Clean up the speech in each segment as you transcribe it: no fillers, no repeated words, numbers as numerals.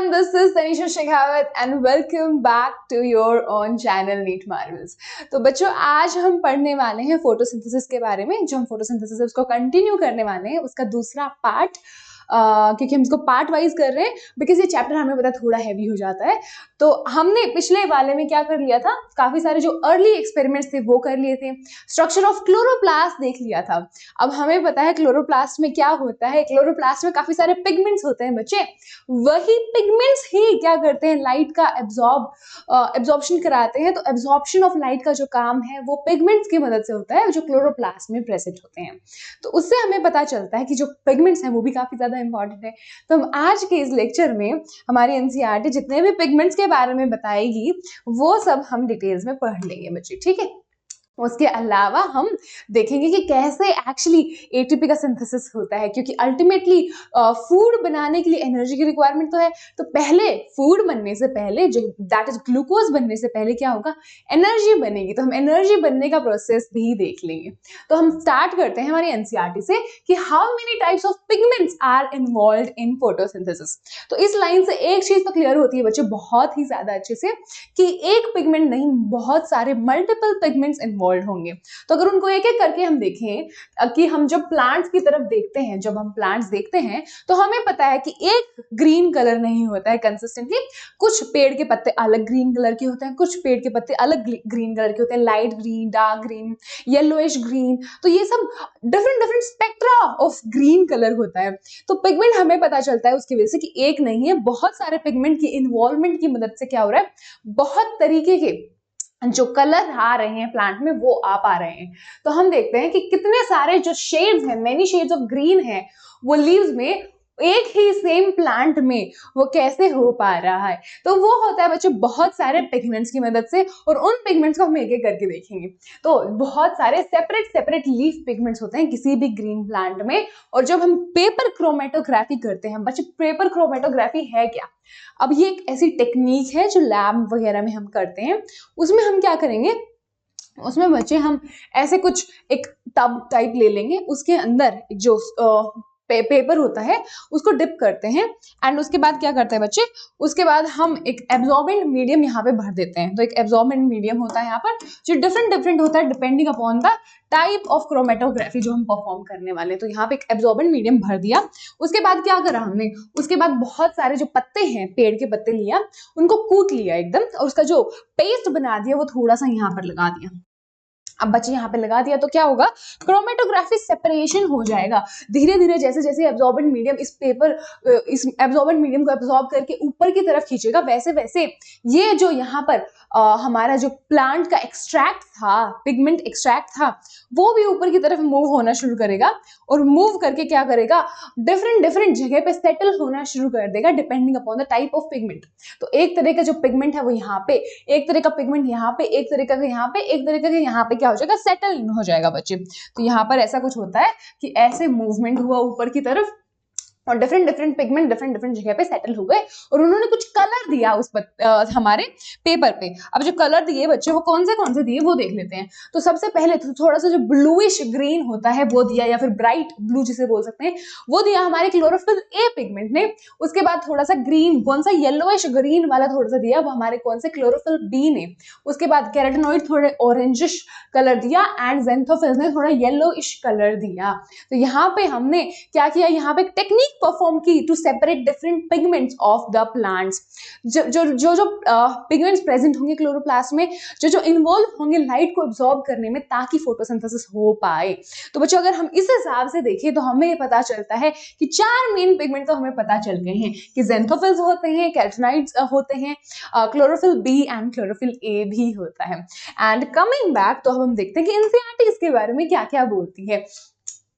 everyone, this is Tanisha Shekhawat and welcome back to your own channel Neat Marvels। तो बच्चों आज हम पढ़ने वाले हैं फोटोसिंथेसिस के बारे में। जो हम फोटोसिंथेसिस है उसको कंटिन्यू करने वाले हैं, उसका दूसरा पार्ट, क्योंकि हम इसको पार्ट वाइज कर रहे हैं बिकॉज ये चैप्टर हमें पता थोड़ा हैवी हो जाता है। तो हमने पिछले वाले में क्या कर लिया था, काफी सारे जो अर्ली एक्सपेरिमेंट्स थे वो कर लिए थे, स्ट्रक्चर ऑफ क्लोरोप्लास्ट देख लिया था। अब हमें पता है क्लोरोप्लास्ट में क्या होता है। क्लोरोप्लास्ट में काफी सारे पिगमेंट्स होते हैं बच्चे, वही पिगमेंट्स ही क्या करते हैं, लाइट का एब्जॉर्प्शन कराते हैं। तो एब्जॉर्प्शन ऑफ लाइट का जो काम है वो पिगमेंट्स की मदद से होता है जो क्लोरोप्लास्ट में प्रेजेंट होते हैं। तो उससे हमें पता चलता है कि जो पिगमेंट्स हैं वो भी काफी ज्यादा इंपॉर्टेंट है। तो हम आज के इस लेक्चर में हमारी एनसीईआरटी जितने भी पिगमेंट्स के बारे में बताएगी वो सब हम डिटेल्स में पढ़ लेंगे बच्चे, ठीक है। उसके अलावा हम देखेंगे कि कैसे एक्चुअली एटीपी का सिंथेसिस होता है, क्योंकि अल्टीमेटली फूड बनाने के लिए एनर्जी की रिक्वायरमेंट तो है। तो पहले फूड बनने से पहले, जो दैट इज ग्लूकोज बनने से पहले क्या होगा, एनर्जी बनेगी। तो हम एनर्जी बनने का प्रोसेस भी देख लेंगे। तो हम स्टार्ट करते हैं हमारी एनसीईआरटी से कि how many types of pigments are involved in photosynthesis. तो इस लाइन से एक चीज तो क्लियर होती है बच्चे बहुत ही ज्यादा अच्छे से कि एक पिगमेंट नहीं, बहुत सारे मल्टीपल पिगमेंट्स इन्वॉल्व होंगे। तो अगर उनको एक एक करके हम देखें कि हम जब प्लांट्स की तरफ देखते हैं, जब हम प्लांट्स देखते हैं तो हमें पता है कि एक ग्रीन कलर नहीं होता है कंसिस्टेंटली। कुछ पेड़ के पत्ते अलग ग्रीन कलर के होते हैं, कुछ पेड़ के पत्ते अलग ग्रीन कलर के होते हैं, light green, dark green, yellowish green. तो ये सब different different spectra of green colour होता है। तो पिगमेंट हमें पता चलता है उसकी वजह से कि एक नहीं है, बहुत सारे पिगमेंट की इन्वॉल्वमेंट की मदद से क्या हो रहा है, बहुत तरीके के जो कलर आ रहे हैं प्लांट में वो आ पा रहे हैं। तो हम देखते हैं कि कितने सारे जो शेड्स हैं, मेनी शेड्स ऑफ ग्रीन है, वो लीव्स में एक ही सेम प्लांट में वो कैसे हो पा रहा है। तो वो होता है बच्चों बहुत सारे पिगमेंट्स की मदद से, और उन पिगमेंट्स को हम एक एक करके देखेंगे। तो बहुत सारे सेपरेट सेपरेट लीफ पिगमेंट्स होते हैं किसी भी ग्रीन प्लांट में। और जब हम पेपर क्रोमेटोग्राफी करते हैं बच्चे, पेपर क्रोमेटोग्राफी है क्या, अब ये एक ऐसी टेक्निक है जो लैब वगैरह में हम करते हैं। उसमें हम क्या करेंगे, उसमें बच्चे हम ऐसे कुछ एक टब टाइप ले लेंगे, उसके अंदर जो पेपर होता है उसको डिप करते हैं, एंड उसके बाद क्या करते हैं बच्चे, उसके बाद हम एक एब्जॉर्बेंट मीडियम यहाँ पे भर देते हैं। तो एक एब्जॉर्बेंट मीडियम होता है यहाँ पर जो डिफरेंट डिफरेंट होता है depending upon the type of chromatography जो हम परफॉर्म करने वाले हैं। तो यहाँ पे एक एब्जॉर्बेंट मीडियम भर दिया। उसके बाद क्या करा हमने, उसके बाद बहुत सारे जो पत्ते हैं, पेड़ के पत्ते लिया, उनको कूट लिया एकदम, और उसका जो पेस्ट बना दिया वो थोड़ा सा यहाँ पर लगा दिया। अब बच्चे यहाँ पे लगा दिया तो क्या होगा, क्रोमेटोग्राफी सेपरेशन हो जाएगा धीरे धीरे। जैसे जैसे एब्जॉर्बेंट मीडियम इस एब्जॉर्बेंट मीडियम को एब्जॉर्ब करके ऊपर की तरफ खींचेगा, वैसे वैसे ये जो यहाँ पर हमारा जो प्लांट का एक्सट्रैक्ट था, पिगमेंट एक्सट्रैक्ट था, वो भी ऊपर की तरफ मूव होना शुरू करेगा, और मूव करके क्या करेगा, डिफरेंट डिफरेंट जगह पे सेटल होना शुरू कर देगा depending upon the type of pigment. तो एक तरह का जो पिगमेंट है वो यहाँ पे, एक तरह का पिगमेंट यहाँ पे, एक तरह का यहाँ पे, एक तरह का यहाँ पे क्या हो जाएगा, सेटल हो जाएगा बच्चे। तो यहाँ पर ऐसा कुछ होता है कि ऐसे मूवमेंट हुआ ऊपर की तरफ, और different different pigment different different जगह पे सेटल हो गए, और उन्होंने कुछ कलर दिया उस हमारे पेपर पे। अब जो कलर दिए बच्चे वो कौन से दिए वो देख लेते हैं। तो सबसे पहले तो थोड़ा सा जो ब्लूइश ग्रीन होता है वो दिया, या फिर ब्राइट ब्लू जिसे बोल सकते हैं, वो दिया हमारे क्लोरोफिल ए पिगमेंट ने। उसके बाद थोड़ा सा ग्रीन, कौन सा, येलोइश ग्रीन वाला थोड़ा सा दिया, वो हमारे कौन से, क्लोरोफिल बी ने। उसके बाद कैरोटीनॉइड थोड़े ऑरेंजिश कलर दिया, एंड ज़ैंथोफिल्स ने थोड़ा येलोइश कलर दिया। तो यहाँ पे हमने क्या किया, यहाँ पे टेक्निक परफॉर्म की to separate different pigments of the plants. जो पिगमेंट्स प्रेजेंट होंगे क्लोरोप्लास्ट में, जो इन्वॉल्व होंगे लाइट को एब्जॉर्ब करने में ताकि फोटोसिंथेसिस हो पाए। तो बच्चों अगर हम इस हिसाब से देखें तो हमें पता चलता है कि चार मेन पिगमेंट तो हमें पता चल गए हैं कि ज़ैंथोफिल्स होते हैं, कैरोटीनॉइड्स होते हैं, chlorophyll B and chlorophyll A भी होता है। एंड कमिंग बैक, तो हम देखते हैं कि एनसीईआरटी इसके बारे में क्या क्या बोलती है।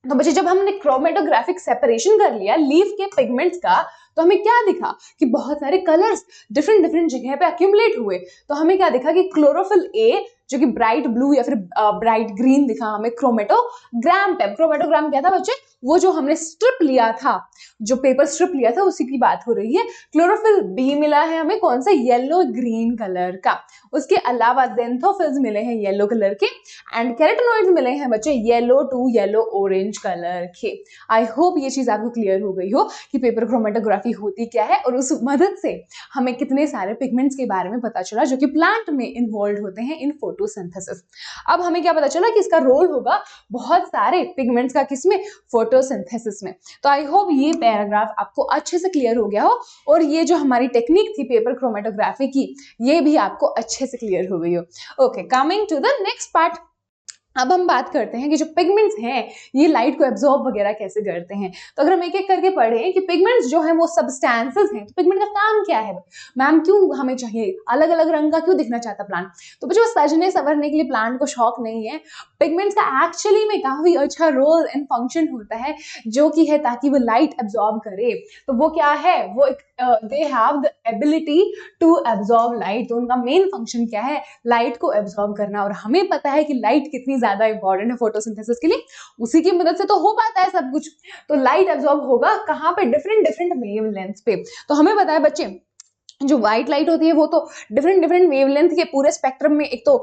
तो बच्चे जब हमने क्रोमेटोग्राफिक सेपरेशन कर लिया लीफ के पिगमेंट्स का, तो हमें क्या दिखा कि बहुत सारे कलर्स डिफरेंट डिफरेंट जगह पे अक्यूमुलेट हुए। तो हमें क्या दिखा कि क्लोरोफिल ए जो कि ब्राइट ब्लू या फिर ब्राइट ग्रीन दिखा हमें क्रोमेटोग्राम पे। क्रोमेटोग्राम क्या था बच्चे? वो जो हमने स्ट्रिप लिया था, जो पेपर स्ट्रिप लिया था, उसी की बात हो रही है। क्लोरोफिल बी मिला है हमें कौन सा? येलो ग्रीन कलर का। उसके अलावा ज़ेंथोफिल्स मिले हैं येलो कलर के, एंड कैरोटेनॉइड्स मिले हैं बच्चे yellow to yellow orange colour के। आई होप ये चीज आपको क्लियर हो गई हो कि पेपर क्रोमेटोग्राफी होती क्या है और उस मदद से हमें कितने सारे पिगमेंट्स के बारे में पता चला जो कि प्लांट में इन्वॉल्व होते हैं इन फोटोसिंथेसिस। अब हमें क्या पता चला कि इसका रोल होगा बहुत सारे पिगमेंट्स का, किसमें? फोटोसिंथेसिस में। तो आई होप ये पैराग्राफ आपको अच्छे से क्लियर हो गया हो और ये जो हमारी टेक्निक थी पेपर क्रोमेटोग्राफी की, ये भी आपको अच्छे से क्लियर हो गई हो। Okay, coming to the next part. अब हम बात करते हैं कि जो पिगमेंट्स हैं ये लाइट को एब्जॉर्ब वगैरह कैसे करते हैं। तो अगर हम एक एक करके पढ़ें कि पिगमेंट्स जो हैं वो सब्सटेंसेस हैं, तो पिगमेंट का काम क्या है? मैम क्यों हमें चाहिए? अलग अलग रंग का क्यों दिखना चाहता प्लांट? तो बच्चों सजने संवरने के लिए प्लांट को शौक नहीं है। पिगमेंट्स का एक्चुअली में काफी अच्छा रोल एंड फंक्शन होता है, जो कि है ताकि वो लाइट एब्जॉर्ब करे। तो वो क्या है? वो they have the ability to absorb light. तो उनका मेन फंक्शन क्या है? लाइट को एब्जॉर्ब करना। और हमें पता है कि लाइट कितनी ज्यादा इंपॉर्टेंट है फोटोसिंथेसिस के लिए, उसी की मदद से तो हो पाता है सब कुछ। तो लाइट एब्जॉर्ब होगा कहाँ पे? डिफरेंट डिफरेंट वेवलेंथ पे। तो हमें पता है बच्चे जो व्हाइट लाइट होती है वो तो डिफरेंट डिफरेंट वेवलेंथ के पूरे स्पेक्ट्रम में, एक तो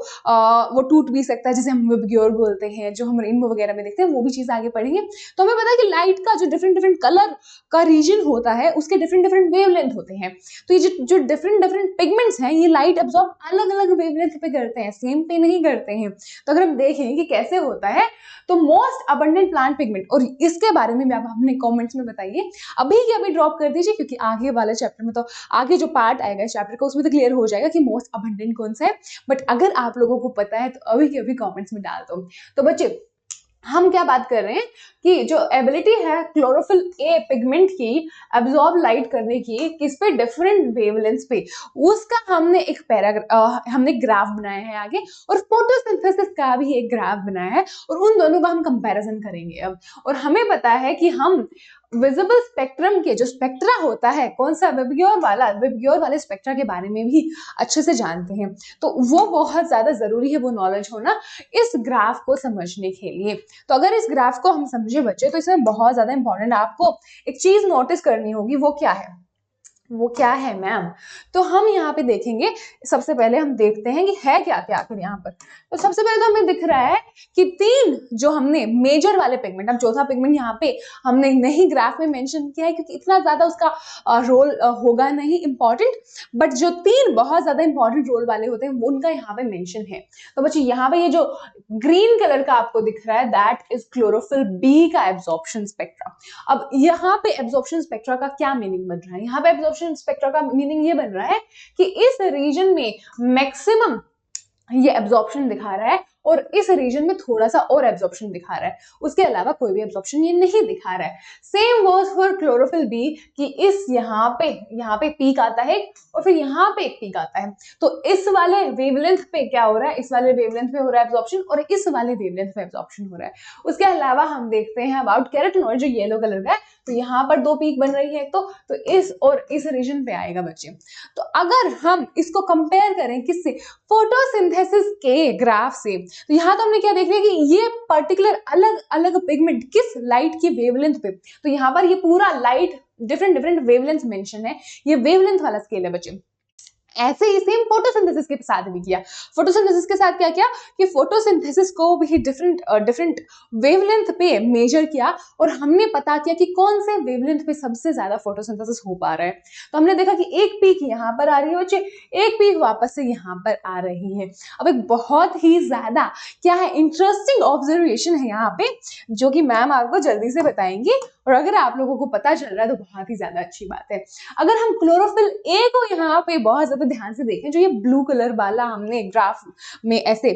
वो टूट भी सकता है जिसे हम विबग्योर बोलते हैं, जो हम रेनबो वगैरह में देखते हैं, वो भी चीज आगे पढ़ेंगे। तो हमें पता है कि लाइट का जो डिफरेंट डिफरेंट कलर का रीजन होता है उसके डिफरेंट डिफरेंट वेवलेंथ होते हैं। तो ये जो डिफरेंट डिफरेंट पिगमेंट्स हैं ये लाइट एब्जॉर्ब अलग अलग वेवलेंथ पे करते हैं, सेम पे नहीं करते हैं। तो अगर हम देखें कि कैसे होता है, तो मोस्ट अबंडेंट प्लांट पिगमेंट, और इसके बारे में भी आप अपने कॉमेंट्स में बताइए, अभी के अभी ड्रॉप कर दीजिए, क्योंकि आगे वाले चैप्टर में, तो आगे जो पार्ट आएगा इस चैप्टर का उसमें तो क्लियर हो जाएगा कि मोस्ट अबंडेंट कौन सा है। बट अगर आप लोगों को पता है तो अभी के अभी कमेंट्स में डाल दो। तो बच्चे हम क्या बात कर रहे हैं कि जो एबिलिटी है क्लोरोफिल ए पिगमेंट की एब्जॉर्ब लाइट करने की, किस पे? डिफरेंट वेवलेंथ्स पे, उसका हमने एक हमने ग्राफ बनाया है आगे, और फोटोसिंथेसिस का भी एक ग्राफ बनाया है, और उन दोनों का हम कंपैरिजन करेंगे अब। और हमें पता है कि हम विजिबल स्पेक्ट्रम के जो स्पेक्ट्रा होता है, कौन सा? विबग्योर वाले स्पेक्ट्रा के बारे में भी अच्छे से जानते हैं। तो वो बहुत ज्यादा जरूरी है वो नॉलेज होना इस ग्राफ को समझने के लिए। तो अगर इस ग्राफ को हम समझे बच्चे, तो इसमें बहुत ज्यादा इंपॉर्टेंट आपको एक चीज नोटिस करनी होगी। वो क्या है? वो क्या है मैम? तो हम यहाँ पे देखेंगे, सबसे पहले हम देखते हैं कि है क्या क्या आखिर यहाँ पर। तो सबसे पहले तो हमें दिख रहा है कि तीन जो हमने मेजर वाले पिगमेंट, अब चौथा पिगमेंट यहाँ पे हमने नहीं ग्राफ में मेंशन किया है क्योंकि इतना ज्यादा उसका रोल होगा नहीं इंपॉर्टेंट, बट जो तीन बहुत ज्यादा इंपॉर्टेंट रोल वाले होते हैं उनका यहाँ पे मेंशन है। तो बच्चे यहाँ पे ये जो ग्रीन कलर का आपको दिख रहा है, दैट इज क्लोरोफिल बी का एब्जॉर्प्शन स्पेक्ट्रा। अब यहाँ पे एब्जॉर्प्शन स्पेक्ट्रा का क्या मीनिंग बन रहा है? यहाँ पे एब्जॉर्प्शन स्पेक्ट्रा का मीनिंग ये बन रहा है कि इस रीजन में मैक्सिमम ये एब्जॉर्प्शन दिखा रहा है और इस रीजन में थोड़ा सा और एब्जॉर्प्शन दिखा रहा है, उसके अलावा कोई भी एब्जॉर्प्शन ये नहीं दिखा रहा है। Same was for chlorophyll B कि इस यहाँ पे पीक आता है और फिर यहाँ पे एक पीक आता है। तो इस वाले वेवलेंथ पे क्या हो रहा है? इस वाले वेवलेंथ पे हो रहा है एब्जॉर्प्शन और इस वाले वेवलेंथ पे एब्जॉर्प्शन हो रहा है। उसके अलावा हम देखते हैं अबाउट कैरोटेनॉइड जो येलो कलर का है, तो यहाँ पर दो पीक बन रही है, तो इस और इस रीजन पे आएगा बच्चे। तो अगर हम इसको कंपेयर करें किससे? फोटोसिंथेसिस के ग्राफ से, तो यहाँ तो हमने क्या देख लिया कि ये पर्टिकुलर अलग अलग पिगमेंट किस लाइट की वेवलेंथ पे, तो यहाँ पर ये पूरा light different different wavelength mention है, ये वेवलेंथ वाला स्केल है बच्चे। ऐसे ही सेम फोटोसिंथेसिस के साथ भी किया। फोटोसिंथेसिस के साथ क्या किया कि फोटोसिंथेसिस को भी डिफरेंट वेवलेंथ पे मेजर किया और हमने पता किया कि कौन से वेवलेंथ पे सबसे ज्यादा फोटोसिंथेसिस हो पा रहा है। तो हमने देखा कि एक पीक यहाँ पर आ रही है बच्चे, एक पीक वापस से यहाँ पर आ रही है। अब एक बहुत ही ज्यादा क्या है इंटरेस्टिंग ऑब्जर्वेशन है यहाँ पे, जो कि मैम आपको जल्दी से बताएंगी, और अगर आप लोगों को पता चल रहा है तो बहुत ही ज्यादा अच्छी बात है। अगर हम क्लोरोफिल ए को यहाँ पे बहुत ज्यादा ध्यान से देखें, जो ये ब्लू कलर वाला हमने ग्राफ में ऐसे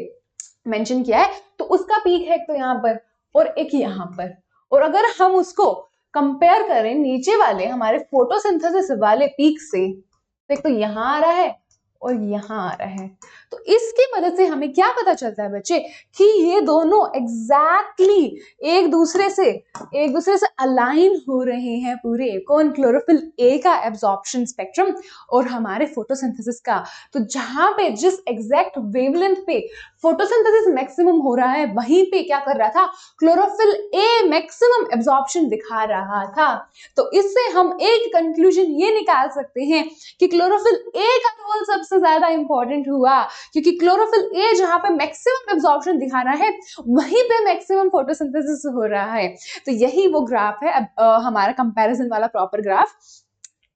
मेंशन किया है, तो उसका पीक है एक तो यहाँ पर और एक यहाँ पर, और अगर हम उसको कंपेयर करें नीचे वाले हमारे फोटोसिंथेसिस वाले पीक से, तो एक तो यहाँ आ रहा है और यहाँ आ रहा है। तो इसकी मदद से हमें क्या पता चलता है बच्चे कि ये दोनों एग्जैक्टली एक दूसरे से अलाइन हो रहे हैं पूरे। कौन? क्लोरोफिल ए का एब्जॉर्प्शन स्पेक्ट्रम और हमारे फोटोसिंथेसिस का। तो जहां पे जिस एग्जैक्ट वेवलेंथ पे फोटोसिंथेसिस मैक्सिमम हो रहा है, वहीं पे क्या कर रहा था, क्लोरोफिल ए मैक्सिमम एब्जॉर्प्शन दिखा रहा था। तो इससे हम एक कंक्लूजन ये निकाल सकते हैं कि क्लोरोफिल ए का रोल सबसे ज्यादा इंपॉर्टेंट हुआ, क्योंकि क्लोरोफिल ए जहां पे मैक्सिमम एब्जॉर्प्शन दिखा रहा है वहीं पे मैक्सिमम फोटोसिंथेसिस हो रहा है। तो यही वो ग्राफ है हमारा कंपैरिजन वाला प्रॉपर ग्राफ,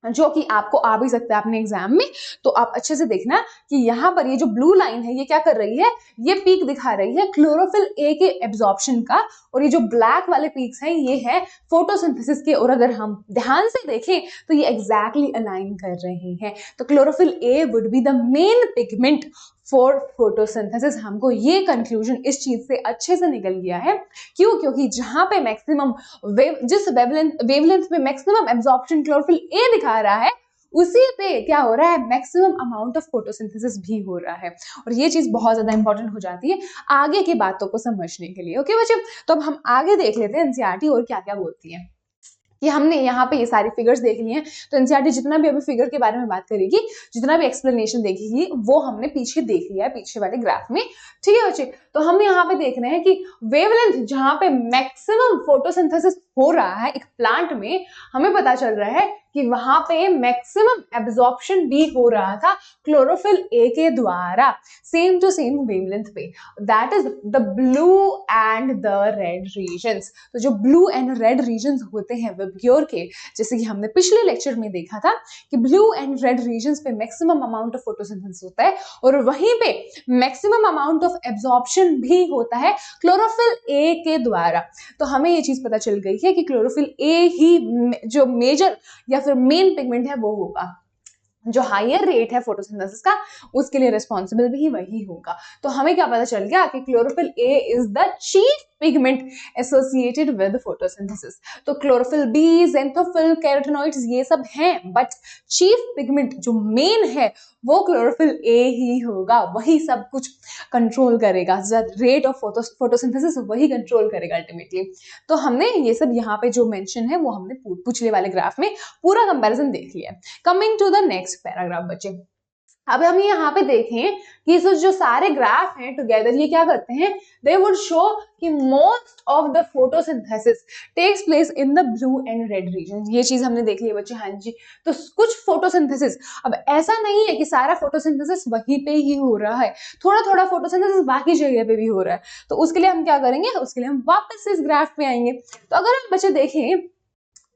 जो कि आपको आ भी सकता है अपने एग्जाम में। तो आप अच्छे से देखना कि यहाँ पर ये जो ब्लू लाइन है ये क्या कर रही है, ये पीक दिखा रही है क्लोरोफिल ए के एब्जॉर्प्शन का, और ये जो ब्लैक वाले पीक्स हैं ये है फोटोसिंथेसिस के। और अगर हम ध्यान से देखें तो ये एग्जैक्टली अलाइन कर रहे हैं। तो chlorophyll A would be the main pigment for photosynthesis. हमको ये कंक्लूजन इस चीज से अच्छे से निकल गया है। क्यों? क्योंकि जहां पे मैक्सिमम जिस वेवलेंथ पे मैक्सिमम एब्जॉर्प्शन क्लोरोफिल ए दिखा रहा है, उसी पे क्या हो रहा है, मैक्सिमम अमाउंट ऑफ फोटोसिंथेसिस भी हो रहा है। और ये चीज बहुत ज्यादा इंपॉर्टेंट हो जाती है आगे की बातों को समझने के लिए। ओके बच्चे, तो अब हम आगे देख लेते हैं एनसीईआरटी और क्या क्या बोलती है। कि हमने यहाँ पे ये सारी फिगर्स देख ली हैं, तो एनसीईआरटी जितना भी अभी फिगर के बारे में बात करेगी, जितना भी एक्सप्लेनेशन देखेगी, वो हमने पीछे देख लिया है पीछे वाले ग्राफ में। ठीक है बच्चे, तो हम यहाँ पे देख रहे हैं कि वेवलेंथ जहां पे मैक्सिमम फोटोसिंथेसिस हो रहा है एक प्लांट में, हमें पता चल रहा है कि वहां पे मैक्सिमम एब्जॉर्प्शन भी हो रहा था क्लोरोफिल ए के द्वारा, सेम टू सेम वेवलेंथ पे। That is the blue and the red regions. तो जो ब्लू एंड रेड रीजन्स होते हैं विबग्योर के, जैसे कि हमने पिछले लेक्चर में देखा था कि ब्लू एंड रेड रीजन्स पे मैक्सिमम अमाउंट ऑफ फोटोसिंथेसिस होता है, और वहीं पे मैक्सिमम अमाउंट ऑफ एब्जॉर्प्शन भी होता है क्लोरोफिल ए के द्वारा। तो हमें ये चीज पता चल गई है कि क्लोरोफिल ए ही जो मेजर या फिर मेन पिगमेंट है वो होगा, जो हायर रेट है फोटोसिंथेसिस का उसके लिए रिस्पॉन्सिबल भी वही होगा। तो हमें क्या पता चल गया कि chlorophyll A is the chief pigment associated with photosynthesis. तो क्लोरोफिल बी, ज़ैंथोफिल, कैरोटीनॉइड्स ये सब हैं, बट चीफ पिगमेंट जो मेन है वो क्लोरोफिल ए ही होगा, वही सब कुछ कंट्रोल करेगा, रेट ऑफ फोटोसिंथेसिस वही कंट्रोल करेगा अल्टीमेटली। तो हमने ये सब यहाँ पे जो मेंशन है वो हमने पिछले वाले ग्राफ में पूरा कंपैरिजन देख लिया। Coming to the next paragraph बच्चे, अब हम यहाँ पे देखें कि जो सारे ग्राफ हैं टुगेदर ये क्या करते हैं, दे वुड शो कि most of the photosynthesis takes place in the blue and red region. ये चीज हमने देख ली है बच्चे। हाँ जी, तो कुछ फोटोसिंथेसिस, अब ऐसा नहीं है कि सारा फोटोसिंथेसिस वहीं पे ही हो रहा है, थोड़ा थोड़ा फोटोसिंथेसिस बाकी जगह पे भी हो रहा है। तो उसके लिए हम क्या करेंगे, उसके लिए हम वापस से इस ग्राफ पे आएंगे। तो अगर हम बच्चे देखें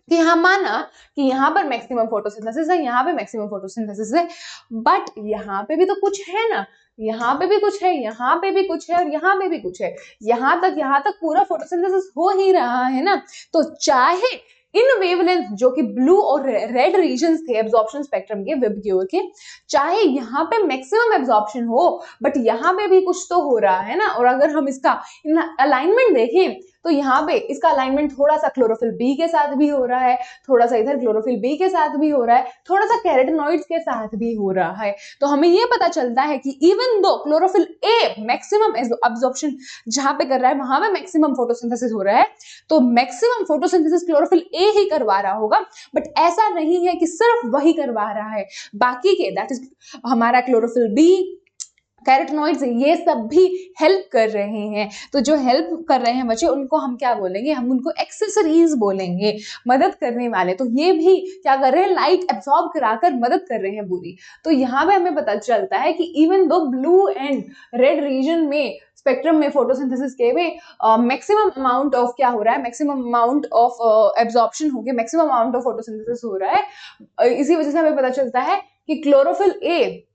कि हाँ माना कि यहाँ पर मैक्सिमम फोटोसिंथेसिस है, यहाँ पे मैक्सिमम फोटोसिंथेसिस है, बट यहाँ पे भी तो कुछ है ना, यहाँ पे भी कुछ है, यहाँ पे भी कुछ है, और यहाँ पे भी कुछ है, यहाँ तक पूरा फोटोसिंथेसिस हो ही रहा है ना। तो चाहे इन वेवलेंथ जो कि ब्लू और रेड रीजन्स थे एब्जॉर्प्शन स्पेक्ट्रम के विबग्योर के, चाहे यहाँ पे मैक्सिमम एब्जॉर्प्शन हो, बट यहाँ पे भी कुछ तो हो रहा है ना। और अगर हम इसका अलाइनमेंट देखें तो यहाँ पे इसका अलाइनमेंट थोड़ा सा क्लोरोफिल बी के साथ भी हो रहा है, थोड़ा सा इधर क्लोरोफिल बी के साथ भी हो रहा है, थोड़ा सा कैरोटीनॉइड्स के साथ भी हो रहा है। तो हमें ये पता चलता है कि even though chlorophyll A maximum absorption जहां पे कर रहा है वहां पे मैक्सिमम फोटोसिंथेसिस हो रहा है, तो मैक्सिमम फोटोसिंथेसिस क्लोरोफिल ए ही करवा रहा होगा। बट ऐसा नहीं है कि सिर्फ वही करवा रहा है, बाकी के दैट इज हमारा क्लोरोफिल बी, कैरोटीनॉइड्स ये सब भी हेल्प कर रहे हैं। तो जो हेल्प कर रहे हैं बच्चे उनको हम क्या बोलेंगे, हम उनको एक्सेसरीज बोलेंगे, मदद करने वाले। तो ये भी क्या कर रहे हैं, लाइट एब्सॉर्ब कराकर मदद कर रहे हैं पूरी। तो यहाँ पे हमें पता चलता है कि even though blue and red reason में स्पेक्ट्रम में फोटोसिंथेसिस के में मैक्सिमम अमाउंट ऑफ क्या हो रहा है, मैक्सिमम अमाउंट ऑफ एब्जॉर्प्शन हो गया, मैक्सिमम अमाउंट ऑफ फोटोसिंथेसिस हो रहा है। इसी वजह से हमें पता चलता है कि क्लोरोफिल ए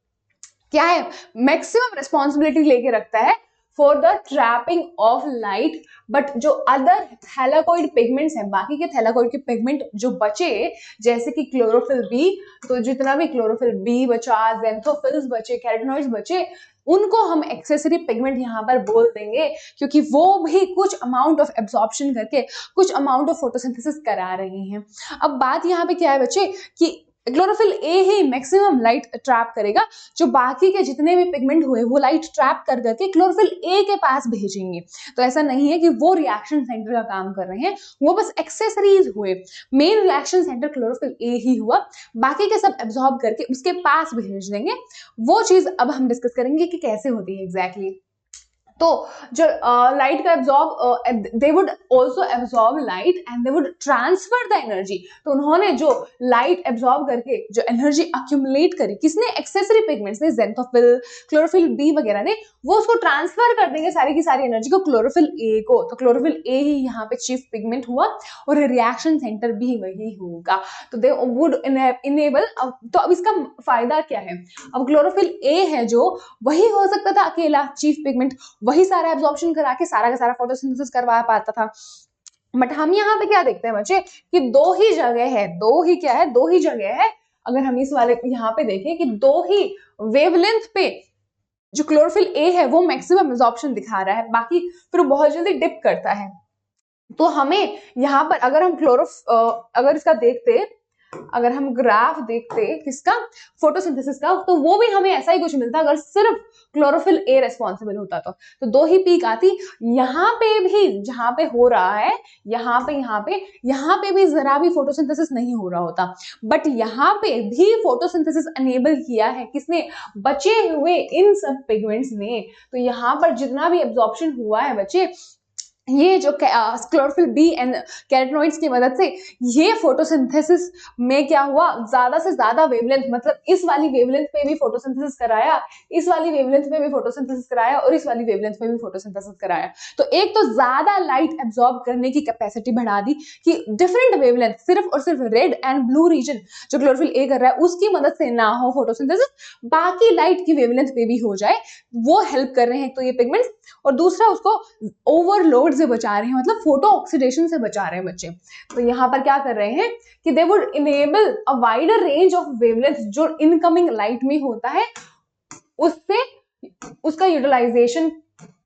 क्या है, मैक्सिमम रिस्पॉन्सिबिलिटी लेके रखता है for the trapping of light. But जो अदर थैलाकोइड पिगमेंट्स हैं, बाकी के थैलाकोइड के पिगमेंट जो बचे, जैसे कि क्लोरोफिल बी, तो जितना भी क्लोरोफिल बी बचा, ज़ैंथोफिल्स बचे, कैरोटीनॉइड्स बचे, उनको हम एक्सेसरी पिगमेंट यहाँ पर बोल देंगे, क्योंकि वो भी कुछ अमाउंट ऑफ एब्जॉर्प्शन करके कुछ अमाउंट ऑफ फोटोसिंथेसिस करा रहे हैं। अब बात यहाँ पे क्या है बच्चे कि chlorophyll A he maximum light trap करेगा, जो बाकी के जितने भी पिगमेंट हुए वो लाइट ट्रैप कर करके क्लोरोफिल ए के पास भेजेंगे। तो ऐसा नहीं है कि वो रिएक्शन सेंटर का काम कर रहे हैं, वो बस एक्सेसरीज हुए, main reaction centre chlorophyll A ही हुआ, बाकी के सब एब्जॉर्ब करके उसके पास भेज देंगे। वो चीज अब हम डिस्कस करेंगे कि कैसे होती है एग्जैक्टली। तो जो लाइट का absorb, they would also absorb light and they would transfer the energy. तो उन्होंने जो लाइट एब्जॉर्ब करके जो एनर्जी अक्यूमुलेट करी, किसने? एक्सेसरी पिगमेंट्स ने, ज़ेंथोफिल, क्लोरोफिल बी वगैरह ने, वो उसको ट्रांसफर कर देंगे सारी की सारी एनर्जी को क्लोरोफिल ए को। तो क्लोरोफिल ए ही यहाँ पे चीफ पिगमेंट हुआ और रिएक्शन सेंटर भी वही होगा। तो दे वुड इनेबल। तो अब इसका फायदा क्या है? अब क्लोरोफिल ए है जो, वही हो सकता था अकेला चीफ पिगमेंट, वही सारा एब्जॉर्प्शन करा के सारा का सारा फोटोसिंथेसिस करवा पाता था। बट हम यहाँ पे क्या देखते हैं बच्चे कि दो ही जगह है, दो ही क्या है, दो ही जगह है। अगर हम इस वाले यहाँ पे देखें कि दो ही वेवलेंथ पे जो क्लोरोफिल ए है वो मैक्सिमम एब्जॉर्प्शन दिखा रहा है, बाकी फिर वो बहुत जल्दी डिप करता है। तो हमें यहाँ पर अगर हम अगर इसका देखते, अगर हम ग्राफ देखते किसका? फोटोसिंथेसिस का, तो वो भी हमें ऐसा ही कुछ मिलता अगर सिर्फ क्लोरोफिल ए रेस्पॉन्सिबल होता। तो दो ही पीक आती। यहाँ पे भी जहां पे हो रहा है, यहाँ पे भी जरा भी फोटोसिंथेसिस नहीं हो रहा होता, बट यहाँ पे भी फोटोसिंथेसिस अनेबल किया है किसने? बचे हुए इन सब पिगमेंट्स ने। तो यहाँ पर जितना भी एब्जॉर्प्शन हुआ है बच्चे, ये जो क्लोरोफिल बी एंड कैरोटीनॉइड्स की मदद से ये फोटोसिंथेसिस में क्या हुआ? ज्यादा से ज्यादा वेवलेंथ, मतलब इस वाली वेवलेंथ पे भी फोटोसिंथेसिस कराया, इस वाली वेवलेंथ पे भी फोटोसिंथेसिस कराया और इस वाली वेवलेंथ पे भी फोटोसिंथेसिस कराया। तो एक तो ज्यादा लाइट एब्जॉर्ब करने की कैपेसिटी बढ़ा दी कि डिफरेंट वेवलेंथ, सिर्फ और सिर्फ रेड एंड ब्लू रीजन जो क्लोरोफिल ए कर रहा है उसकी मदद से ना हो फोटोसिंथेसिस, बाकी लाइट की वेवलेंथ पे भी हो जाए, वो हेल्प कर रहे हैं तो ये पिगमेंट्स। और दूसरा उसको ओवरलोड से बचा रहे हैं, मतलब फोटो ऑक्सीडेशन से बचा रहे हैं बच्चे। तो यहाँ पर क्या कर रहे हैं कि they would enable a wider range of wavelength जो इनकमिंग लाइट में होता है, उससे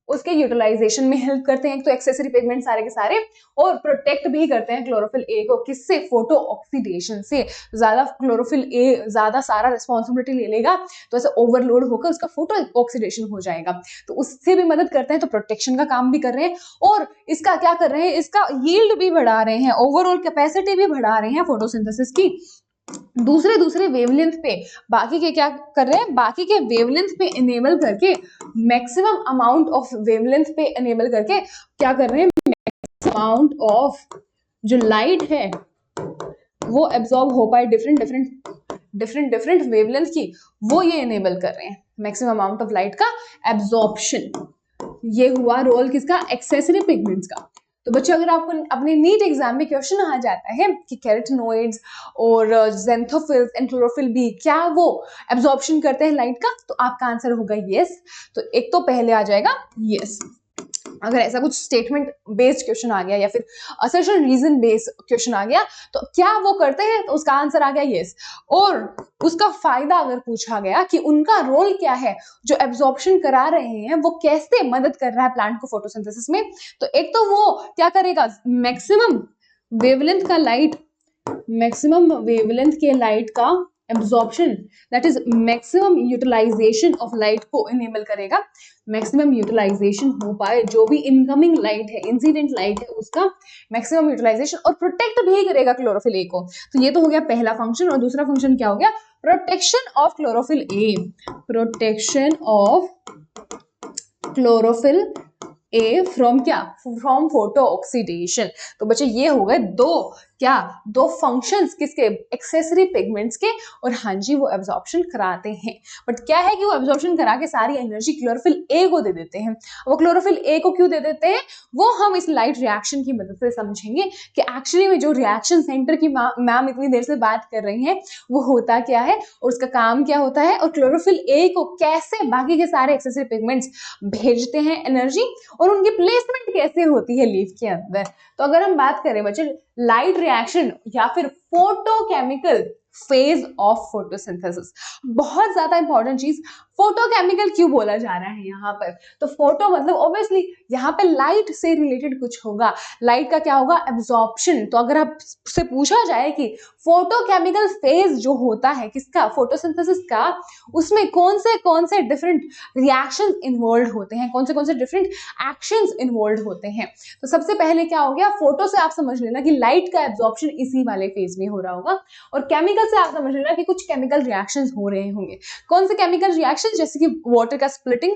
उसके यूटिलाइजेशन में हेल्प करते हैं। तो एक्सेसरी पिगमेंट सारे के सारे, और प्रोटेक्ट भी करते हैं क्लोरोफिल ए को, किससे? फोटो ऑक्सीडेशन से। ज्यादा क्लोरोफिल ए ज्यादा सारा रिस्पॉन्सिबिलिटी ले लेगा तो ऐसे ओवरलोड होकर उसका फोटो ऑक्सीडेशन हो जाएगा, तो उससे भी मदद करते हैं। तो प्रोटेक्शन का काम भी कर रहे हैं और इसका क्या कर रहे हैं? इसका यील्ड भी बढ़ा रहे हैं, ओवरऑल कैपेसिटी भी बढ़ा रहे हैं फोटोसिंथेसिस की। दूसरे वेवलेंथ पे, बाकी के क्या कर रहे हैं? बाकी के वेवलेंथ पे इनेबल करके, मैक्सिमम अमाउंट ऑफ वेवलेंथ पे इनेबल करके क्या कर रहे हैं? अमाउंट ऑफ जो लाइट है वो एब्जॉर्ब हो पाए डिफरेंट वेवलेंथ की, वो ये इनेबल कर रहे हैं, मैक्सिमम अमाउंट ऑफ लाइट का एब्जॉर्प्शन। ये हुआ रोल किसका? एक्सेसरी पिगमेंट्स का। तो बच्चों अगर आपको अपने नीट एग्जाम में क्वेश्चन आ जाता है कि कैरोटीनॉइड्स और ज़ेंथोफिल्स एंड क्लोरोफिल बी क्या वो एब्जॉर्प्शन करते हैं लाइट का, तो आपका आंसर होगा यस। तो एक तो पहले आ जाएगा यस। अगर ऐसा कुछ स्टेटमेंट बेस्ड क्वेश्चन आ गया या फिर असर्शन रीजन बेस्ड क्वेश्चन आ गया तो क्या वो करते हैं, तो उसका आंसर आ गया यस। और उसका फायदा अगर पूछा गया कि उनका रोल क्या है, जो एब्जॉर्प्शन करा रहे हैं वो कैसे मदद कर रहा है प्लांट को फोटोसिंथेसिस में, तो एक तो वो क्या करेगा? मैक्सिमम वेवलेंथ के लाइट का absorption, that is maximum utilisation of light को इनेबल करेगा। मैक्सिमम यूटिलाइजेशन हो पाए जो भी इनकमिंग लाइट है, इंसिडेंट लाइट है, उसका मैक्सिमम यूटिलाइजेशन, और प्रोटेक्ट भी करेगा क्लोरोफिल ए को। तो ये तो हो गया पहला फंक्शन। और दूसरा फंक्शन क्या हो गया? Protection of chlorophyll A, protection of chlorophyll A from क्या? From photo oxidation. तो बच्चे ये हो गए दो फंक्शंस किसके? एक्सेसरी पिगमेंट्स के। और हाँ जी वो एब्जॉर्प्शन कराते हैं, बट क्या है कि वो एब्जॉर्प्शन करा के सारी एनर्जी क्लोरोफिल ए को दे देते हैं। वो क्लोरोफिल ए को क्यों दे देते हैं वो हम इस लाइट रिएक्शन की मदद से समझेंगे कि एक्चुअली में जो रिएक्शन सेंटर की मैम इतनी देर से बात कर रही हैं वो होता क्या है और उसका काम क्या होता है, और क्लोरोफिल ए को कैसे बाकी के सारे एक्सेसरी पिगमेंट्स भेजते हैं एनर्जी, और उनकी प्लेसमेंट कैसे होती है लीफ के अंदर। तो अगर हम बात करें बच्चे लाइट रिएक्शन या फिर फोटोकेमिकल फेज ऑफ फोटोसिंथेसिस, बहुत ज्यादा इंपॉर्टेंट चीज, फोटोकेमिकल क्यों बोला जा रहा है यहाँ पर? तो फोटो मतलब ऑब्वियसली यहाँ पे लाइट से रिलेटेड कुछ होगा, लाइट का क्या होगा? एब्जॉर्प्शन। तो अगर आपसे पूछा जाए कि फोटोकेमिकल फेज जो होता है किसका? फोटोसिंथेसिस का, उसमें कौन से डिफरेंट रिएक्शंस इन्वॉल्व होते हैं, कौन से डिफरेंट एक्शंस इन्वॉल्व होते हैं। तो सबसे पहले क्या हो गया? फोटो से आप समझ लेना कि लाइट का एब्जॉर्प्शन इसी वाले फेज में हो रहा होगा, और केमिकल से आप समझ लेना कि कुछ केमिकल रिएक्शंस हो रहे होंगे। कौन से केमिकल रिएक्शंस? जैसे कि वाटर का स्प्लिटिंग,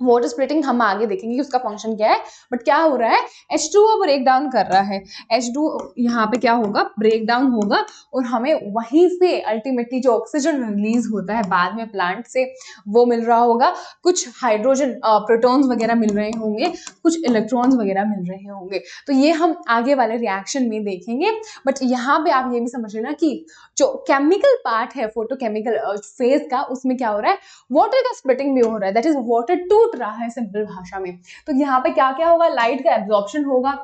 वाटर स्प्लिटिंग हम आगे देखेंगे कि उसका फंक्शन क्या है, बट क्या हो रहा है, H2O ब्रेक डाउन कर रहा है। H2O यहाँ पे क्या होगा, ब्रेक डाउन होगा और हमें वहीं से अल्टीमेटली जो ऑक्सीजन रिलीज होता है बाद में प्लांट से वो मिल रहा होगा। कुछ हाइड्रोजन प्रोटॉन्स वगैरह मिल रहे होंगे, कुछ इलेक्ट्रॉन्स वगैरह मिल रहे होंगे। तो ये हम आगे वाले रिएक्शन में देखेंगे। बट यहाँ पे आप ये भी समझ लेना कि जो केमिकल पार्ट है फोटोकेमिकल फेज का, उसमें क्या हो रहा है, वाटर का स्प्लिटिंग भी हो रहा है, दैट इज वाटर टूट रहा है सिंपल भाषा में। तो यहाँ पे क्या क्या होगा, लाइट का एब्जॉर्प्शन होगा,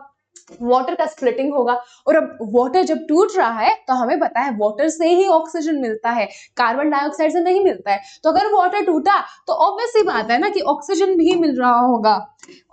वाटर का स्प्लिटिंग होगा। और अब वाटर जब टूट रहा है तो हमें पता है वाटर से ही ऑक्सीजन मिलता है, कार्बन डाइऑक्साइड से नहीं मिलता है। तो अगर वाटर टूटा तो ऑब्वियस सी बात है ना कि ऑक्सीजन भी मिल रहा होगा,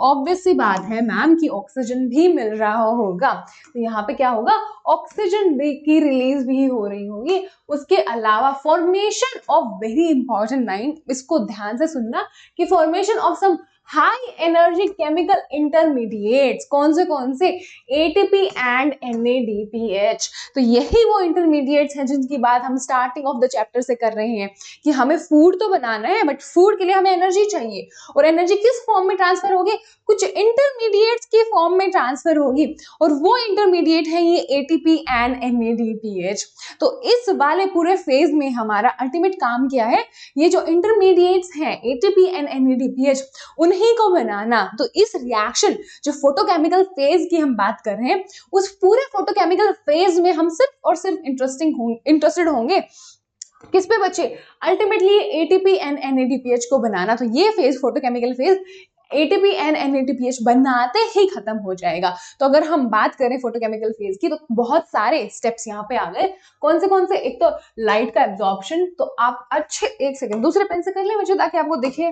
ऑब्वियस सी बात है मैम कि ऑक्सीजन भी मिल रहा होगा। तो यहाँ पे क्या होगा, ऑक्सीजन की रिलीज भी हो रही होगी। उसके अलावा formation of very important line, इसको ध्यान से सुनना, कि formation of some high energy chemical intermediates, कौन से एटीपी एंड NADPH। तो यही वो इंटरमीडिएट्स हैं जिनकी बात हम स्टार्टिंग ऑफ द चैप्टर से कर रहे हैं कि हमें फूड तो बनाना है, बट फूड के लिए हमें एनर्जी चाहिए, और एनर्जी किस फॉर्म में ट्रांसफर होगी, कुछ इंटरमीडिएट्स के फॉर्म में ट्रांसफर होगी, और वो इंटरमीडिएट है ये ATP एंड NADPH। तो इस वाले पूरे फेज में हमारा अल्टीमेट काम क्या है, ये जो इंटरमीडिएट्स हैं ATP एंड NADPH उन्हीं को बनाना। तो इस रिएक्शन जो फोटोकेमिकल फेज की हम बात कर रहे हैं, उस पूरे फोटोकेमिकल फेज में हम सिर्फ और सिर्फ इंटरेस्टेड होंगे किस पे बच्चे, अल्टीमेटली ATP एंड NADPH को बनाना। तो ये phase, photochemical phase, ATP and NADPH बनाते ही खत्म हो जाएगा। तो अगर हम बात करें फोटोकेमिकल फेज की, तो बहुत सारे स्टेप्स यहाँ पे आ गए। कौन से, एक तो लाइट का एब्जॉर्प्शन, तो आप अच्छे एक सेकंड दूसरे पेन से कर ले बच्चों ताकि आपको दिखे।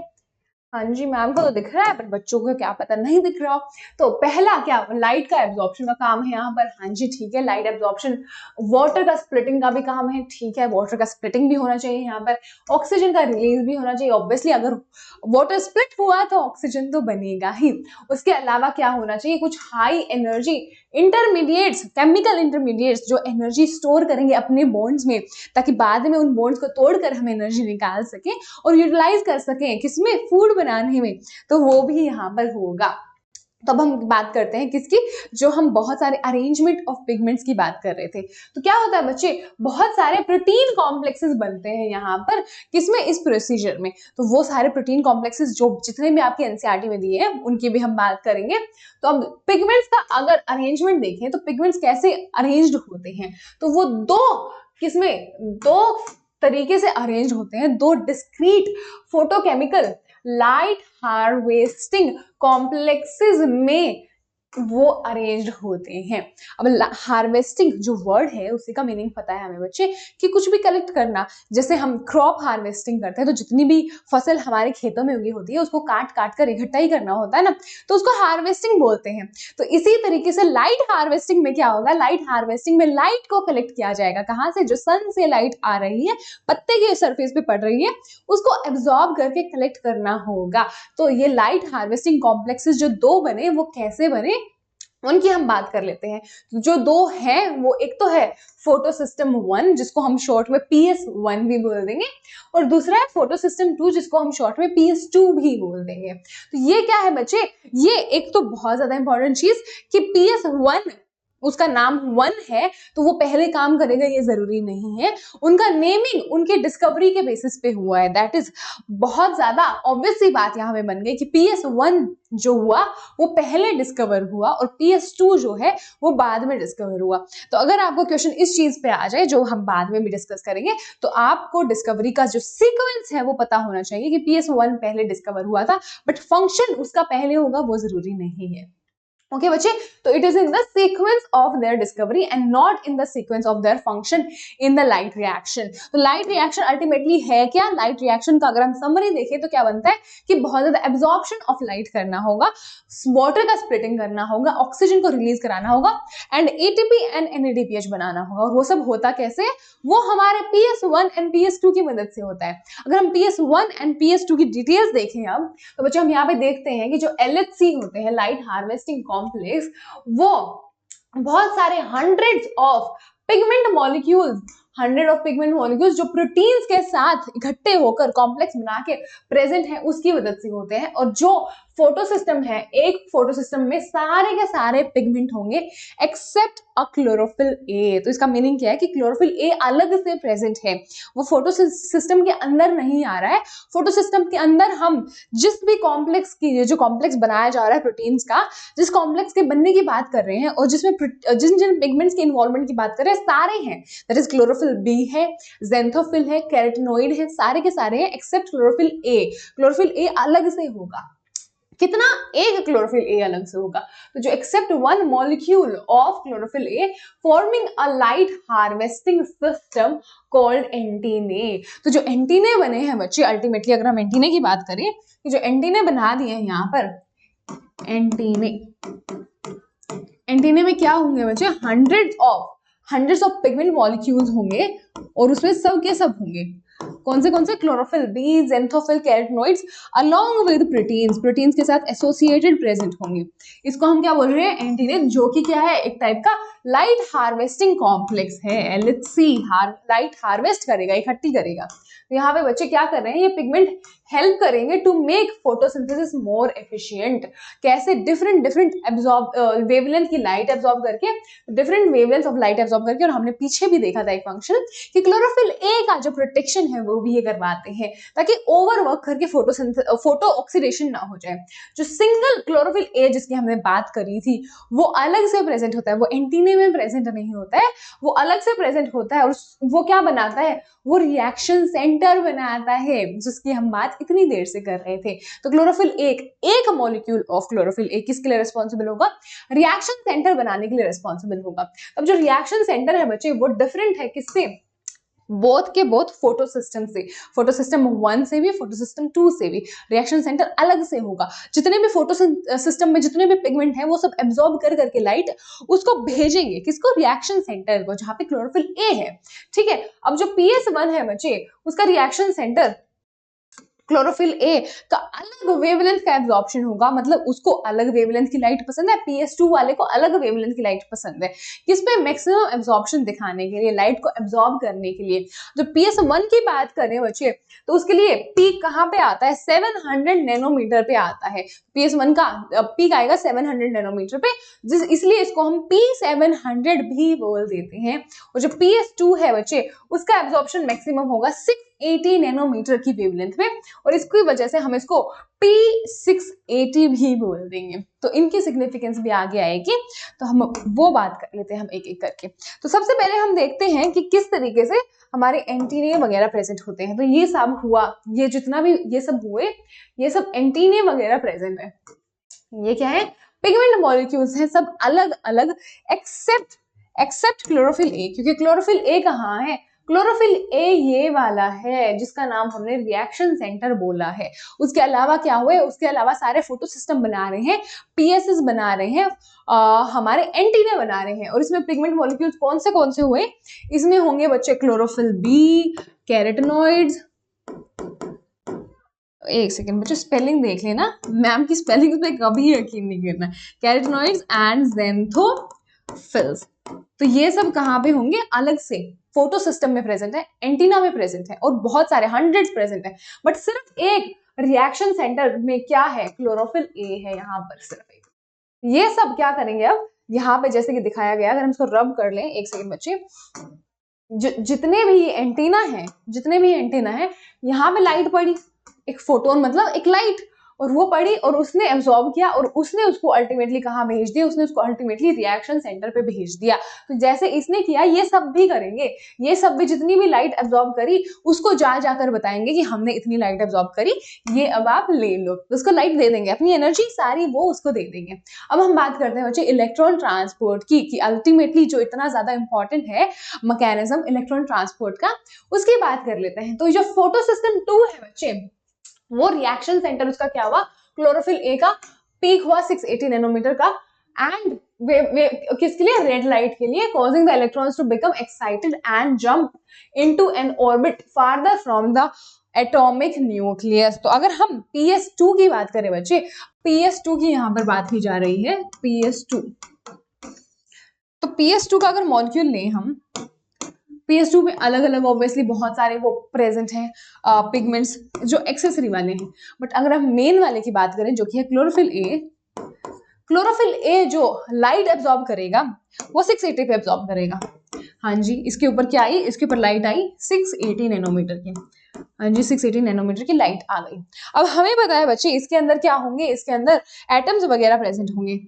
हाँ जी, मैम को तो दिख रहा है पर बच्चों को क्या पता नहीं दिख रहा हो। तो पहला क्या, लाइट का एब्जॉर्प्शन का काम है यहाँ पर। हाँ जी ठीक है, लाइट एब्जॉर्प्शन। वाटर का स्प्लिटिंग का भी काम है, ठीक है, वाटर का स्प्लिटिंग भी होना चाहिए यहाँ पर। ऑक्सीजन का रिलीज भी होना चाहिए, ऑब्वियसली अगर वाटर स्प्लिट हुआ तो ऑक्सीजन तो बनेगा ही। उसके अलावा क्या होना चाहिए, कुछ high energy intermediates, chemical intermediates जो एनर्जी स्टोर करेंगे अपने बॉन्ड्स में, ताकि बाद में उन बॉन्ड्स को तोड़कर हम एनर्जी निकाल सकें और यूटिलाइज कर सकें किसमें, फूड बनाने में। तो वो भी यहाँ पर होगा। तब हम बात करते हैं किसकी, जो हम बहुत सारे अरेंजमेंट ऑफ पिगमेंट्स की बात कर रहे थे। तो क्या होता है बच्चे, बहुत सारे प्रोटीन कॉम्प्लेक्सेस बनते हैं यहाँ पर, किसमें, इस प्रोसीजर में। तो वो सारे प्रोटीन कॉम्प्लेक्सेस जो जितने भी आपके NCERT में दिए हैं उनकी भी हम बात करेंगे। तो अब पिगमेंट्स का अगर अरेंजमेंट देखें तो पिगमेंट्स कैसे अरेंज्ड होते हैं, तो वो दो तरीके से अरेंज होते हैं, दो discrete photochemical light harvesting complexes में वो अरेंज्ड होते हैं। अब हार्वेस्टिंग जो वर्ड है उसी का मीनिंग पता है हमें बच्चे, कि कुछ भी कलेक्ट करना। जैसे हम क्रॉप हार्वेस्टिंग करते हैं तो जितनी भी फसल हमारे खेतों में उगी होती है उसको काट काट कर इकट्ठा ही करना होता है ना, तो उसको हार्वेस्टिंग बोलते हैं। तो इसी तरीके से लाइट हार्वेस्टिंग में क्या होगा, लाइट हार्वेस्टिंग में लाइट को कलेक्ट किया जाएगा। कहाँ से, जो सन से लाइट आ रही है, पत्ते के सरफेस पे पड़ रही है, उसको एब्जॉर्ब करके कलेक्ट करना होगा। तो ये लाइट हार्वेस्टिंग कॉम्प्लेक्सेस जो दो बने, वो कैसे बने उनकी हम बात कर लेते हैं। जो दो हैं वो एक तो है फोटो सिस्टम 1 जिसको हम शॉर्ट में PS1 भी बोल देंगे, और दूसरा है फोटो सिस्टम 2 जिसको हम शॉर्ट में PS2 भी बोल देंगे। तो ये क्या है बच्चे, ये एक तो बहुत ज्यादा इंपॉर्टेंट चीज कि PS1 उसका नाम 1 है तो वो पहले काम करेगा ये जरूरी नहीं है। उनका नेमिंग उनके डिस्कवरी के बेसिस पे हुआ है, दैट इज बहुत ज्यादा ऑब्वियस सी बात यहाँ पे बन गई कि PS1 जो हुआ वो पहले डिस्कवर हुआ और PS2 जो है वो बाद में डिस्कवर हुआ। तो अगर आपको क्वेश्चन इस चीज पे आ जाए जो हम बाद में भी डिस्कस करेंगे, तो आपको डिस्कवरी का जो सीक्वेंस है वो पता होना चाहिए कि PS1 पहले डिस्कवर हुआ था, बट फंक्शन उसका पहले होगा वो जरूरी नहीं है। ओके बच्चे, तो it is in the sequence of their discovery and not in the sequence of their function in the light reaction. तो लाइट रिएक्शन अल्टीमेटली है क्या, लाइट रिएक्शन का अगर हम समरी देखें तो क्या बनता है कि बहुत ज्यादा एब्जॉर्प्शन ऑफ लाइट करना होगा, वाटर का स्प्लिटिंग करना होगा, ऑक्सीजन को रिलीज कराना होगा एंड ATP एंड NADPH बनाना होगा। और वो सब होता कैसे, वो हमारे PS1 एंड PS2 की मदद से होता है। अगर हम PS1 एंड PS2 की डिटेल्स देखें अब, तो बच्चे हम यहाँ पे देखते हैं कि जो LHC होते हैं, लाइट हार्वेस्टिंग कॉम्प्लेक्स, वो बहुत सारे hundreds of pigment molecules, 100 of pigment molecules जो प्रोटीन्स के साथ इकट्ठे होकर कॉम्प्लेक्स बना के प्रेजेंट है उसकी मदद से होते हैं। और जो फोटोसिस्टम है, एक फोटोसिस्टम में सारे के सारे पिगमेंट होंगे एक्सेप्ट अ क्लोरोफिल ए। तो इसका मीनिंग क्या है कि क्लोरोफिल ए अलग से प्रेजेंट है, वो फोटोसिस्टम के अंदर नहीं आ रहा है। फोटोसिस्टम के अंदर हम जिस भी कॉम्प्लेक्स की, जो कॉम्प्लेक्स बनाया जा रहा है प्रोटीन्स का, जिस कॉम्प्लेक्स के बनने की बात कर रहे हैं और जिसमें जिन जिन पिगमेंट्स के इन्वॉल्वमेंट की बात कर रहे हैं सारे हैं। दैट इज क्लोरोफिल बी है, ज़ैंथोफिल है, कैरोटिनॉइड है, सारे के सारे हैं accept chlorophyll A. Chlorophyll A अलग से होगा। कितना? एक क्लोरोफिल ए अलग से होगा। तो जो except one molecule of chlorophyll A forming a light harvesting system called antennae. तो जो एंटीने बने हैं बच्चे, अल्टीमेटली अगर हम एंटीने की बात करें, कि जो एंटीने बना दिए हैं यहाँ पर, एंटीने में क्या होंगे बच्चे? हंड्रेड्स ऑफ पिगमेंट मॉलिक्यूल्स होंगे और उसमें सब के सब होंगे। कौन से? Chlorophyll B, xanthophyll, carotenoids along with proteins के साथ एसोसिएटेड प्रेजेंट होंगे। इसको हम क्या बोल रहे हैं? एंटीने, जो कि क्या है? एक टाइप का लाइट हार्वेस्टिंग कॉम्प्लेक्स है। LHC लाइट हार्वेस्ट करेगा, इकट्ठी करेगा। तो यहाँ पे बच्चे क्या कर रहे हैं? ये पिगमेंट हेल्प करेंगे to make photosynthesis more efficient. कैसे? डिफरेंट वेवलेंथ की लाइट एब्जॉर्ब करके, different wavelength of light absorb करके। और हमने पीछे भी देखा था एक फंक्शन कि क्लोरोफिल ए का जो प्रोटेक्शन है वो भी ये करवाते हैं ताकि ओवरवर्क करके फोटो ऑक्सीडेशन ना हो जाए। जो सिंगल क्लोरोफिल ए जिसकी हमने बात करी थी वो अलग से प्रेजेंट होता है, वो एंटीने में प्रेजेंट नहीं होता है, वो अलग से प्रेजेंट होता है। और वो क्या बनाता है? वो रिएक्शन सेंटर बनाता है, जिसकी हम बात इतनी देर से कर रहे थे। तो क्लोरोफिल एक मॉलिक्यूल ऑफ क्लोरोफिल ए किसके लिए रिस्पॉन्सिबल होगा? रिएक्शन सेंटर बनाने के लिए रिस्पॉन्सिबल होगा। अब जो रिएक्शन सेंटर है बच्चे वो डिफरेंट है किससे? बोथ के बोथ फोटोसिस्टम से, फोटोसिस्टम 1 से भी, फोटोसिस्टम 2 से भी। रिएक्शन सेंटर अलग से होगा। जितने भी फोटोसिस्टम में जितने भी पिगमेंट हैं वो सब एब्जॉर्ब कर करके लाइट उसको भेजेंगे किसको? रिएक्शन सेंटर को, जहां पे क्लोरोफिल ए है। ठीक है। अब जो PS1 है बच्चे, उसका रिएक्शन सेंटर क्लोरोफिल ए का अलग वेवलेंथ का एब्जॉर्प्शन होगा, मतलब उसको अलग वेवलेंथ की लाइट पसंद है, PS2 वाले को अलग वेवलेंथ की लाइट पसंद है। किसमें? मैक्सिमम एब्जॉर्प्शन दिखाने के लिए, लाइट को एब्जॉर्ब करने के लिए। जो PS1 की बात करें बच्चे, तो उसके लिए पीक कहाँ पे आता है? 700 नैनोमीटर पे आता है। PS1 का पीक आएगा 700 नैनोमीटर पे, इसलिए इसको हम P700 भी बोल देते हैं। और जो PS2 है बच्चे, उसका एब्जॉर्प्शन मैक्सिमम होगा 680 नैनोमीटर की वेवलेंथ में, और इसकी वजह से हम इसको P680 भी बोल देंगे। तो इनकी सिग्निफिकेंस भी आगे आएगी, तो हम वो बात कर लेते हैं हम एक एक करके। तो सबसे पहले हम देखते हैं कि किस तरीके से हमारे एंटीने वगैरह प्रेजेंट होते हैं। तो ये सब हुआ, ये जितना भी ये सब हुए, ये सब एंटीने वगैरह प्रेजेंट है। ये क्या है? पिगमेंट मॉलिक्यूल्स हैं, सब अलग अलग एक्सेप्ट क्लोरोफिल ए। क्योंकि क्लोरोफिल ए कहाँ है? क्लोरोफिल ए ये वाला है जिसका नाम हमने रिएक्शन सेंटर बोला है। उसके अलावा क्या हुए? उसके अलावा सारे फोटोसिस्टम बना रहे हैं, PSS बना रहे हैं, हमारे एंटीने बना रहे हैं। और इसमें पिगमेंट मॉलिक्यूल्स कौन से हुए? इसमें होंगे बच्चे क्लोरोफिल बी, कैरोटिनॉइड्स, एक सेकेंड बच्चे स्पेलिंग देख लेना, मैम की स्पेलिंग पे कभी यकीन नहीं करना। Carotenoids and xanthophylls. तो ये सब कहाँ पे होंगे? अलग से फोटोसिस्टम में प्रेजेंट है, एंटीना में प्रेजेंट है, और बहुत सारे हंड्रेड्स प्रेजेंट है। बट सिर्फ एक रिएक्शन सेंटर में क्या है? क्लोरोफिल ए है यहाँ पर, सिर्फ एक। ये सब क्या करेंगे अब? यहाँ पे जैसे कि दिखाया गया, अगर हम इसको रब कर लें, एक सेकेंड बच्चे, जितने भी एंटीना है, यहाँ पे लाइट पड़ी, एक फोटोन मतलब एक लाइट, और वो पड़ी और उसने एब्जॉर्ब किया और उसने उसको अल्टीमेटली कहाँ भेज दिया? उसने उसको अल्टीमेटली रिएक्शन सेंटर पे भेज दिया। तो जैसे इसने किया, ये सब भी करेंगे। ये सब भी जितनी भी लाइट एब्जॉर्ब करी उसको जाकर बताएंगे कि हमने इतनी लाइट एब्जॉर्ब करी, ये अब आप ले लो। उसको लाइट दे देंगे, अपनी एनर्जी सारी वो उसको दे देंगे। अब हम बात करते हैं बच्चे इलेक्ट्रॉन ट्रांसपोर्ट की, कि अल्टीमेटली जो इतना ज्यादा इंपॉर्टेंट है मैकेनिज्म इलेक्ट्रॉन ट्रांसपोर्ट का, उसकी बात कर लेते हैं। तो जो फोटोसिस्टम 2 है बच्चे, वो रिएक्शन सेंटर उसका क्या हुआ? क्लोरोफिल ए का पीक हुआ 680 नैनोमीटर का, एंड किसके लिए? रेड लाइट के लिए, causing the electrons to become excited and jump into an orbit farther from the atomic nucleus. तो अगर हम PS2 की बात करें बच्चे, PS2 की यहाँ पर बात की जा रही है, PS2। तो PS2 का अगर मॉलिक्यूल लें हम, PS2 में अलग अलग ऑब्वियसली बहुत सारे वो प्रेजेंट हैं पिगमेंट्स जो एक्सेसरी वाले हैं, बट अगर हम मेन वाले की बात करें जो कि है क्लोरोफिल ए, क्लोरोफिल ए जो लाइट एब्जॉर्ब करेगा वो 680 पे एब्जॉर्ब करेगा। हाँ जी, इसके ऊपर क्या आई, इसके ऊपर लाइट आई 680 नैनोमीटर की। हाँ जी, 680 नैनोमीटर की लाइट आ गई। अब हमें पता है बच्चे इसके अंदर क्या होंगे, इसके अंदर एटम्स वगैरह प्रेजेंट होंगे।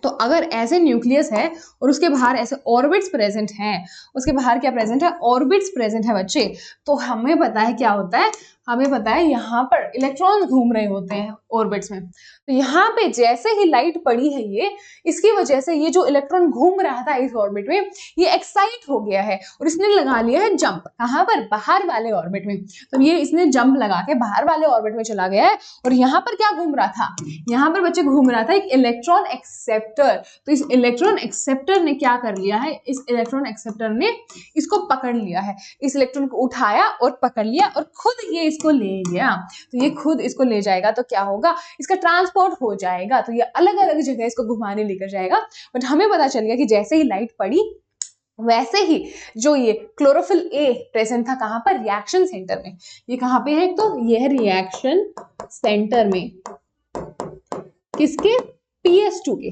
तो अगर ऐसे न्यूक्लियस है और उसके बाहर ऐसे ऑर्बिट्स प्रेजेंट हैं, उसके बाहर क्या प्रेजेंट है, ऑर्बिट्स प्रेजेंट है बच्चे, तो हमें पता है क्या होता है, हमें पता है यहाँ पर इलेक्ट्रॉन्स घूम रहे होते हैं ऑर्बिट्स में। तो यहाँ पे जैसे ही लाइट पड़ी है ये, इसकी वजह से ये जो इलेक्ट्रॉन घूम रहा था इस ऑर्बिट में, ये एक्साइट हो गया है और इसने लगा लिया है जंप। कहाँ पर, बाहर वाले ऑर्बिट में। तो ये इसने जंप लगा के बाहर वाले ऑर्बिट में चला गया है। और यहाँ पर क्या घूम रहा था, यहाँ पर बच्चे घूम रहा था एक इलेक्ट्रॉन एक्सेप्टर। तो इस इलेक्ट्रॉन एक्सेप्टर ने क्या कर लिया है, इस इलेक्ट्रॉन एक्सेप्टर ने इसको पकड़ लिया है, इस इलेक्ट्रॉन को उठाया और पकड़ लिया और खुद ये इसको ले गया। तो ये खुद इसको ले जाएगा तो क्या होगा, इसका ट्रांसपोर्ट हो जाएगा। तो ये अलग अलग जगह इसको घुमाने लेकर जाएगा। बट हमें पता चल गया कि जैसे ही लाइट पड़ी वैसे ही जो ये क्लोरोफिल ए प्रेजेंट था कहां पर, रिएक्शन सेंटर में। ये कहां पे है, तो ये है रिएक्शन सेंटर में, किसके, PS2 के।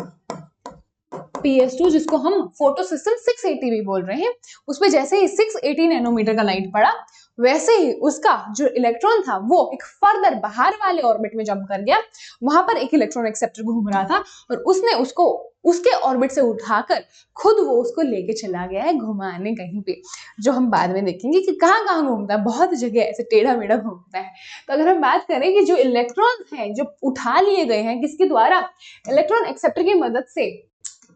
PS2 जिसको हम फोटो सिस्टम 680 भी बोल रहे हैं, उसपे जैसे ही 680 नैनोमीटर का लाइट पड़ा वैसे ही उसका जो इलेक्ट्रॉन था वो एक फर्दर बाहर वाले ऑर्बिट में जंप कर गया। वहां पर एक इलेक्ट्रॉन एक्सेप्टर घूम रहा था और उसने उसको उसके ऑर्बिट से उठाकर खुद वो उसको लेके चला गया है घुमाने कहीं पे, जो हम बाद में देखेंगे कि कहाँ कहाँ घूमता है, बहुत जगह ऐसे टेढ़ा मेढ़ा घूमता है। तो अगर हम बात करें कि जो इलेक्ट्रॉन हैं जो उठा लिए गए हैं किसके द्वारा, इलेक्ट्रॉन एक्सेप्टर की मदद से,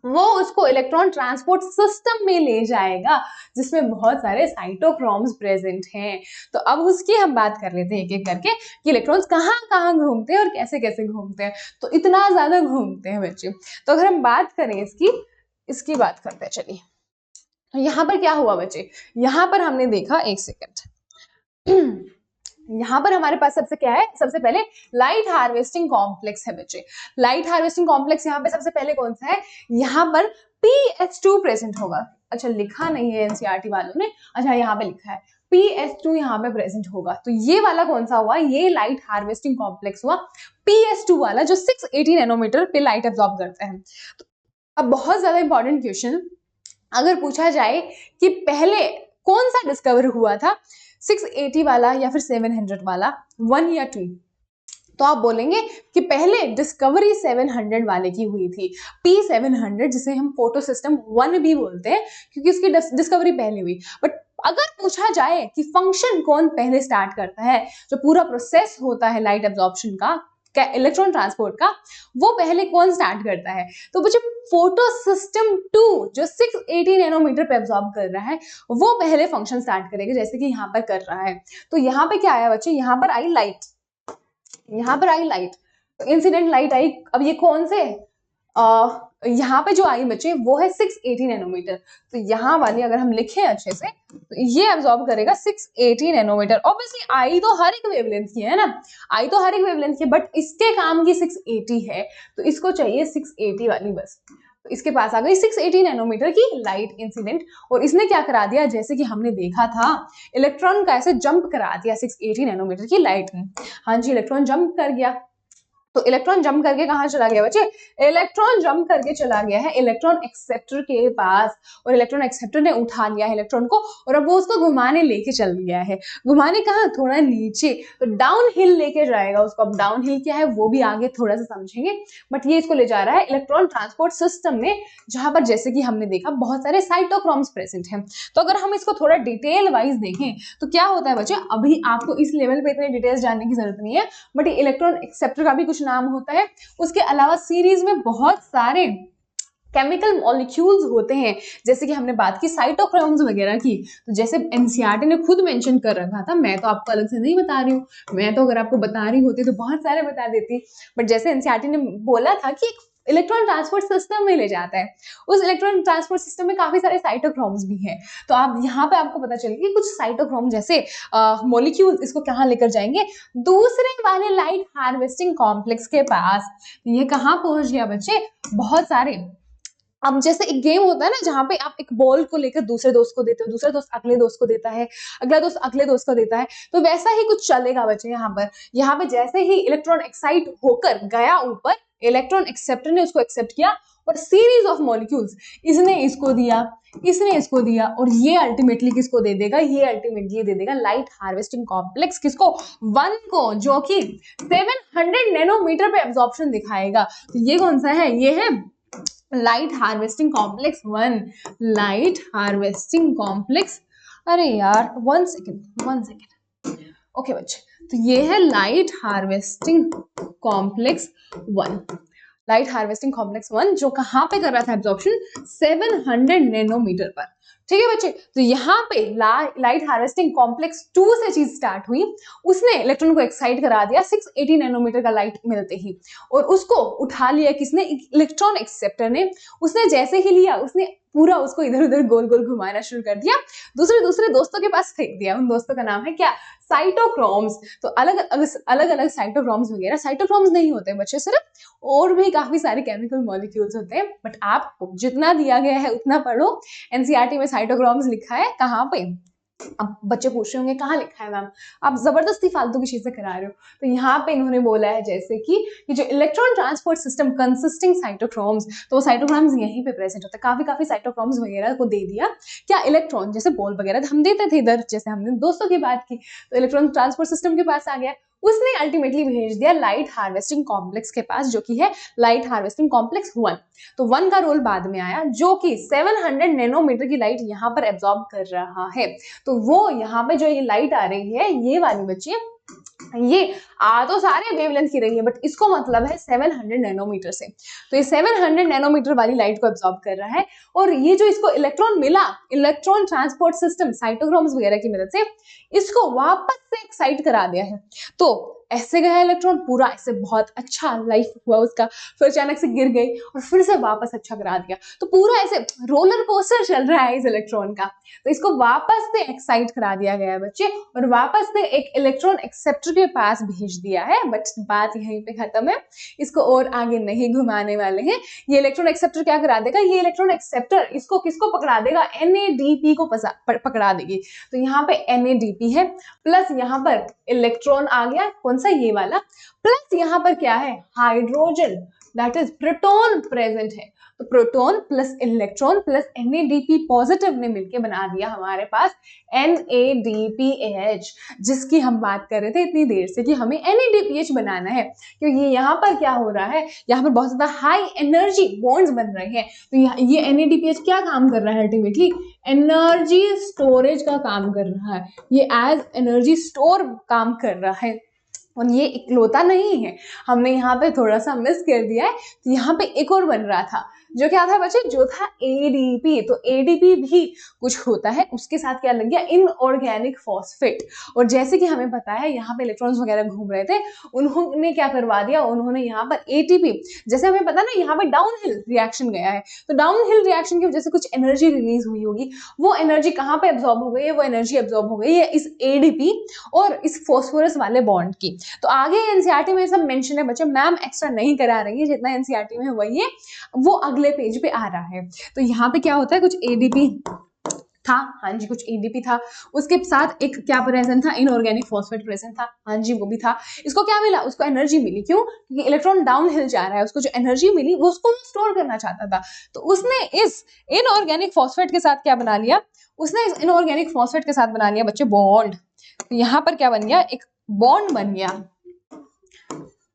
वो उसको इलेक्ट्रॉन ट्रांसपोर्ट सिस्टम में ले जाएगा जिसमें बहुत सारे साइटोक्रोम्स प्रेजेंट हैं। तो अब उसकी हम बात कर लेते हैं एक एक करके कि इलेक्ट्रॉन्स कहाँ कहाँ घूमते हैं और कैसे कैसे घूमते हैं। तो इतना ज्यादा घूमते हैं बच्चे। तो अगर हम बात करें इसकी बात करते हैं, चलिए। तो यहाँ पर क्या हुआ बच्चे, यहाँ पर हमने देखा, एक सेकेंड, यहाँ पर हमारे पास सबसे क्या है, सबसे पहले लाइट हार्वेस्टिंग कॉम्प्लेक्स है बच्चे। लाइट हार्वेस्टिंग कॉम्प्लेक्स यहाँ पे सबसे पहले कौन सा है, यहाँ पर PS2 प्रेजेंट होगा। अच्छा, लिखा नहीं है एनसीईआरटी वालों ने, अच्छा यहाँ पे लिखा है PS2 यहाँ पे प्रेजेंट होगा। तो ये वाला कौन सा हुआ, ये लाइट हार्वेस्टिंग कॉम्प्लेक्स हुआ PS2 वाला, जो 680 नैनोमीटर पे लाइट एब्जॉर्ब करता है। तो अब बहुत ज्यादा इंपॉर्टेंट क्वेश्चन अगर पूछा जाए कि पहले कौन सा डिस्कवर हुआ था, 680 वाला या फिर 700 वाला, 1 या 2, तो आप बोलेंगे कि पहले डिस्कवरी 700 वाले की हुई थी, P700, जिसे हम फोटो सिस्टम 1 भी बोलते हैं क्योंकि उसकी डिस्कवरी पहले हुई। बट अगर पूछा जाए कि फंक्शन कौन पहले स्टार्ट करता है, जो पूरा प्रोसेस होता है लाइट एब्जॉर्प्शन का, इलेक्ट्रॉन ट्रांसपोर्ट का, वो पहले कौन स्टार्ट करता है, तो बच्चे फोटो सिस्टम 2 जो 680 नैनोमीटर पे एब्जॉर्ब कर रहा है वो पहले फंक्शन स्टार्ट करेगा, जैसे कि यहाँ पर कर रहा है। तो यहाँ पे क्या आया बच्चे, यहाँ पर आई लाइट, यहाँ पर आई लाइट, इंसिडेंट लाइट आई। अब ये कौन से, यहाँ पे जो आई बच्चे वो है 680 नैनोमीटर। तो यहाँ वाली अगर हम लिखें अच्छे से, तो ये एब्जॉर्ब करेगा 680 नैनोमीटर। ऑब्वियसली आई तो हर एक वेवलेंथ की है ना, आई तो हर एक वेवलेंथ की, बट इसके काम की 680 है तो इसको चाहिए 680 वाली बस। तो इसके पास आ गई 680 नैनोमीटर की लाइट इंसिडेंट। और इसने क्या करा दिया, जैसे कि हमने देखा था इलेक्ट्रॉन का ऐसे जंप करा दिया 680 नैनोमीटर की लाइट ने। हाँ जी, इलेक्ट्रॉन जंप कर गया। तो इलेक्ट्रॉन जंप करके कहाँ चला गया बच्चे, इलेक्ट्रॉन जंप करके चला गया है इलेक्ट्रॉन एक्सेप्टर के पास, और इलेक्ट्रॉन एक्सेप्टर ने उठा लिया है इलेक्ट्रॉन को और अब वो उसको घुमाने लेके चल गया है। घुमाने कहाँ, थोड़ा नीचे, तो डाउन हिल लेके जाएगा उसको। अब डाउन हिल क्या है वो भी आगे थोड़ा सा समझेंगे, बट ये इसको ले जा रहा है इलेक्ट्रॉन ट्रांसपोर्ट सिस्टम में, जहां पर जैसे कि हमने देखा बहुत सारे साइटोक्रोम्स प्रेजेंट हैं। तो अगर हम इसको थोड़ा डिटेल वाइज देखें तो क्या होता है बच्चे, अभी आपको इस लेवल पे इतने डिटेल्स जानने की जरूरत नहीं है, बट ये इलेक्ट्रॉन एक्सेप्टर का भी कुछ नाम होता है। उसके अलावा सीरीज में बहुत सारे केमिकल मॉलिक्यूल्स होते हैं, जैसे कि हमने बात की साइटोक्रोम्स वगैरह की। तो जैसे एनसीईआरटी ने खुद मेंशन कर रखा था, मैं तो आपको अलग से नहीं बता रही हूँ, मैं तो अगर आपको बता रही होती तो बहुत सारे बता देती, बट जैसे एनसीईआरटी ने बोला था कि इलेक्ट्रॉन ट्रांसपोर्ट सिस्टम में ले जाता है, उस इलेक्ट्रॉन ट्रांसपोर्ट सिस्टम में काफी सारे साइटोक्रोम्स भी हैं। तो आप यहाँ पे आपको पता चलेगा कि कुछ साइटोक्रोम जैसे मॉलिक्यूल्स इसको कहाँ लेकर जाएंगे, दूसरे वाले लाइट हार्वेस्टिंग कॉम्प्लेक्स के पास। ये कहाँ पहुंच गया बच्चे, बहुत सारे अब जैसे एक गेम होता है ना जहाँ पे आप एक बॉल को लेकर दूसरे दोस्त को देते हो, दूसरा दोस्त अगले दोस्त को देता है, अगला दोस्त अगले दोस्त को देता है, तो वैसा ही कुछ चलेगा बच्चे यहाँ पे जैसे ही इलेक्ट्रॉन एक्साइट होकर गया ऊपर, इलेक्ट्रॉन एक्सेप्टर ने उसको एक्सेप्ट किया और सीरीज ऑफ मॉलिक्यूल्स, इसने इसको दिया, इसने इसको दिया, और ये अल्टीमेटली किसको दे देगा, ये अल्टीमेटली दे देगा लाइट हार्वेस्टिंग कॉम्प्लेक्स, किसको, 1 को, जो कि 700 नैनोमीटर पे एब्जॉर्प्शन दिखाएगा। तो ये कौन सा है, ये है light harvesting complex 1, light harvesting complex, अरे यार 1 सेकेंड, ओके बच्चे, तो ये है light harvesting complex 1, light harvesting complex 1, जो कहाँ पे कर रहा था एब्जॉर्प्शन, 700 नैनोमीटर पर। ठीक है बच्चे, तो यहाँ पे लाइट हार्वेस्टिंग कॉम्प्लेक्स 2 से चीज स्टार्ट हुई, उसने इलेक्ट्रॉन को एक्साइट करा दिया 680 नैनोमीटर का लाइट मिलते ही, और उसको उठा लिया किसने, इलेक्ट्रॉन एक्सेप्टर ने। उसने जैसे ही लिया, उसने पूरा उसको इधर उधर गोल गोल घुमाना शुरू कर दिया, दूसरे दोस्तों के पास फेंक दिया। उन दोस्तों का नाम है क्या, साइटोक्रोम्स। तो अलग अलग साइटोक्रोम्स वगैरह, साइटोक्रोम्स नहीं होते बच्चे, सिर्फ और भी काफी सारे केमिकल मॉलिक्यूल्स होते हैं, बट आपको जितना दिया गया है उतना पढ़ो। एनसीईआरटी में साइटोक्रोम्स लिखा है कहाँ पे, अब बच्चे पूछ रहे होंगे कहाँ लिखा है मैम, आप जबरदस्ती फालतू की चीजें करा रहे हो। तो यहाँ पे इन्होंने बोला है जैसे कि ये जो electron transport system consisting cytochromes, तो वो साइटोक्रोम्स यहीं पे प्रेजेंट होता है। काफी साइटोक्रोम्स वगैरह को दे दिया क्या, इलेक्ट्रॉन, जैसे बॉल वगैरह हम देते थे इधर, जैसे हमने दोस्तों की बात की, तो इलेक्ट्रॉन ट्रांसपोर्ट सिस्टम के पास आ गया, उसने अल्टीमेटली भेज दिया लाइट हार्वेस्टिंग कॉम्प्लेक्स के पास, जो कि है लाइट हार्वेस्टिंग कॉम्प्लेक्स 1। तो 1 का रोल बाद में आया, जो कि 700 नैनोमीटर की लाइट यहाँ पर एब्जॉर्ब कर रहा है। तो वो यहाँ पे जो ये लाइट आ रही है, ये वाली बच्ची, ये आ तो सारे वेवलेंथ की रही है, बट इसको मतलब है 700 नैनोमीटर से। तो ये 700 नैनोमीटर वाली लाइट को एब्जॉर्ब कर रहा है, और ये जो इसको इलेक्ट्रॉन मिला, इलेक्ट्रॉन ट्रांसपोर्ट सिस्टम साइटोक्रोम्स वगैरह की मदद से इसको वापस से एक्साइट करा दिया है। तो ऐसे गया इलेक्ट्रॉन पूरा, ऐसे बहुत अच्छा लाइफ हुआ उसका, फिर अचानक से गिर गई और फिर से वापस अच्छा करा दिया। तो पूरा ऐसे रोलर कोस्टर चल रहा है इस इलेक्ट्रॉन का। तो इसको वापस से एक्साइट करा दिया गया है बच्चे, और वापस से एक इलेक्ट्रॉन एक्सेप्टर के पास भेज दिया है। बट बात यहीं पे खत्म है, इसको और आगे नहीं घुमाने वाले हैं। ये इलेक्ट्रॉन एक्सेप्टर क्या करा देगा, ये इलेक्ट्रॉन एक्सेप्टर इसको किसको पकड़ा देगा, NADP को पकड़ा देगी। तो यहाँ पे NADP है, प्लस यहाँ पर इलेक्ट्रॉन आ गया, कौन सा, ये वाला, प्लस यहाँ पर क्या है, hydrogen, that is proton present है। तो proton plus electron plus NADP positive ने मिलके बना दिया हमारे पास NADPH, जिसकी हम बात कर रहे थे इतनी देर से कि हमें NADPH बनाना है, क्योंकि यहाँ पर क्या हो रहा है, यहाँ पर बहुत ज्यादा हाई एनर्जी बॉन्ड्स बन रहे हैं। तो ये NADPH क्या काम कर रहा है, अल्टीमेटली एनर्जी स्टोरेज का काम कर रहा है, ये एज एनर्जी स्टोर काम कर रहा है। और ये इकलौता नहीं है, हमने यहाँ पे थोड़ा सा मिस कर दिया है। तो यहाँ पे एक और बन रहा था, जो क्या था बच्चे, जो था ADP। तो ADP भी कुछ होता है, उसके साथ क्या लग गया, इनऑर्गेनिक फॉस्फेट। और जैसे कि हमें पता है यहाँ पे इलेक्ट्रॉन्स वगैरह घूम रहे थे, उन्होंने क्या करवा दिया, उन्होंने यहाँ पर ATP, जैसे हमें पता ना यहाँ पे डाउनहिल रिएक्शन गया है, तो डाउनहिल रिएक्शन की वजह से कुछ एनर्जी रिलीज हुई होगी, वो एनर्जी कहाँ पे एब्जॉर्ब हो गई है, वो एनर्जी एब्जॉर्ब हो गई है इस ADP और इस फॉस्फोरस वाले बॉन्ड की। तो आगे एनसीईआरटी में सब मेंशन है बच्चे, मैम एक्स्ट्रा नहीं करा रही है, जितना एनसीईआरटी में वही है, वो अगले पेज पे आ रहा है। तो यहाँ पे क्या होता है, कुछ ADP था, हाँ जी कुछ ADP था, उसके साथ एक क्या प्रेजेंट था, इनऑर्गेनिक फॉस्फेट प्रेजेंट था, हाँ जी वो भी था। इसको क्या मिला, उसको एनर्जी मिली, क्यों, क्योंकि इलेक्ट्रॉन डाउन हिल जा रहा है, उसको जो एनर्जी मिली वो उसको स्टोर करना चाहता था। तो उसने इस इनऑर्गेनिक फॉस्फेट के साथ क्या बना लिया, उसने इस इनऑर्गेनिक फॉस्फेट के साथ बना लिया बच्चे बॉन्ड। तो यहाँ पर क्या बन गया, एक बॉन्ड बन गया,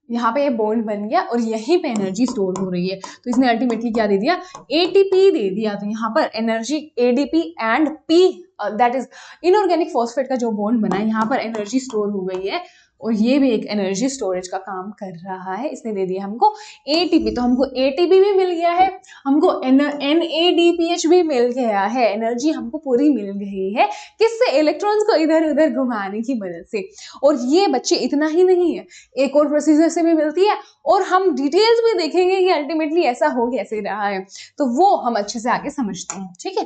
यहाँ पे ये बॉन्ड बन गया और यहीं पे एनर्जी स्टोर हो रही है। तो इसने अल्टीमेटली क्या दे दिया, ATP दे दिया। तो यहाँ पर energy ADP and P, that is inorganic phosphate का जो बॉन्ड बना है, यहाँ पर एनर्जी स्टोर हो गई है, और ये भी एक एनर्जी स्टोरेज का काम कर रहा है। इसने दे दिया हमको ATP, तो हमको ATP भी मिल गया है, हमको NADPH भी मिल गया है, एनर्जी हमको पूरी मिल गई है, किससे, इलेक्ट्रॉन्स को इधर उधर घुमाने की मदद से। और ये बच्चे इतना ही नहीं है, एक और प्रोसीजर से भी मिलती है, और हम डिटेल्स में देखेंगे कि अल्टीमेटली ऐसा हो कैसे रहा है, तो वो हम अच्छे से आगे समझते हैं, ठीक है।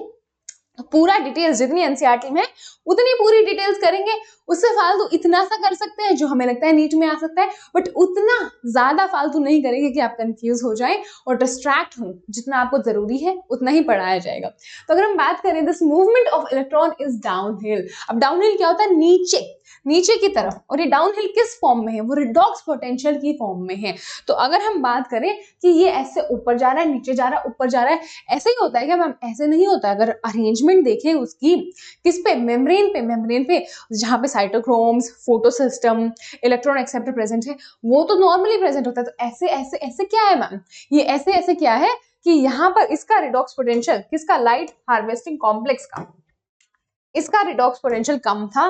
पूरा डिटेल्स जितनी एनसीईआरटी में उतनी पूरी डिटेल्स करेंगे, उससे फालतू इतना सा कर सकते हैं जो हमें लगता है नीट में आ सकता है, बट उतना ज्यादा फालतू नहीं करेंगे कि आप कंफ्यूज हो जाएं और डिस्ट्रैक्ट हो। जितना आपको जरूरी है उतना ही पढ़ाया जाएगा। तो अगर हम बात करें, this movement of electron is downhill. अब डाउनहिल क्या होता है? नीचे, नीचे की तरफ। और ये डाउनहिल किस फॉर्म में है? वो रिडॉक्स पोटेंशियल की फॉर्म में है। तो अगर हम बात करें कि ये ऐसे ऊपर जा रहा है, नीचे जा रहा है, ऊपर जा रहा है, ऐसे ही होता है क्या मैम? ऐसे नहीं होता। अगर अरेंजमेंट देखें उसकी, किस पे? मेम्ब्रेन पे। मेम्ब्रेन पे जहाँ पे cytochromes, photosystem, electron acceptor present है, वो तो नॉर्मली प्रेजेंट होता है। तो ऐसे ऐसे ऐसे क्या है मैम? ये ऐसे ऐसे क्या है कि यहाँ पर इसका रिडॉक्स पोटेंशियल, किसका? लाइट हार्वेस्टिंग कॉम्प्लेक्स का, इसका रिडॉक्स पोटेंशियल कम था,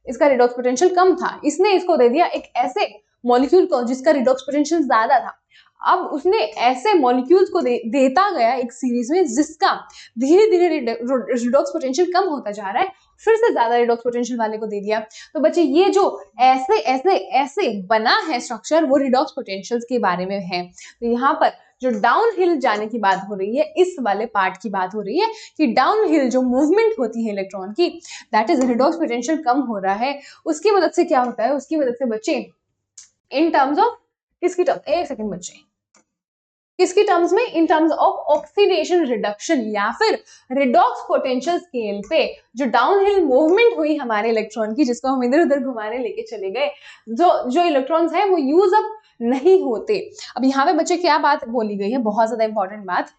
इसका रिडॉक्स पोटेंशियल कम था। इसने इसको दे दिया एक ऐसे मॉलिक्यूल को जिसका रिडॉक्स पोटेंशियल ज्यादा था। अब उसने ऐसे मॉलिक्यूल्स को देता गया एक सीरीज में जिसका धीरे धीरे रिडॉक्स पोटेंशियल कम होता जा रहा है, फिर से ज्यादा रिडॉक्स पोटेंशियल वाले को दे दिया। तो बच्चे ये जो ऐसे ऐसे ऐसे बना है स्ट्रक्चर, वो रिडॉक्स पोटेंशियल्स के बारे में है। तो यहाँ पर जो डाउन हिल जाने की बात हो रही है, इस वाले पार्ट की बात हो रही है कि डाउन हिल जो मूवमेंट होती है इलेक्ट्रॉन की, दैट इज रिडॉक्स पोटेंशियल कम हो रहा है। उसकी मदद से क्या होता है? उसकी मदद से बच्चे इन टर्म्स ऑफ किसकी टर्म, एक सेकेंड बच्चे, किसकी टर्म्स में? In terms of oxidation reduction या फिर रिडॉक्स पोटेंशियल स्केल पे जो डाउनहिल मूवमेंट हुई हमारे इलेक्ट्रॉन की, जिसको हम इधर उधर घुमाने लेके चले गए, जो इलेक्ट्रॉन्स हैं वो यूज अप नहीं होते। अब यहाँ पे बच्चे क्या बात बोली गई है, बहुत ज्यादा इंपॉर्टेंट बात,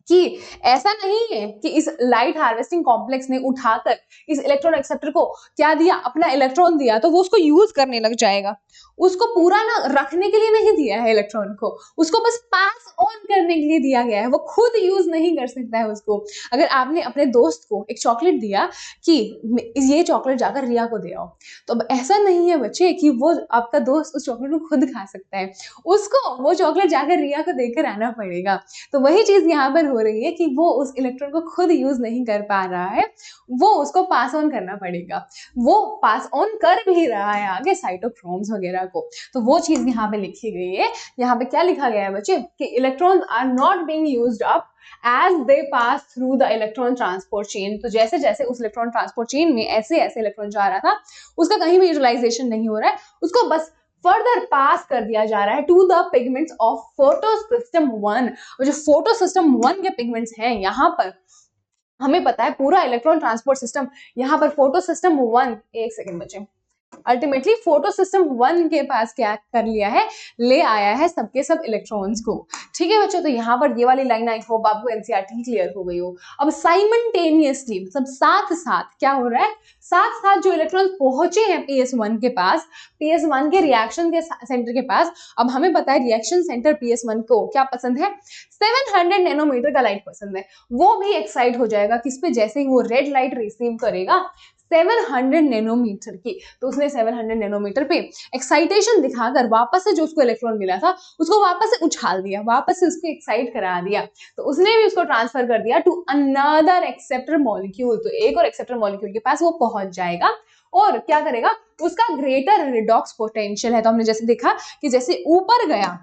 कि ऐसा नहीं है कि इस लाइट हार्वेस्टिंग कॉम्प्लेक्स ने उठाकर इस इलेक्ट्रॉन एक्सेप्टर को क्या दिया? अपना इलेक्ट्रॉन दिया, तो वो उसको यूज करने लग जाएगा। उसको पूरा ना रखने के लिए नहीं दिया है इलेक्ट्रॉन को, उसको बस पास ऑन करने के लिए दिया गया है। वो खुद यूज नहीं कर सकता है उसको। अगर आपने अपने दोस्त को एक चॉकलेट दिया कि ये चॉकलेट जाकर रिया को दे आओ, तो अब ऐसा नहीं है बच्चे कि वो आपका दोस्त उस चॉकलेट को खुद खा सकता है, उसको वो चॉकलेट जाकर रिया को देकर आना पड़ेगा। तो वही चीज यहाँ पर हो रही है कि वो उस इलेक्ट्रॉन को खुद यूज नहीं कर पा रहा है, वो उसको पास ऑन करना पड़ेगा। वो पास ऑन कर भी रहा है आगे साइटोक्रोम्स वगैरह को। तो वो चीज यहाँ पे लिखी गई है। यहाँ पे क्या लिखा गया है बच्चे कि electrons are not being used up as they pass through the electron transport chain। तो जैसे जैसे उस इलेक्ट्रॉन ट्रांसपोर्ट चेन में ऐसे ऐसे इलेक्ट्रॉन जा रहा था, उसका कहीं भी यूटिलाइजेशन नहीं हो रहा है, उसको बस फर्दर पास कर दिया जा रहा है to the pigments of photosystem 1। और जो फोटोसिस्टम 1 के पिगमेंट्स हैं, यहाँ पर हमें पता है पूरा इलेक्ट्रॉन ट्रांसपोर्ट सिस्टम, यहाँ पर फोटोसिस्टम 1, एक सेकेंड बच्चे, अल्टीमेटली फोटोसिस्टम 1 के पास क्या कर लिया है? ले आया है सबके सब इलेक्ट्रॉन्स को। ठीक है बच्चों, तो यहाँ पर ये वाली लाइन आई होप आपको एनसीईआरटी क्लियर हो गई हो। अब साइमल्टेनियसली, सब साथ साथ क्या हो रहा है? साथ साथ जो इलेक्ट्रॉन पहुंचे हैं PS1 के पास, PS1 के रिएक्शन के सेंटर के पास। अब हमें पता है रिएक्शन सेंटर PS1 को क्या पसंद है? 700 नैनोमीटर का लाइट पसंद है। वो भी एक्साइट हो जाएगा किस पे? जैसे ही वो रेड लाइट रिसीव करेगा 700 नैनोमीटर की, तो उसने 700 नैनोमीटर पे एक्साइटेशन दिखाकर वापस से जो उसको इलेक्ट्रॉन मिला था उसको वापस से उछाल दिया, वापस से उसको एक्साइट करा दिया। तो उसने भी उसको ट्रांसफर कर दिया टू अनदर एक्सेप्टर मॉलिक्यूल। तो एक और एक्सेप्टर मॉलिक्यूल के पास वो पहुंच जाएगा और क्या करेगा? उसका ग्रेटर रिडॉक्स पोटेंशियल है। तो हमने जैसे देखा कि जैसे ऊपर गया,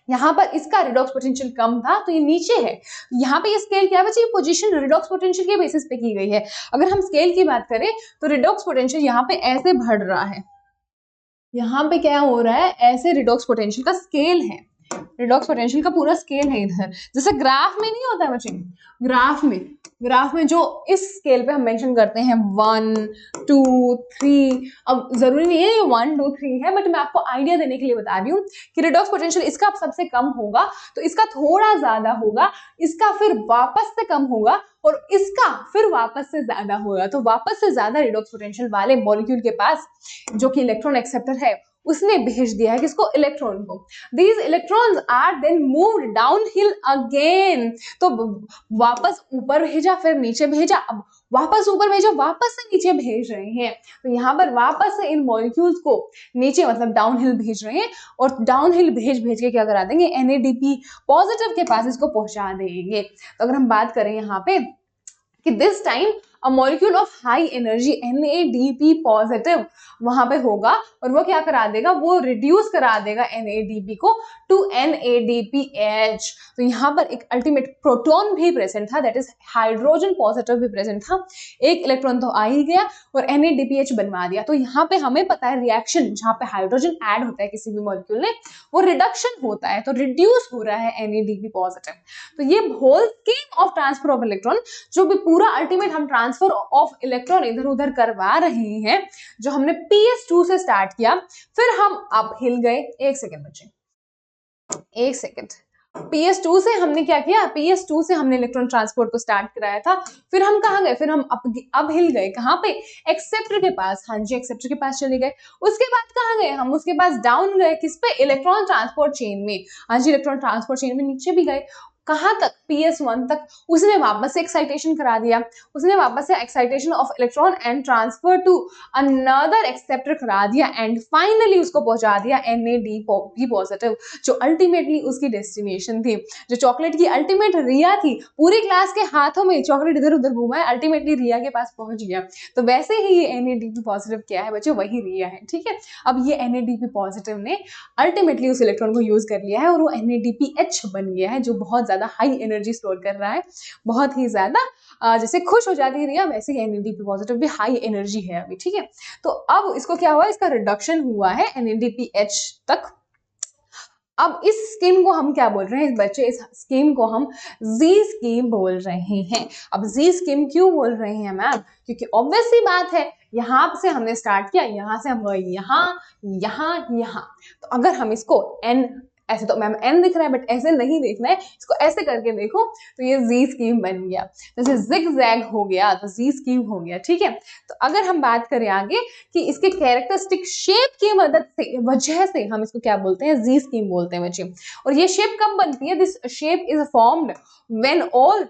यहाँ पर इसका रिडॉक्स पोटेंशियल कम था, तो ये नीचे है। यहाँ पे ये स्केल क्या है बच्चे? पोजीशन रिडॉक्स पोटेंशियल के बेसिस पे की गई है। अगर हम स्केल की बात करें तो रिडॉक्स पोटेंशियल यहाँ पे ऐसे बढ़ रहा है, यहाँ पे क्या हो रहा है? ऐसे रिडॉक्स पोटेंशियल का स्केल है, रिडॉक्स पोटेंशियल का पूरा स्केल है इधर। जैसे ग्राफ में नहीं होता है बच्चे, ग्राफ में जो इस स्केल पे हम मेंशन करते हैं 1 2 3। अब जरूरी नहीं है ये 1 2 3 है, बट मैं आपको आइडिया देने के लिए बता रही हूँ कि रिडॉक्स पोटेंशियल इसका सबसे कम होगा, तो इसका थोड़ा ज्यादा होगा, इसका फिर वापस से कम होगा और इसका फिर वापस से ज्यादा होगा। तो वापस से ज्यादा रिडॉक्स पोटेंशियल वाले मॉलिक्यूल के पास जो कि इलेक्ट्रॉन एक्सेप्टर है, उसने भेज दिया है किसको? इलेक्ट्रॉन को। These electrons are then moved downhill again. तो वापस ऊपर भेजा, फिर नीचे भेजा, अब वापस ऊपर भेजा, वापस से नीचे भेज रहे हैं। तो यहाँ पर वापस से इन मॉलिक्यूल्स को नीचे मतलब डाउनहिल भेज रहे हैं, और डाउनहिल भेज के क्या करा देंगे? NADP पॉजिटिव के पास इसको पहुंचा देंगे। तो अगर हम बात करें यहाँ पे कि this time a molecule of high energy NADP positive वहां पे होगा और वो क्या करा देगा, वो रिड्यूस करा देगा NADP को टू NADPH। तो यहाँ पर एक अल्टीमेट प्रोटॉन भी प्रेजेंट था, दैट इज हाइड्रोजन पॉजिटिव भी प्रेजेंट था, एक इलेक्ट्रॉन तो आ ही गया और NADPH बनवा दिया। तो यहाँ पे हमें पता है रिएक्शन जहाँ पे हाइड्रोजन ऐड होता है किसी भी मॉलिक्यूल में वो रिडक्शन होता है, तो रिड्यूस हो रहा है NADP पॉजिटिव। तो ये whole scheme of transfer of electron, जो भी पूरा अल्टीमेट हम ट्रांसफर ऑफ इलेक्ट्रॉन इधर उधर करवा रहे हैं, जो हमने PS2 से स्टार्ट किया, फिर हम अब हिल गए। एक सेकेंड बच्चे, एक सेकेंड। PS2 से हमने क्या किया, PS2 से हमने इलेक्ट्रॉन ट्रांसपोर्ट को स्टार्ट कराया था, फिर हम कहाँ गए, फिर हम अब हिल गए कहाँ पे, एक्सेप्टर के पास। हाँ जी, एक्सेप्टर के पास चले गए। उसके बाद कहाँ गए हम, उसके पास डाउन गए, किस पे, इलेक्ट्रॉन ट्रांसपोर्ट चेन में। हाँ जी, इलेक्ट्रॉन ट्रांसपोर्ट चेन में नीचे भी गए, कहाँ तक, PS1 तक। उसने वापस से एक्साइटेशन करा दिया, उसने वापस से excitation of electron and transfer to another acceptor करा दिया एंड फाइनली उसको पहुंचा दिया NADP पॉजिटिव, जो अल्टीमेटली उसकी डेस्टिनेशन थी, जो चॉकलेट की अल्टीमेट रिया थी। पूरी क्लास के हाथों में चॉकलेट इधर उधर घूमा है, अल्टीमेटली रिया के पास पहुंच गया। तो वैसे ही ये NADP पॉजिटिव क्या है बच्चे, वही रिया है, ठीक है। अब ये NADP पॉजिटिव ने अल्टीमेटली उस इलेक्ट्रॉन को यूज कर लिया है और वो NADPH बन गया है, जो बहुत ज्यादा हाई एनर्जी स्टोर कर रहा है, बहुत ही ज्यादा। जैसे खुश हो जाती है रिया, वैसे ही NADP पॉजिटिव भी हाई एनर्जी है अभी, ठीक है। तो अब इसको क्या हुआ, इसका रिडक्शन हुआ है NADPH तक। अब इस स्कीम को हम क्या बोल रहे हैं बच्चे, इस स्कीम को हम Z स्कीम बोल रहे हैं। अब Z स्कीम क्यों बोल रहे हैं मैम, क्योंकि ऑब्वियस सी बात है, यहां से हमने स्टार्ट किया, यहां से हम गए यहाँ यहाँ यहाँ। तो अगर हम इसको N, ऐसे तो मैम N दिख रहा है बट ऐसे नहीं देखना है, इसको ऐसे करके देखो तो ये Z स्कीम बन गया। जैसे जिग जैग हो गया तो Z स्कीम हो गया, ठीक है। तो अगर हम बात करें आगे कि इसके कैरेक्टरिस्टिक शेप की मदद से, वजह से हम इसको क्या बोलते हैं, Z स्कीम बोलते हैं बच्चे। और ये शेप कब बनती है, this shape is formed when all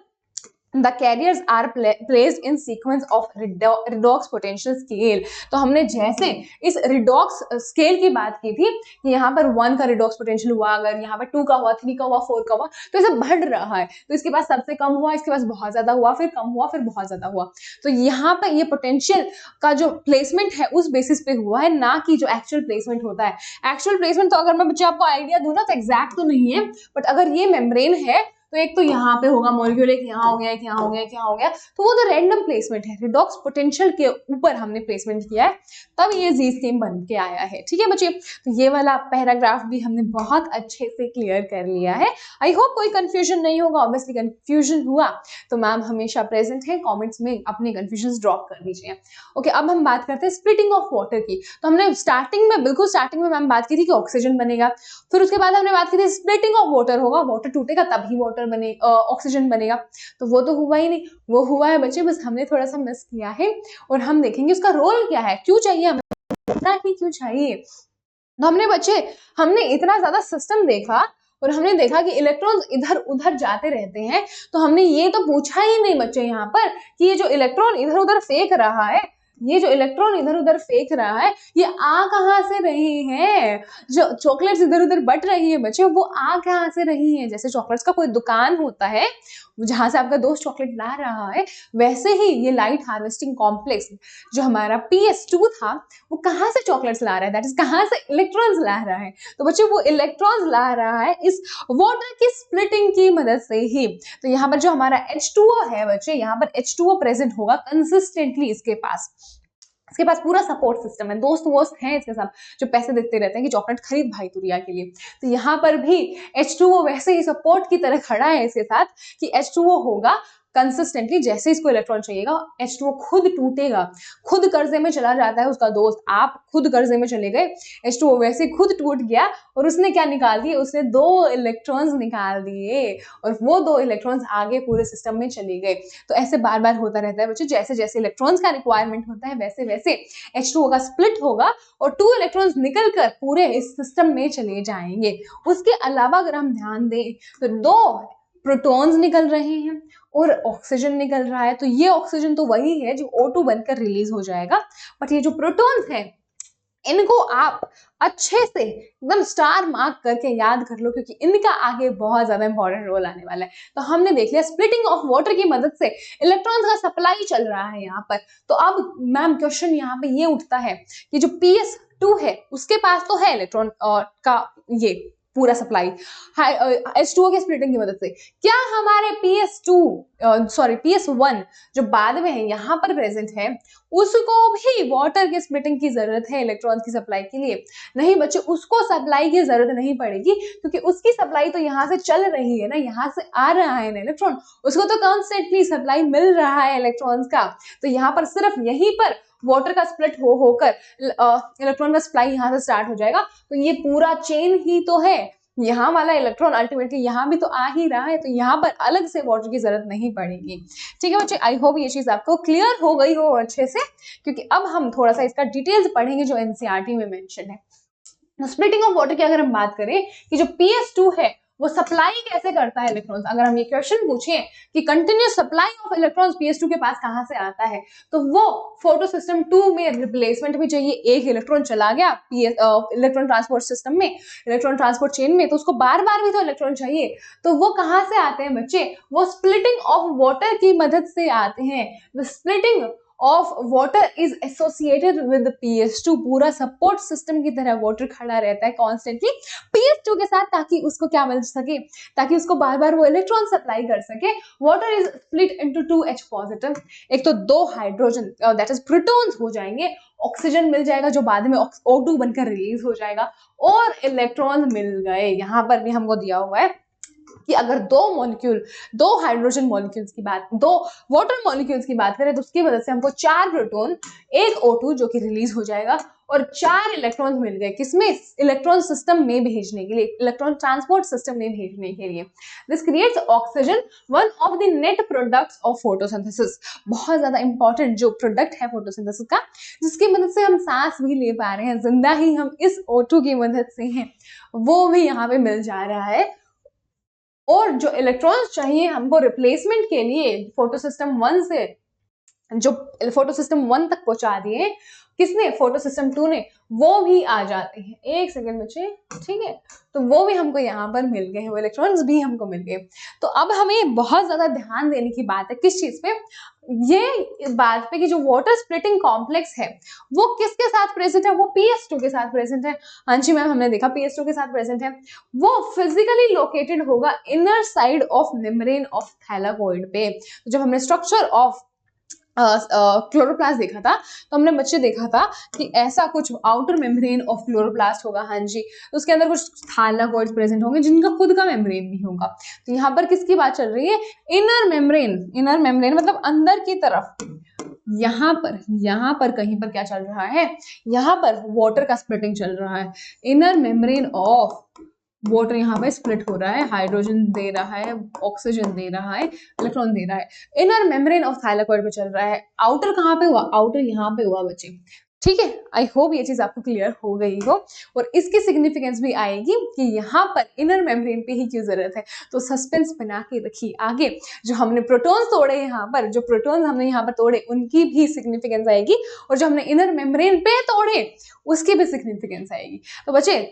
the carriers are placed in sequence of redox potential scale। तो हमने जैसे इस redox स्केल की बात की थी कि यहाँ पर 1 का redox potential हुआ, अगर यहाँ पर 2 का हुआ, 3 का हुआ, 4 का हुआ, तो ऐसे बढ़ रहा है। तो इसके पास सबसे कम हुआ, इसके पास बहुत ज्यादा हुआ, फिर कम हुआ, फिर बहुत ज्यादा हुआ। तो यहाँ पर ये पोटेंशियल का जो प्लेसमेंट है उस बेसिस पे हुआ है, ना कि जो एक्चुअल प्लेसमेंट होता है। एक्चुअल प्लेसमेंट तो अगर मैं बच्चे आपको आइडिया दूं ना तो एग्जैक्ट तो नहीं है, बट अगर ये मेम्ब्रेन है तो एक तो यहाँ पे होगा मॉलिक्यूल, एक यहाँ हो गया, एक यहाँ हो गया, एक यहाँ हो गया, तो वो तो रैंडम प्लेसमेंट है। रिडॉक्स पोटेंशियल के ऊपर हमने प्लेसमेंट किया है, तब ये Z स्कीम बन के आया है, ठीक है बच्चे। तो ये वाला पैराग्राफ भी हमने बहुत अच्छे से क्लियर कर लिया है। आई होप कोई कंफ्यूजन नहीं होगा। ऑब्वियसली कंफ्यूजन हुआ तो मैम हमेशा प्रेजेंट है, कॉमेंट्स में अपने कंफ्यूजन ड्रॉप कर दीजिए। ओके, अब हम बात करते हैं स्प्लिटिंग ऑफ वाटर की। तो हमने स्टार्टिंग में, बिल्कुल स्टार्टिंग में मैम बात की थी कि ऑक्सीजन बनेगा, फिर उसके बाद हमने बात की थी स्प्लिटिंग ऑफ वाटर होगा, वाटर टूटेगा तभी वाटर बने, ऑक्सीजन बनेगा। तो वो तो हुआ ही नहीं, वो हुआ है बच्चे, बस हमने थोड़ा सा मिस किया है और हम देखेंगे उसका रोल क्या है, क्यों चाहिए हमें, इतना ही क्यों चाहिए। तो हमने बच्चे, हमने इतना ज्यादा सिस्टम देखा और हमने देखा कि इलेक्ट्रॉन्स इधर उधर जाते रहते हैं, तो हमने ये तो पूछा ही नहीं बच्चे यहाँ पर कि ये जो इलेक्ट्रॉन इधर उधर फेंक रहा है, ये जो इलेक्ट्रॉन इधर उधर फेंक रहा है, ये आ कहाँ से रही है, जो चॉकलेट्स इधर उधर बट रही है बच्चे, वो आ कहाँ से रही है। जैसे चॉकलेट्स का कोई दुकान होता है जहां से आपका दोस्त चॉकलेट ला रहा है, वैसे ही ये लाइट हार्वेस्टिंग कॉम्प्लेक्स जो हमारा PS2 था, वो कहाँ से चॉकलेट्स ला रहा है, दैट इज कहाँ से इलेक्ट्रॉन्स ला रहा है। तो बच्चे वो इलेक्ट्रॉन्स ला रहा है इस वाटर की स्प्लिटिंग की मदद से ही। तो यहाँ पर जो हमारा H2O है बच्चे, यहाँ पर H2O प्रेजेंट होगा कंसिस्टेंटली, इसके पास पूरा सपोर्ट सिस्टम है, दोस्त वोस्त हैं इसके साथ जो पैसे देते रहते हैं कि चॉकलेट खरीद भाई तू रिया के लिए। तो यहाँ पर भी H2O वैसे ही सपोर्ट की तरह खड़ा है इसके साथ कि H2O होगा कंसिस्टेंटली, जैसे इसको इलेक्ट्रॉन चाहिएगा H2O खुद टूटेगा, खुद कर्जे में चला जाता है उसका दोस्त, आप खुद कर्जे में चले गए, H2O वैसे खुद टूट गया और उसने क्या निकाल दिए, उसने 2 इलेक्ट्रॉन्स निकाल दिए और वो 2 इलेक्ट्रॉन्स आगे पूरे सिस्टम में चले गए। तो ऐसे बार बार होता रहता है बच्चे, जैसे जैसे इलेक्ट्रॉन्स का रिक्वायरमेंट होता है वैसे वैसे H2O का स्प्लिट होगा और 2 इलेक्ट्रॉन्स निकल कर पूरे इस सिस्टम में चले जाएंगे। उसके अलावा अगर हम ध्यान दें तो 2 प्रोटॉन्स निकल रहे हैं और ऑक्सीजन निकल रहा है। तो ये ऑक्सीजन तो वही है जो O2 बनकर रिलीज हो जाएगा, बट ये जो प्रोटॉन्स हैं इनको आप अच्छे से एकदम स्टार मार्क करके याद कर लो, क्योंकि इनका आगे बहुत ज्यादा इंपॉर्टेंट रोल आने वाला है। तो हमने देख लिया स्प्लिटिंग ऑफ वाटर की मदद से इलेक्ट्रॉन्स का सप्लाई चल रहा है यहाँ पर। तो अब मैम क्वेश्चन यहाँ पे ये उठता है कि जो PS2 है उसके पास तो है इलेक्ट्रॉन का ये पूरा सप्लाई H2O के स्प्लिटिंग की मदद से, क्या हमारे PS1 जो बाद में है यहाँ पर प्रेजेंट है उसको भी वाटर के स्प्लिटिंग की जरूरत है इलेक्ट्रॉन्स की सप्लाई के लिए? नहीं बच्चे, उसको सप्लाई की जरूरत नहीं पड़ेगी, क्योंकि उसकी सप्लाई तो यहाँ से चल रही है ना, यहाँ से आ रहा है ना इलेक्ट्रॉन, उसको तो कॉन्स्टेंटली सप्लाई मिल रहा है इलेक्ट्रॉन्स का। तो यहाँ पर सिर्फ यहीं पर वाटर का स्प्लिट होकर इलेक्ट्रॉन का सप्लाई यहाँ से स्टार्ट हो जाएगा। तो ये पूरा चेन ही तो है, यहाँ वाला इलेक्ट्रॉन अल्टीमेटली यहाँ भी तो आ ही रहा है, तो यहाँ पर अलग से वाटर की जरूरत नहीं पड़ेगी। ठीक है बच्चे, आई होप ये चीज आपको क्लियर हो गई हो अच्छे से, क्योंकि अब हम थोड़ा सा इसका डिटेल्स पढ़ेंगे जो एनसीईआरटी में मेंशन है। स्प्लिटिंग ऑफ वाटर की अगर हम बात करें कि जो PS2 है वो सप्लाई कैसे करता है इलेक्ट्रॉन्स, अगर हम ये क्वेश्चन पूछे कि continuous supply of electrons PS2 के पास कहां से आता है, तो वो फोटो सिस्टम 2 में रिप्लेसमेंट भी चाहिए, एक इलेक्ट्रॉन चला गया इलेक्ट्रॉन ट्रांसपोर्ट सिस्टम में, इलेक्ट्रॉन ट्रांसपोर्ट चेन में, तो उसको बार बार भी तो इलेक्ट्रॉन चाहिए। तो वो कहां से आते हैं बच्चे? वो स्प्लिटिंग ऑफ वाटर की मदद से आते हैं। The splitting of water is associated with PS2, पूरा सपोर्ट सिस्टम की तरह वाटर खड़ा रहता है कॉन्स्टेंटली PS2 के साथ, ताकि उसको क्या मिल सके, ताकि उसको बार बार वो इलेक्ट्रॉन सप्लाई कर सके। Water is split into 2H positive, एक तो 2 हाइड्रोजन दैट इज प्रोटॉन्स हो जाएंगे, ऑक्सीजन मिल जाएगा जो बाद में O2 बनकर रिलीज हो जाएगा, और इलेक्ट्रॉन मिल गए। यहाँ पर भी हमको दिया हुआ है कि अगर दो हाइड्रोजन मॉलिक्यूल्स की बात, 2 वाटर मॉलिक्यूल्स की बात करें, तो उसकी वजह से हमको 4 प्रोटॉन, 1 O2 जो कि रिलीज हो जाएगा, और 4 इलेक्ट्रॉन्स मिल गए, किसमें? इलेक्ट्रॉन सिस्टम में भेजने के लिए, इलेक्ट्रॉन ट्रांसपोर्ट सिस्टम में भेजने के लिए। This creates oxygen, one of the net products of photosynthesis, बहुत ज्यादा इंपॉर्टेंट जो प्रोडक्ट है फोटोसिंथेसिस का, जिसकी मदद से हम सांस भी ले पा रहे हैं, जिंदा ही हम इस O2 की मदद से हैं, वो भी यहाँ पे मिल जा रहा है। और जो इलेक्ट्रॉन्स चाहिए हमको रिप्लेसमेंट के लिए फोटोसिस्टम 1 से, जो फोटोसिस्टम 1 तक पहुंचा दिए किसने? फोटोसिस्टम 2 ने, वो भी आ जाते हैं। एक सेकेंड बच्चे, ठीक है, तो वो भी हमको यहाँ पर मिल गए हैं, वो इलेक्ट्रॉन्स भी हमको मिल गए। तो अब हमें बहुत ज्यादा ध्यान देने की बात है किस चीज पे? ये बात पे कि जो वाटर स्प्लिटिंग कॉम्प्लेक्स है वो किसके साथ प्रेजेंट है? वो PS2 के साथ प्रेजेंट है। हाँ जी मैम, हमने देखा PS2 के साथ प्रेजेंट है। वो फिजिकली लोकेटेड होगा inner side of membrane of thylakoid पे। जब हमने स्ट्रक्चर ऑफ क्लोरोप्लास्ट देखा था, तो हमने बच्चे देखा था कि ऐसा कुछ आउटर मेम्ब्रेन ऑफ क्लोरोप्लास्ट होगा, हाँ जी, तो उसके अंदर कुछ थैलाकोइड्स प्रेजेंट होंगे जिनका खुद का मेम्ब्रेन भी होगा। तो यहाँ पर किसकी बात चल रही है? इनर मेम्ब्रेन मतलब अंदर की तरफ। यहाँ पर कहीं पर क्या चल रहा है? यहाँ पर वाटर का स्प्लिटिंग चल रहा है। इनर मेम्ब्रेन ऑफ वाटर यहाँ पे स्प्लिट हो रहा है, हाइड्रोजन दे रहा है, ऑक्सीजन दे रहा है, इलेक्ट्रॉन दे रहा है। इनर मेम्ब्रेन ऑफ थैलाकोइड पे चल रहा है। आउटर कहाँ पे हुआ? आउटर यहाँ पे हुआ बच्चे, ठीक है। आई होप ये चीज आपको क्लियर हो गई हो, और इसकी सिग्निफिकेंस भी आएगी कि यहाँ पर इनर मेम्ब्रेन पे ही क्यों जरूरत है। तो सस्पेंस बना के रखिए, आगे जो हमने प्रोटॉन्स तोड़े यहाँ पर, जो प्रोटॉन्स हमने यहाँ पर तोड़े उनकी भी सिग्निफिकेंस आएगी, और जो हमने इनर मेम्ब्रेन पे तोड़े उसकी भी सिग्निफिकेंस आएगी। तो बच्चे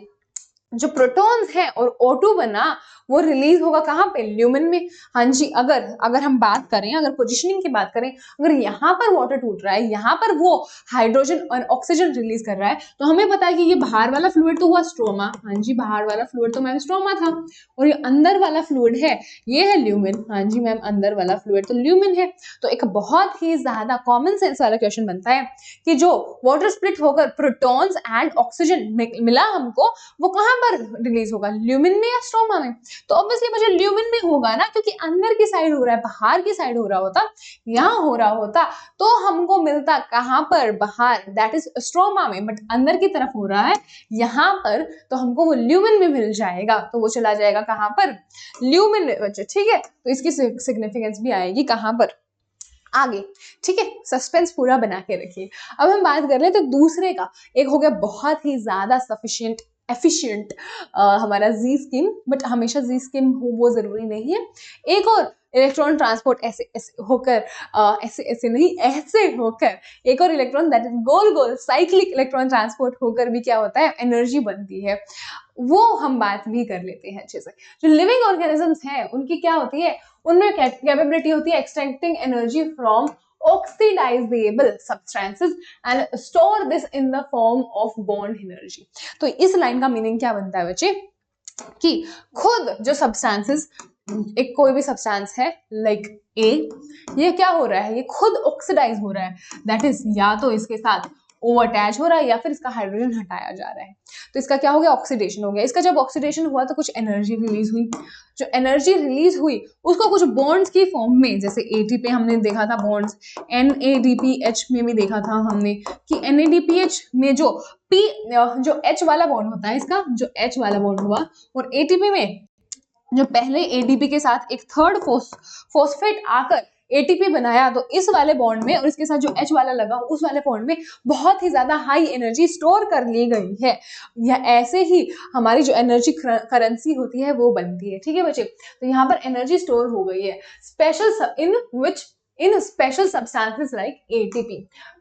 जो प्रोटॉन्स है और O2 बना वो रिलीज होगा कहाँ पे? ल्यूमेन में। हाँ जी, अगर हम बात करें, अगर पोजीशनिंग की बात करें, अगर यहाँ पर वाटर टूट रहा है, यहाँ पर वो हाइड्रोजन और ऑक्सीजन रिलीज कर रहा है, तो हमें पता है कि ये बाहर वाला फ्लूइड तो हुआ स्ट्रोमा। हाँ जी, बाहर वाला फ्लूइड तो मैम स्ट्रोमा था, और ये अंदर वाला फ्लूइड है, ये है ल्यूमेन। हाँ जी मैम, अंदर वाला फ्लूइड तो ल्यूमेन है। तो एक बहुत ही ज्यादा कॉमन सेंस वाला क्वेश्चन बनता है कि जो वाटर स्प्लिट होकर प्रोटॉन्स एंड ऑक्सीजन मिला हमको, वो कहाँ पर रिलीज होगा? ल्यूमेन में या स्ट्रोमा में? तो ऑब्वियसली मुझे ल्यूमेन में होगा ना, क्योंकि अंदर की साइड हो रहा है, बाहर की साइड हो रहा होता, यहाँ हो रहा होता तो हमको मिलता कहाँ पर? बाहर, दैट इज स्ट्रोमा में। बट अंदर की तरफ हो रहा है यहाँ पर, तो हमको वो ल्यूमेन में मिल जाएगा, तो वो चला जाएगा कहाँ पर? ल्यूमेन में बच्चे, ठीक है। तो इसकी सिग्निफिकेंस भी आएगी कहाँ पर? आगे, ठीक है। सस्पेंस पूरा बना के रखिए। अब हम बात कर ले तो दूसरे का, एक हो गया बहुत ही ज्यादा एफिशिएंट हमारा जी स्कीम, बट हमेशा जी स्कीम हो वो जरूरी नहीं है। एक और इलेक्ट्रॉन ट्रांसपोर्ट ऐसे ऐसे होकर ऐसे ऐसे नहीं ऐसे होकर एक और electron that is goal goal cyclic electron transport होकर भी क्या होता है, एनर्जी बनती है। वो हम बात भी कर लेते हैं अच्छे से। जो लिविंग ऑर्गेनिजम्स हैं उनकी क्या होती है, उनमें कैपेबिलिटी होती है extracting energy from oxidizable substances and store this in the form of bond energy। तो इस लाइन का मीनिंग क्या बनता है बच्चे, कि खुद जो सब्सटेंसेस, एक कोई भी सब्सटेंस है लाइक ए, ये क्या हो रहा है, ये खुद ऑक्सीडाइज हो रहा है, दैट इज या तो इसके साथ ओ अटैच हो रहा है या फिर इसका हाइड्रोजन हटाया जा रहा है, तो इसका क्या हो गया, ऑक्सीडेशन हो गया। इसका जब ऑक्सीडेशन हुआ तो कुछ एनर्जी रिलीज हुई, जो एनर्जी रिलीज हुई उसको कुछ बॉन्ड्स की फॉर्म में, जैसे एटीपी हमने देखा था बॉन्ड्स, NADPH में भी देखा था हमने कि NADPH में जो P जो H वाला बॉन्ड होता है, इसका जो H वाला बॉन्ड हुआ, और ATP में जो पहले ADP के साथ एक थर्ड फॉस्फेट आकर ATP बनाया, तो इस वाले बॉन्ड में और इसके साथ जो H वाला लगा उस वाले बॉन्ड में बहुत ही ज्यादा हाई एनर्जी स्टोर कर ली गई है। या ऐसे ही हमारी जो एनर्जी करेंसी होती है वो बनती है, ठीक है बच्चे। तो यहाँ पर एनर्जी स्टोर हो गई है इन स्पेशल सब्सटेंसेस लाइक ATP।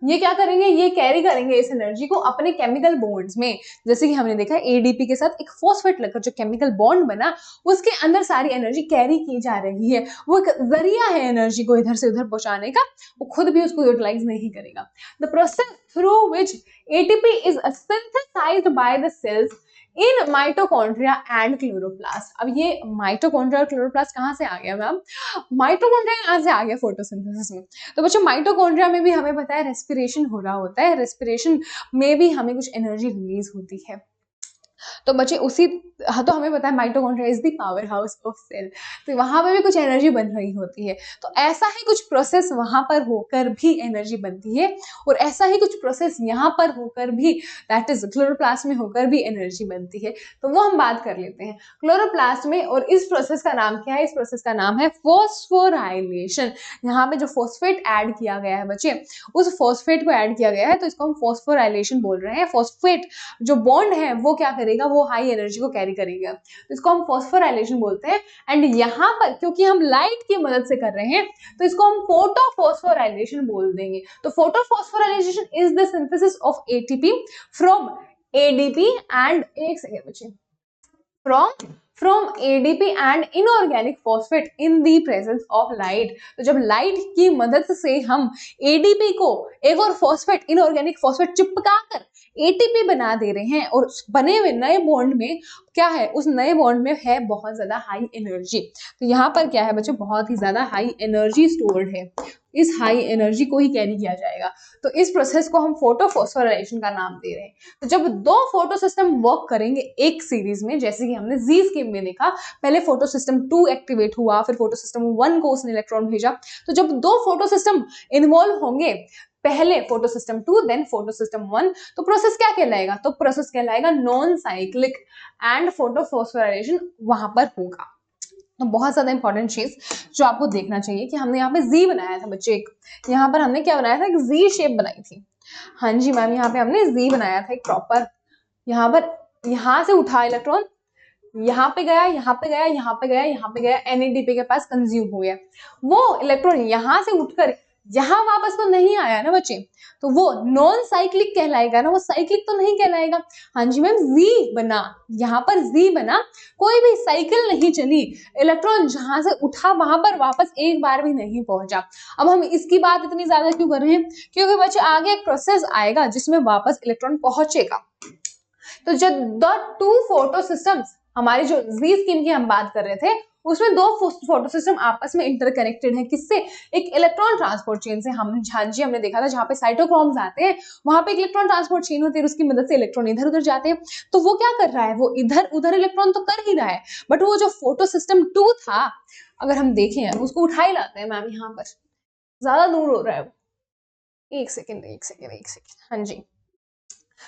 ये क्या करेंगे, ये कैरी करेंगे इस एनर्जी को अपने केमिकल बॉन्ड्स में, जैसे कि हमने देखा ADP के साथ एक फॉस्फेट लगकर जो केमिकल बॉन्ड बना उसके अंदर सारी एनर्जी कैरी की जा रही है। वो एक जरिया है एनर्जी को इधर से उधर पहुंचाने का, वो खुद भी उसको यूटिलाइज नहीं करेगा। The process through which ATP is synthesised by the cells in mitochondria and chloroplast. अब ये माइटोकॉन्ड्रिया और क्लोरोप्लास्ट कहाँ से आ गया मैम, माइटोकॉन्ड्रिया यहाँ से आ गया फोटोसिंथेसिस में। तो बच्चों माइटोकॉन्ड्रिया में भी हमें पता है रेस्पिरेशन हो रहा होता है, रेस्पिरेशन में भी हमें कुछ एनर्जी रिलीज होती है। तो बच्चे उसी, हाँ, तो हमें पता है mitochondria is the power house of cell, तो वहां पे भी कुछ एनर्जी बन रही होती है। तो ऐसा ही कुछ प्रोसेस वहां पर होकर भी एनर्जी बनती है, और ऐसा ही कुछ प्रोसेस यहाँ पर होकर भी, दैट इज क्लोरोप्लास्ट में होकर भी एनर्जी बनती है। तो वो हम बात कर लेते हैं क्लोरोप्लास्ट में। और इस प्रोसेस का नाम क्या है, इस प्रोसेस का नाम है फॉस्फोराइलेशन। यहाँ पे जो फॉस्फेट ऐड किया गया है बच्चे, उस फॉस्फेट को ऐड किया गया है तो इसको हम फॉस्फोराइलेशन बोल रहे हैं। फॉस्फेट जो बॉन्ड है वो क्या करेगा, वो हाई एनर्जी को कैरी करेगा, तो इसको हम फॉस्फोराइलेशन बोलते हैं। एंड यहाँ पर क्योंकि हम लाइट की मदद से कर रहे हैं तो इसको हम फोटोफॉस्फोराइलेशन बोल देंगे। तो photophosphorylation is the synthesis of ATP from ADP and, एक सेकेंड बच्चे, from ADP and inorganic phosphate in the presence of light। तो जब लाइट की मदद से हम ADP को एक और फॉस्फेट, इनऑर्गेनिक फॉस्फेट चिपका कर ATP बना दे रहे हैं, और बने हुए नए बॉन्ड में क्या है, उस नए बॉन्ड में है बहुत ज्यादा हाई एनर्जी। तो यहाँ पर क्या है बच्चों, बहुत ही ज्यादा हाई एनर्जी स्टोर्ड है, इस हाई एनर्जी को ही कैरी किया जाएगा। तो इस प्रोसेस को हम फोटोफॉस्फोराइलेशन का नाम दे रहे हैं। तो जब दो फोटो सिस्टम वर्क करेंगे एक सीरीज में, जैसे कि हमने जी स्कीम में देखा, पहले फोटो सिस्टम 2 एक्टिवेट हुआ, फिर फोटो सिस्टम 1 को उसने इलेक्ट्रॉन भेजा। तो जब दो फोटो सिस्टम इन्वॉल्व होंगे, पहले photo system 2 then photo system 1, तो प्रोसेस क्या कहलाएगा, तो प्रोसेस कहलाएगा नॉन साइक्लिक एंड फोटोफॉस्फोराइलेशन वहां पर होगा। तो बहुत ज्यादा इंपॉर्टेंट चीज जो आपको देखना चाहिए कि हमने यहाँ पे जी बनाया था बच्चे, एक यहाँ पर हमने क्या बनाया था, एक जी शेप बनाई थी। हाँ जी मैम, यहाँ पे हमने जी बनाया था एक प्रॉपर, यहाँ पर, यहाँ से उठा इलेक्ट्रॉन, यहाँ पे गया, यहाँ पे गया, यहाँ पे गया, यहाँ पे गया, NADP के पास कंज्यूम हो गया। वो इलेक्ट्रॉन यहाँ से उठकर यहाँ वापस तो नहीं आया ना बच्चे, तो वो नॉन साइक्लिक कहलाएगा ना, वो साइक्लिक तो नहीं कहलाएगा। हाँ जी मैम, जी बना, यहाँ पर जी बना, कोई भी साइकिल नहीं चली, इलेक्ट्रॉन जहां से उठा वहां पर वापस एक बार भी नहीं पहुंचा। अब हम इसकी बात इतनी ज्यादा क्यों कर रहे हैं, क्योंकि बच्चे आगे एक प्रोसेस आएगा जिसमें वापस इलेक्ट्रॉन पहुंचेगा। तो जब द टू फोटो सिस्टम्स, हमारी जो जी स्कीम की हम बात कर रहे थे, उसमें दो फोटो सिस्टम आपस में इंटरकनेक्टेड है, किससे, एक इलेक्ट्रॉन ट्रांसपोर्ट चेन से। हम झांझी हमने देखा था, जहां पे साइटोक्रोम्स आते हैं वहां पे इलेक्ट्रॉन ट्रांसपोर्ट चेन होती है, उसकी मदद से इलेक्ट्रॉन इधर उधर जाते हैं। तो वो क्या कर रहा है, वो इधर उधर इलेक्ट्रॉन तो कर ही रहा है, बट वो जो फोटो सिस्टम 2 था, अगर हम देखें उसको उठा ही लाते हैं मैम, यहाँ पर ज्यादा दूर हो रहा है, एक सेकेंड, हाँ जी।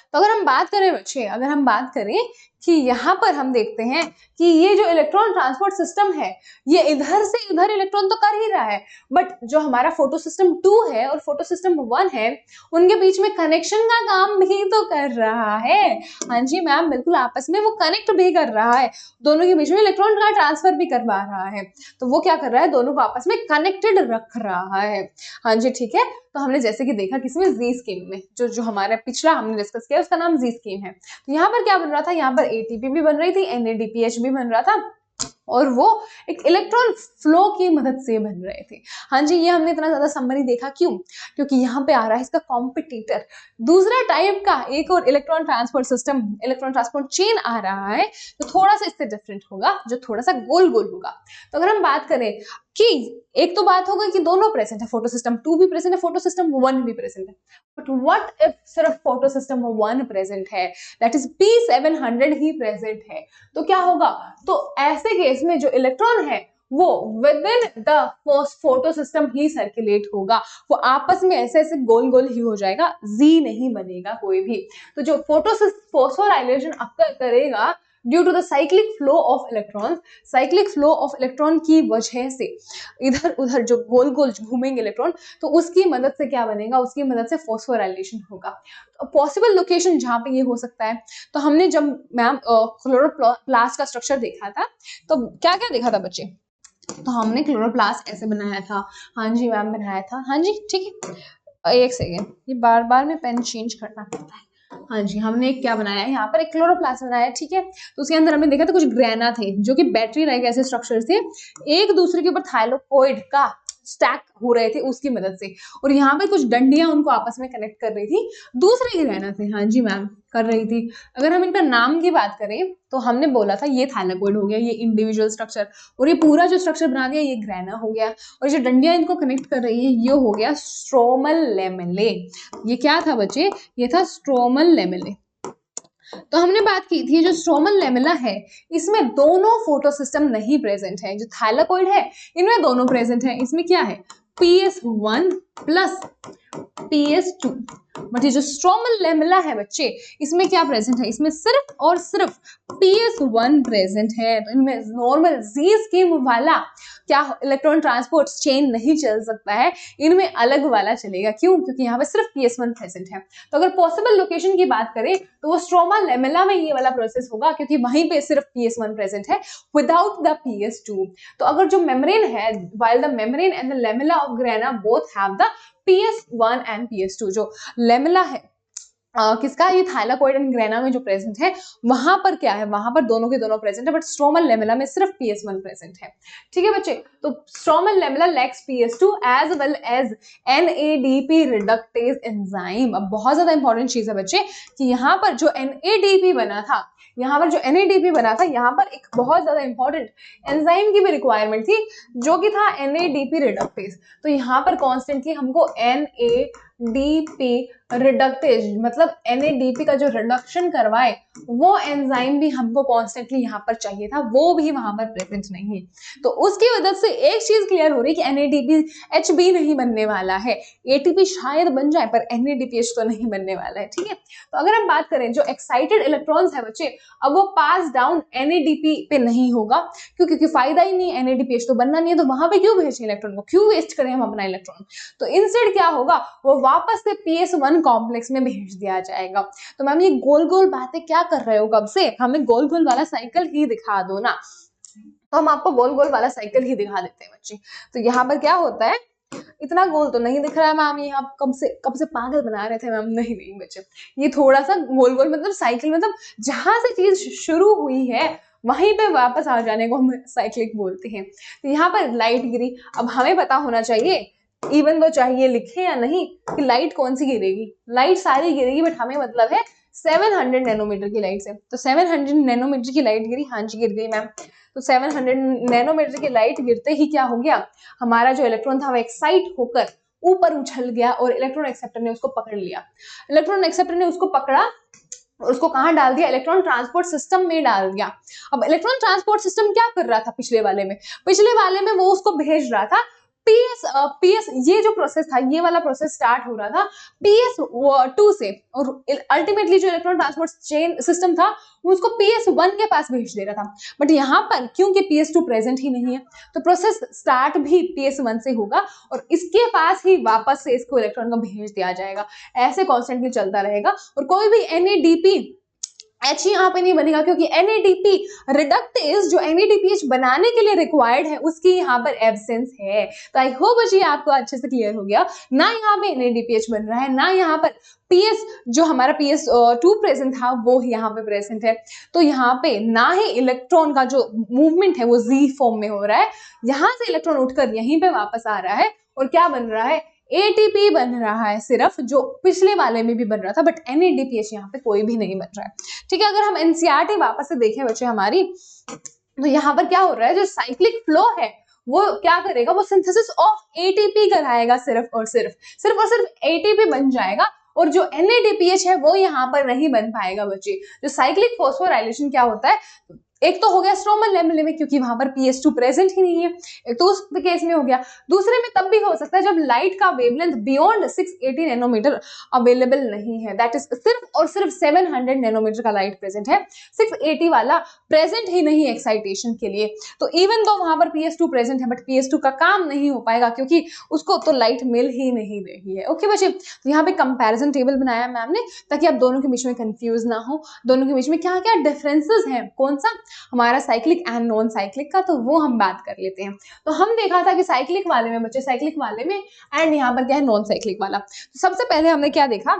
तो अगर हम बात करें बच्चे, अगर हम बात करें कि यहाँ पर हम देखते हैं कि ये जो इलेक्ट्रॉन ट्रांसपोर्ट सिस्टम है ये इधर से इधर इलेक्ट्रॉन तो कर ही रहा है, बट जो हमारा फोटो सिस्टम 2 है और फोटो सिस्टम 1 है उनके बीच में कनेक्शन का काम भी तो कर रहा है। हाँ जी मैम, बिल्कुल, आपस में वो कनेक्ट भी कर रहा है, दोनों के बीच में इलेक्ट्रॉन का ट्रांसफर भी करवा रहा है। तो वो क्या कर रहा है, दोनों को आपस में कनेक्टेड रख रहा है। हाँ जी, ठीक है। तो हमने जैसे कि देखा किसमें, जी स्कीम में, जो हमारा पिछला हमने डिस्कस किया उसका नाम जी स्कीम है। तो यहाँ पर क्या बन रहा था, यहाँ पर एटीपी भी बन रही थी, NADPH भी बन रहा था और वो एक इलेक्ट्रॉन फ्लो की मदद से बन रहे थे। हाँ जी, ये हमने इतना ज्यादा समरी देखा क्यों, क्योंकि यहाँ पे आ रहा है इसका कॉम्पिटिटर, दूसरा टाइप का एक और electron transport system, electron transport chain आ रहा है जो थोड़ा सा इससे डिफरेंट होगा, जो थोड़ा सा गोल गोल होगा। तो अगर हम बात करें कि एक तो बात हो गई कि दोनों प्रेजेंट है, फोटो सिस्टम 2 भी प्रेजेंट है, फोटो सिस्टम 1 भी प्रेजेंट है, बट व्हाट इफ सिर्फ फोटो सिस्टम 1 प्रेजेंट है, that is P700 he present है, तो क्या होगा, तो ऐसे केस में जो इलेक्ट्रॉन है वो with in the photo system he circulate होगा, वो आपस में ऐसे ऐसे गोल गोल ही हो जाएगा, जी नहीं बनेगा कोई भी। तो जो फोस्फोराइलेशन अक्कर करेगा due to the cyclic flow of electrons, cyclic flow of electron की वजह से इधर उधर जो गोल गोल घूमेंगे इलेक्ट्रॉन, तो उसकी मदद से क्या बनेगा, उसकी मदद से फोस्फोराइलेशन होगा। तो पॉसिबल लोकेशन जहाँ पे ये हो सकता है, तो हमने जब मैम क्लोरोप्लास्ट का स्ट्रक्चर देखा था तो क्या क्या देखा था बच्चे, तो हमने क्लोरोप्लास्ट ऐसे बनाया था। हाँ जी मैम, बनाया था। हाँ जी, ठीक है, एक सेकेंड, ये बार बार में पेन चेंज करना पड़ता है। हाँ जी, हमने एक क्या बनाया है, यहाँ पर एक क्लोरोप्लास्ट बनाया है, ठीक है। तो उसके अंदर हमने देखा था कुछ ग्रेना थे जो कि बैटरी लाइक ऐसे स्ट्रक्चर थे, एक दूसरे के ऊपर थाइलाकोइड का स्टैक हो रहे थे उसकी मदद से, और यहाँ पे कुछ डंडियां उनको आपस में कनेक्ट कर रही थी, दूसरे ग्रेना थे। हाँ जी मैम, कर रही थी। अगर हम इनका नाम की बात करें तो हमने बोला था ये थाइलाकोइड हो गया, ये इंडिविजुअल स्ट्रक्चर, और ये पूरा जो स्ट्रक्चर बना दिया ये ग्रेना हो गया, और जो डंडियां इनको कनेक्ट कर रही है ये हो गया स्ट्रोमल लेमेले। ये क्या था बच्चे, ये था स्ट्रोमल लेमेले। तो हमने बात की थी जो स्ट्रोमल लेमेला है इसमें दोनों फोटो सिस्टम नहीं प्रेजेंट है, जो थाइलाकोइड है इनमें दोनों प्रेजेंट है, इसमें क्या है PS1 प्लस PS2, बट ये जो स्ट्रोमल लेमेला है बच्चे इसमें क्या प्रेजेंट है, इसमें सिर्फ और सिर्फ PS1 प्रेजेंट है। तो इनमें नॉर्मल जी स्कीम वाला क्या इलेक्ट्रॉन ट्रांसपोर्ट चेन नहीं चल सकता है, इनमें अलग वाला चलेगा। क्यों, क्योंकि यहाँ पे सिर्फ PS1 प्रेजेंट है। तो अगर पॉसिबल लोकेशन की बात करें तो वो स्ट्रोमा लेमेला में ये वाला प्रोसेस होगा, क्योंकि वहीं पे सिर्फ PS1 प्रेजेंट है विदाउट द PS2। तो अगर जो मेम्ब्रेन है, while the membrane and the lamella of grana both have the PS1 and PS2, जो लेमेला है किसका, ये थाइलाकोइड एंड ग्रेना में जो प्रेजेंट है वहां पर क्या है, वहां पर दोनों के दोनों प्रेजेंट है, बट स्ट्रोमल लेमेला में सिर्फ PS1 प्रेजेंट है। ठीक है बच्चे, तो stromal lamellae lacks PS2 as well as NADP reductase enzyme. अब बहुत ज्यादा इंपॉर्टेंट चीज है बच्चे कि यहाँ पर जो NADP बना था, यहाँ पर जो NADP बना था, यहाँ पर एक बहुत ज्यादा इंपॉर्टेंट एंजाइम की भी रिक्वायरमेंट थी जो कि था NADP रिडक्टेज। तो यहाँ पर कॉन्स्टेंटली हमको NADP रिडक्टेज मतलब NADP का जो रिडक्शन करवाए वो एंजाइम भी हमको कॉन्स्टेंटली यहाँ पर चाहिए था, वो भी वहां पर प्रेजेंट नहीं है। तो उसकी वजह से एक चीज क्लियर हो रही कि NADP HB नहीं बनने वाला है, ATP शायद बन जाए पर NADPH तो नहीं बनने वाला है। ठीक है, तो अगर हम बात करें जो एक्साइटेड इलेक्ट्रॉन्स है बच्चे, अब वो पास डाउन NADP पे नहीं होगा, क्योंकि फायदा ही नहीं, NADPH तो बनना नहीं है, तो वहां पे क्यों भेजें इलेक्ट्रॉन को, क्यों वेस्ट करें हम अपना इलेक्ट्रॉन। तो इंस्टेड क्या होगा, वो वापस से PS1 कॉम्प्लेक्स में भेज दिया जाएगा। तो मैम ये गोल गोल बातें क्या कर रहे हो कब से, हमें गोल गोल वाला साइकिल ही दिखा दो ना। तो हम आपको गोल गोल वाला साइकिल ही दिखा देते हैं बच्चे। तो यहाँ पर क्या होता है, इतना गोल तो नहीं दिख रहा है मैम, ये आप कब से पागल बना रहे थे मैम, नहीं नहीं बच्चे, ये थोड़ा सा गोल गोल मतलब साइकिल, मतलब जहां से चीज शुरू हुई है वहीं पे वापस आ जाने को हम साइक्लिक बोलते हैं। तो यहाँ पर लाइट गिरी, अब हमें पता होना चाहिए इवन तो चाहिए लिखे या नहीं कि लाइट कौन सी गिरेगी, लाइट सारी गिरेगी, बट हमें मतलब है 700 नैनोमीटर की लाइट से। तो 700 नैनोमीटर की लाइट गिरी, हाँ जी गिर गई मैम। तो 700 नैनोमीटर की लाइट गिरते ही क्या हो गया, हमारा जो इलेक्ट्रॉन था वो एक्साइट होकर ऊपर उछल गया और इलेक्ट्रॉन एक्सेप्टर ने उसको पकड़ लिया। इलेक्ट्रॉन एक्सेप्टर ने उसको पकड़ा और उसको कहाँ डाल दिया, इलेक्ट्रॉन ट्रांसपोर्ट सिस्टम में डाल दिया। अब इलेक्ट्रॉन ट्रांसपोर्ट सिस्टम क्या कर रहा था पिछले वाले में वो उसको भेज रहा था पीएस ये जो प्रोसेस था, ये वाला प्रोसेस स्टार्ट हो रहा था PS2 से, और अल्टीमेटली जो इलेक्ट्रॉन ट्रांसपोर्ट चेन सिस्टम था वो उसको PS1 के पास भेज दे रहा था। बट यहाँ पर क्योंकि PS2 प्रेजेंट ही नहीं है, तो प्रोसेस स्टार्ट भी PS1 से होगा और इसके पास ही वापस से इसको इलेक्ट्रॉन को भेज दिया जाएगा। ऐसे कॉन्स्टेंटली चलता रहेगा और कोई भी NADP H यहाँ पे नहीं बनेगा, क्योंकि NADP रिडक्टेज जो NADPH बनाने के लिए रिक्वायर्ड है उसकी यहाँ पर एब्सेंस है। तो आई होप ये आपको अच्छे से क्लियर हो गया। ना यहाँ पे NADPH बन रहा है, ना यहाँ पर PS जो हमारा PS2 प्रेजेंट था वो यहाँ पे प्रेजेंट है। तो यहाँ पे ना ही इलेक्ट्रॉन का जो मूवमेंट है वो Z फॉर्म में हो रहा है, यहाँ से इलेक्ट्रॉन उठकर यहीं पे वापस आ रहा है और क्या बन रहा है, ATP बन रहा है सिर्फ, जो पिछले वाले में भी बन रहा था, बट NADPH यहाँ पे कोई भी नहीं बन रहा है। ठीक है, अगर हम NCERT वापस से देखें बच्चे हमारी, तो यहाँ पर क्या हो रहा है, जो साइक्लिक फ्लो है वो क्या करेगा, वो सिंथेसिस ऑफ ATP कराएगा, सिर्फ और सिर्फ ATP बन जाएगा और जो NADPH है वो यहाँ पर नहीं बन पाएगा बच्चे। जो साइक्लिक फॉस्फोराइलेशन क्या होता है, एक तो हो गया स्ट्रोमल लेवल में क्योंकि वहां पर PS2 प्रेजेंट ही नहीं है, एक तो उस केस में हो गया। दूसरे में तब भी हो सकता है जब लाइट का वेवलेंथ बियॉन्ड 680 नैनोमीटर अवेलेबल नहीं है, दैट इज सिर्फ और सिर्फ 700 नैनोमीटर का लाइट प्रेजेंट है, 680 वाला प्रेजेंट ही नहीं एक्साइटेशन के लिए। तो इवन तो वहां पर PS2 प्रेजेंट है बट PS2 का काम नहीं हो पाएगा क्योंकि उसको तो लाइट मिल ही नहीं रही है। ओके बच्चे, तो यहाँ पे कंपैरिजन टेबल बनाया मैम ने ताकि आप दोनों के बीच में कंफ्यूज ना हो, दोनों के बीच में क्या क्या डिफरेंसेस हैं, कौन सा हमारा साइक्लिक एंड नॉन साइक्लिक का, तो वो हम बात कर लेते हैं। तो हम देखा था कि साइक्लिक वाले में बच्चे, साइक्लिक वाले में एंड यहाँ पर क्या है नॉन साइक्लिक वाला। तो सबसे पहले हमने क्या देखा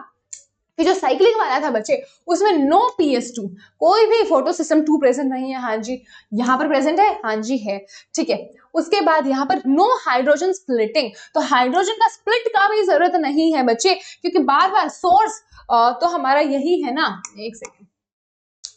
कि जो साइक्लिक वाला था बच्चे उसमें नो PS2, कोई भी फोटो सिस्टम 2 प्रेजेंट नहीं है। हाँ जी, यहाँ पर प्रेजेंट है, हाँ जी है, ठीक है। उसके बाद यहाँ पर नो हाइड्रोजन स्प्लिटिंग, तो हाइड्रोजन का स्प्लिट का भी जरूरत नहीं है बच्चे, क्योंकि बार बार सोर्स तो हमारा यही है ना, एक सेकेंड,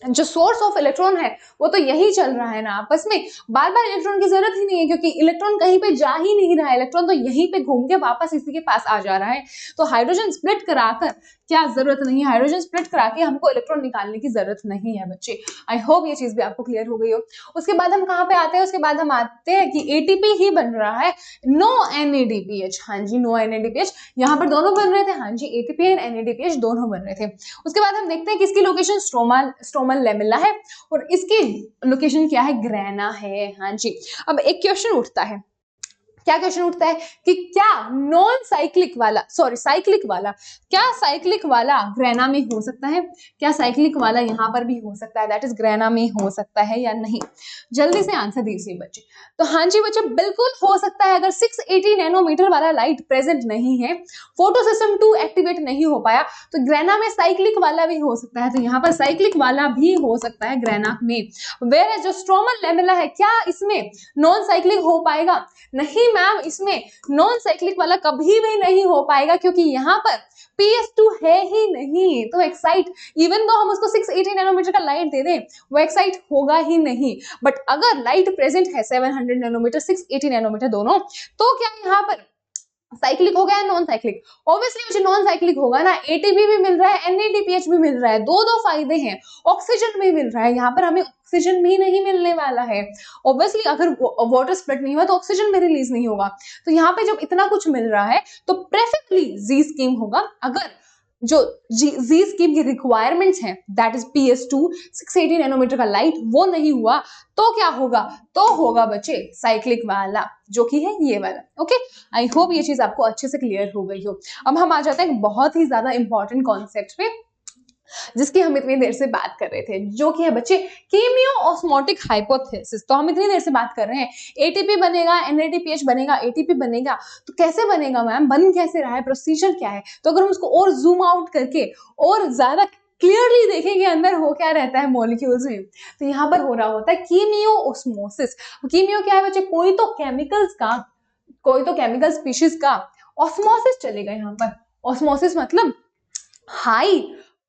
जो सोर्स ऑफ इलेक्ट्रॉन है वो तो यही चल रहा है ना आपस में, बार बार इलेक्ट्रॉन की जरूरत ही नहीं है क्योंकि इलेक्ट्रॉन कहीं पे जा ही नहीं रहा है, इलेक्ट्रॉन तो यहीं पे घूम के वापस इसी के पास आ जा रहा है। तो हाइड्रोजन स्प्लिट कराकर क्या जरूरत नहीं है, हाइड्रोजन स्प्लिट करा के हमको इलेक्ट्रॉन निकालने की जरूरत नहीं है बच्चे। आई होप ये चीज भी आपको क्लियर हो गई हो। उसके बाद हम कहाँ पे आते हैं, उसके बाद हम आते हैं कि ATP ही बन रहा है, नो NADPH। हाँ जी, नो NADPH, यहाँ पर दोनों बन रहे थे, हाँ जी ATP एंड NADPH दोनों बन रहे थे। उसके बाद हम देखते हैं कि इसकी लोकेशन स्ट्रोमल लेमेला है और इसकी लोकेशन क्या है, ग्रेना है। हाँ जी, अब एक क्वेश्चन उठता है, क्या क्वेश्चन उठता है कि क्या नॉन साइक्लिक वाला, सॉरी साइक्लिक वाला, क्या साइक्लिक वाला ग्रेना में हो सकता है, क्या साइक्लिक वाला यहाँ पर भी हो सकता है, दैट इज ग्रेना में हो सकता है या नहीं, जल्दी से आंसर दीजिए बच्चे। तो हाँ जी बच्चे, बिल्कुल हो सकता है। अगर 680 नैनोमीटर वाला लाइट प्रेजेंट नहीं है, फोटो सिस्टम 2 एक्टिवेट नहीं हो पाया, तो ग्रेना में साइक्लिक वाला भी हो सकता है। तो यहाँ पर साइक्लिक वाला भी हो सकता है ग्रेना में। वेयर जो स्ट्रोमल लेमेला है, क्या इसमें नॉन साइक्लिक हो पाएगा, नहीं मैम, इसमें नॉन साइक्लिक वाला कभी भी नहीं हो पाएगा क्योंकि यहाँ पर PS2 है ही नहीं। तो एक्साइट, इवन तो हम उसको 680 नैनोमीटर का लाइट दे दें, वो एक्साइट होगा ही नहीं। बट अगर लाइट प्रेजेंट है 700 नैनोमीटर 680 नैनोमीटर दोनों, तो क्या यहाँ पर साइक्लिक हो गया है, नॉन साइक्लिक? ऑब्वियसली मुझे नॉन साइक्लिक होगा ना, ATP भी मिल रहा है, NADPH भी मिल रहा है, दो फायदे हैं। ऑक्सीजन भी मिल रहा है, यहाँ पर हमें ऑक्सीजन भी नहीं मिलने वाला है। ऑब्वियसली अगर वाटर स्प्लिट नहीं हुआ तो ऑक्सीजन भी रिलीज नहीं होगा। तो यहाँ पे जब इतना कुछ मिल रहा है तो प्रेफरेबली जी स्कीम होगा। अगर जो जी स्कीम की रिक्वायरमेंट्स हैं, दैट इज PS2 680 नैनोमीटर का लाइट, वो नहीं हुआ तो क्या होगा, तो होगा बच्चे साइक्लिक वाला, जो कि है ये वाला। ओके, आई होप ये चीज आपको अच्छे से क्लियर हो गई हो। अब हम आ जाते हैं बहुत ही ज्यादा इंपॉर्टेंट कॉन्सेप्ट पे जिसकी हम इतनी देर से बात कर रहे थे, जो कि है बच्चे कीमियो ऑस्मोटिक हाइपोथेसिस। तो हम इतनी देर से बात कर रहे हैं ATP बनेगा, NADPH बनेगा, ATP बनेगा, तो कैसे बनेगा मैम, बन कैसे रहा है, प्रोसीजर क्या है? तो अगर हम उसको और जूम आउट करके और ज्यादा क्लियरली देखेंगे अंदर हो क्या रहता है मॉलिक्यूल्स में, तो यहाँ पर हो रहा होता है कीमियो ऑस्मोसिस। कीमियो क्या है बच्चे, कोई तो केमिकल स्पीशीज का ऑस्मोसिस चलेगा। यहाँ पर ऑस्मोसिस मतलब हाई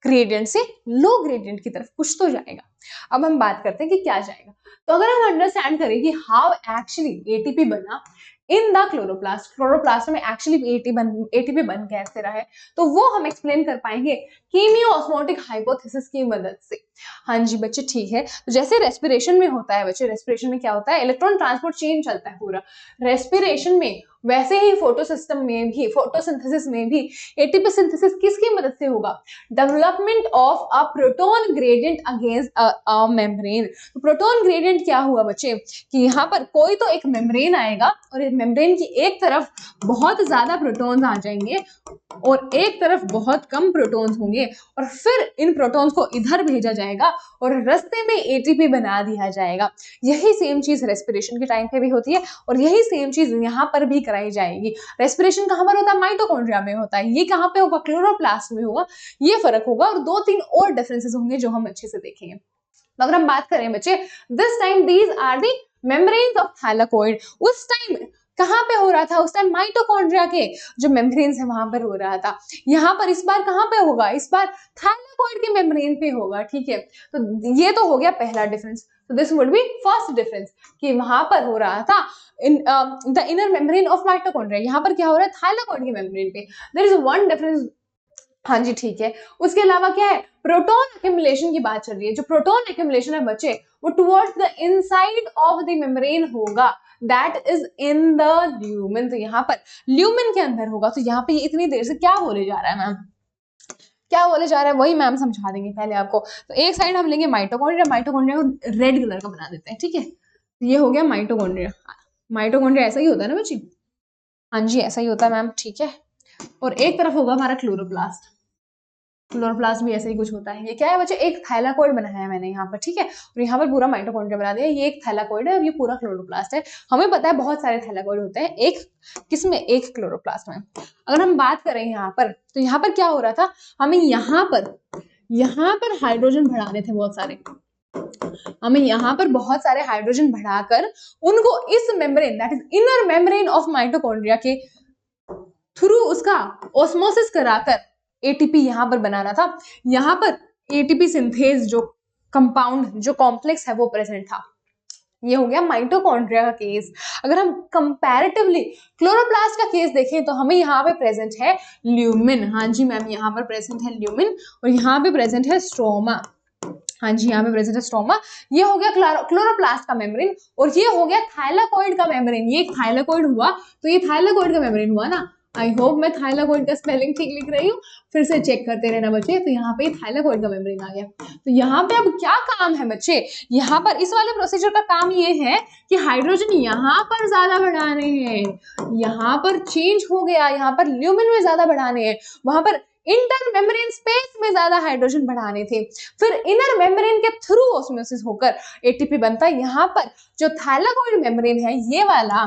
ग्रेडियंट से लो ग्रेडियंट की तरफ कुछ तो जाएगा। अब हम बात करते हैं कि क्या जाएगा। तो अगर हम अंडरस्टैंड करें कि हाउ एक्चुअली ATP बना इन द क्लोरोप्लास्ट में एक्चुअली ATP बन कैसे रहा है, तो वो हम एक्सप्लेन कर पाएंगे कीमियोऑस्मोटिक हाइपोथेसिस की मदद से। हाँ जी बच्चे ठीक है। तो जैसे रेस्पिरेशन में होता है बच्चे, रेस्पिरेशन में क्या होता है, इलेक्ट्रॉन ट्रांसपोर्ट चेन चलता है पूरा रेस्पिरेशन में, वैसे ही फोटोसिस्टम में भी, फोटोसिंथेसिस में भी एटीपी सिंथेसिस किसकी मदद से होगा, development of a proton gradient against a membrane. तो प्रोटॉन ग्रेडियंट क्या हुआ बच्चे कि यहाँ पर कोई तो एक मेम्ब्रेन आएगा और इस मेम्ब्रेन की एक तरफ बहुत ज्यादा प्रोटॉन्स आ जाएंगे और एक तरफ बहुत कम प्रोटॉन्स होंगे और फिर इन प्रोटॉन्स को इधर भेजा जाएगा और रास्ते में एटीपी बना दिया जाएगा। यही सेम चीज रेस्पिरेशन के टाइम पे भी होती है और यही सेम चीज यहाँ पर भी कराई जाएगी। रेस्पिरेशन कहाँ पर होता है, माइटोकॉन्ड्रिया में होता है, ये कहाँ पे होगा, क्लोरोप्लास्ट में होगा। ये फर्क होगा और 2-3 और डिफरेंसेस होंगे जो हम अच्छे से देखेंगे। अगर हम बात करें बच्चे, this time these are the membranes of thylakoid. उस टाइम कहाँ पे हो रहा था, उस टाइम माइटोकॉन्ड्रिया के जो मेम्ब्रेन्स है वहां पर हो रहा था। यहाँ पर इस बार कहाँ पे होगा, इस बार थैलाकोइड के मेम्ब्रेन पे होगा। ठीक है, तो ये तो हो गया पहला डिफरेंस। तो this would be first difference कि वहां पर हो रहा था इन the inner membrane of mitochondria, यहाँ पर क्या हो रहा है, थैलाकोइड के मेम्ब्रेन पे। There is one difference. हाँ जी ठीक है। उसके अलावा क्या है, प्रोटॉन एक्यूमुलेशन की बात चल रही है। जो प्रोटॉन एक्यूमुलेशन है बच्चे वो towards the inside of the membrane होगा, that is in the lumen. तो यहाँ पर ल्यूमेन के अंदर होगा। तो यहाँ पे ये इतनी देर से क्या बोले जा रहा है मैम, क्या बोले जा रहा है वही मैम समझा देंगे पहले आपको। तो एक साइड हम लेंगे माइटोकॉन्ड्रिया, माइटोकॉन्ड्रिया को रेड कलर का बना देते हैं। ठीक है, तो ये हो गया माइटोकॉन्ड्रिया। माइटोकॉन्ड्रिया ऐसा ही होता है ना बच्ची, हाँ जी ऐसा ही होता है मैम। ठीक है, और एक तरफ होगा हमारा क्लोरोप्लास्ट, क्लोरोप्लास्ट भी ऐसे ही कुछ होता है। ये क्या है बच्चे, एक थैलाकोइड बनाया है मैंने यहाँ पर। ठीक है, और यहाँ पर पूरा माइटोकॉन्ड्रिया बना दिया। ये एक थैलाकोइड है और ये पूरा क्लोरोप्लास्ट है। हमें पता है बहुत सारे थैलाकोइड होते हैं, एक किसमें, एक क्लोरोप्लास्ट में। अगर हम बात करें यहाँ पर, तो यहाँ पर क्या हो रहा था, हमें यहाँ पर हाइड्रोजन बढ़ाने थे बहुत सारे। हमें यहाँ पर बहुत सारे हाइड्रोजन बढ़ाकर उनको इस membrane, that is inner membrane of mitochondria के थ्रू उसका ऑस्मोसिस कराकर एटीपी यहाँ पर बनाना था। यहाँ पर एटीपी सिंथेज जो कंपाउंड, जो कॉम्प्लेक्स है वो प्रेजेंट था। ये हो गया माइटोकॉन्ड्रिया का केस। अगर हम कंपैरेटिवली क्लोरोप्लास्ट का केस देखें तो हमें यहाँ पे प्रेजेंट है ल्यूमिन। हाँ जी मैम, यहाँ पर प्रेजेंट है ल्यूमिन और यहाँ पे प्रेजेंट है स्ट्रोमा। हाँ जी, यहाँ पे प्रेजेंट है स्ट्रोमा। ये हो गया क्लोरोप्लास्ट का मेम्ब्रेन और ये हो गया थाइलाकोइड का मेम्ब्रेन। ये थाइलाकोइड हुआ, तो ये थाइलाकोइड का मेम्ब्रेन हुआ ना। आई होप मैं थाइलाकोइड का स्पेलिंग ठीक लिख रही हूँ, फिर से चेक करते रहना बच्चे। तो यहाँ पे थाइलाकोइड का मेम्ब्रेन आ गया। तो यहाँ पे अब क्या काम है बच्चे, यहाँ पर इस वाले प्रोसीजर का काम ये है कि हाइड्रोजन यहाँ पर ज्यादा बढ़ाने हैं, यहाँ पर चेंज हो गया, यहाँ पर ल्यूमिन में ज्यादा बढ़ाने हैं, वहां पर इंटर मेम्ब्रेन स्पेस में ज्यादा हाइड्रोजन बढ़ाने थे, फिर इनर मेम्ब्रेन के थ्रू ऑस्मोसिस होकर एटीपी बनता है। यहाँ पर जो थाइलाकोइड मेम्ब्रेन है ये वाला,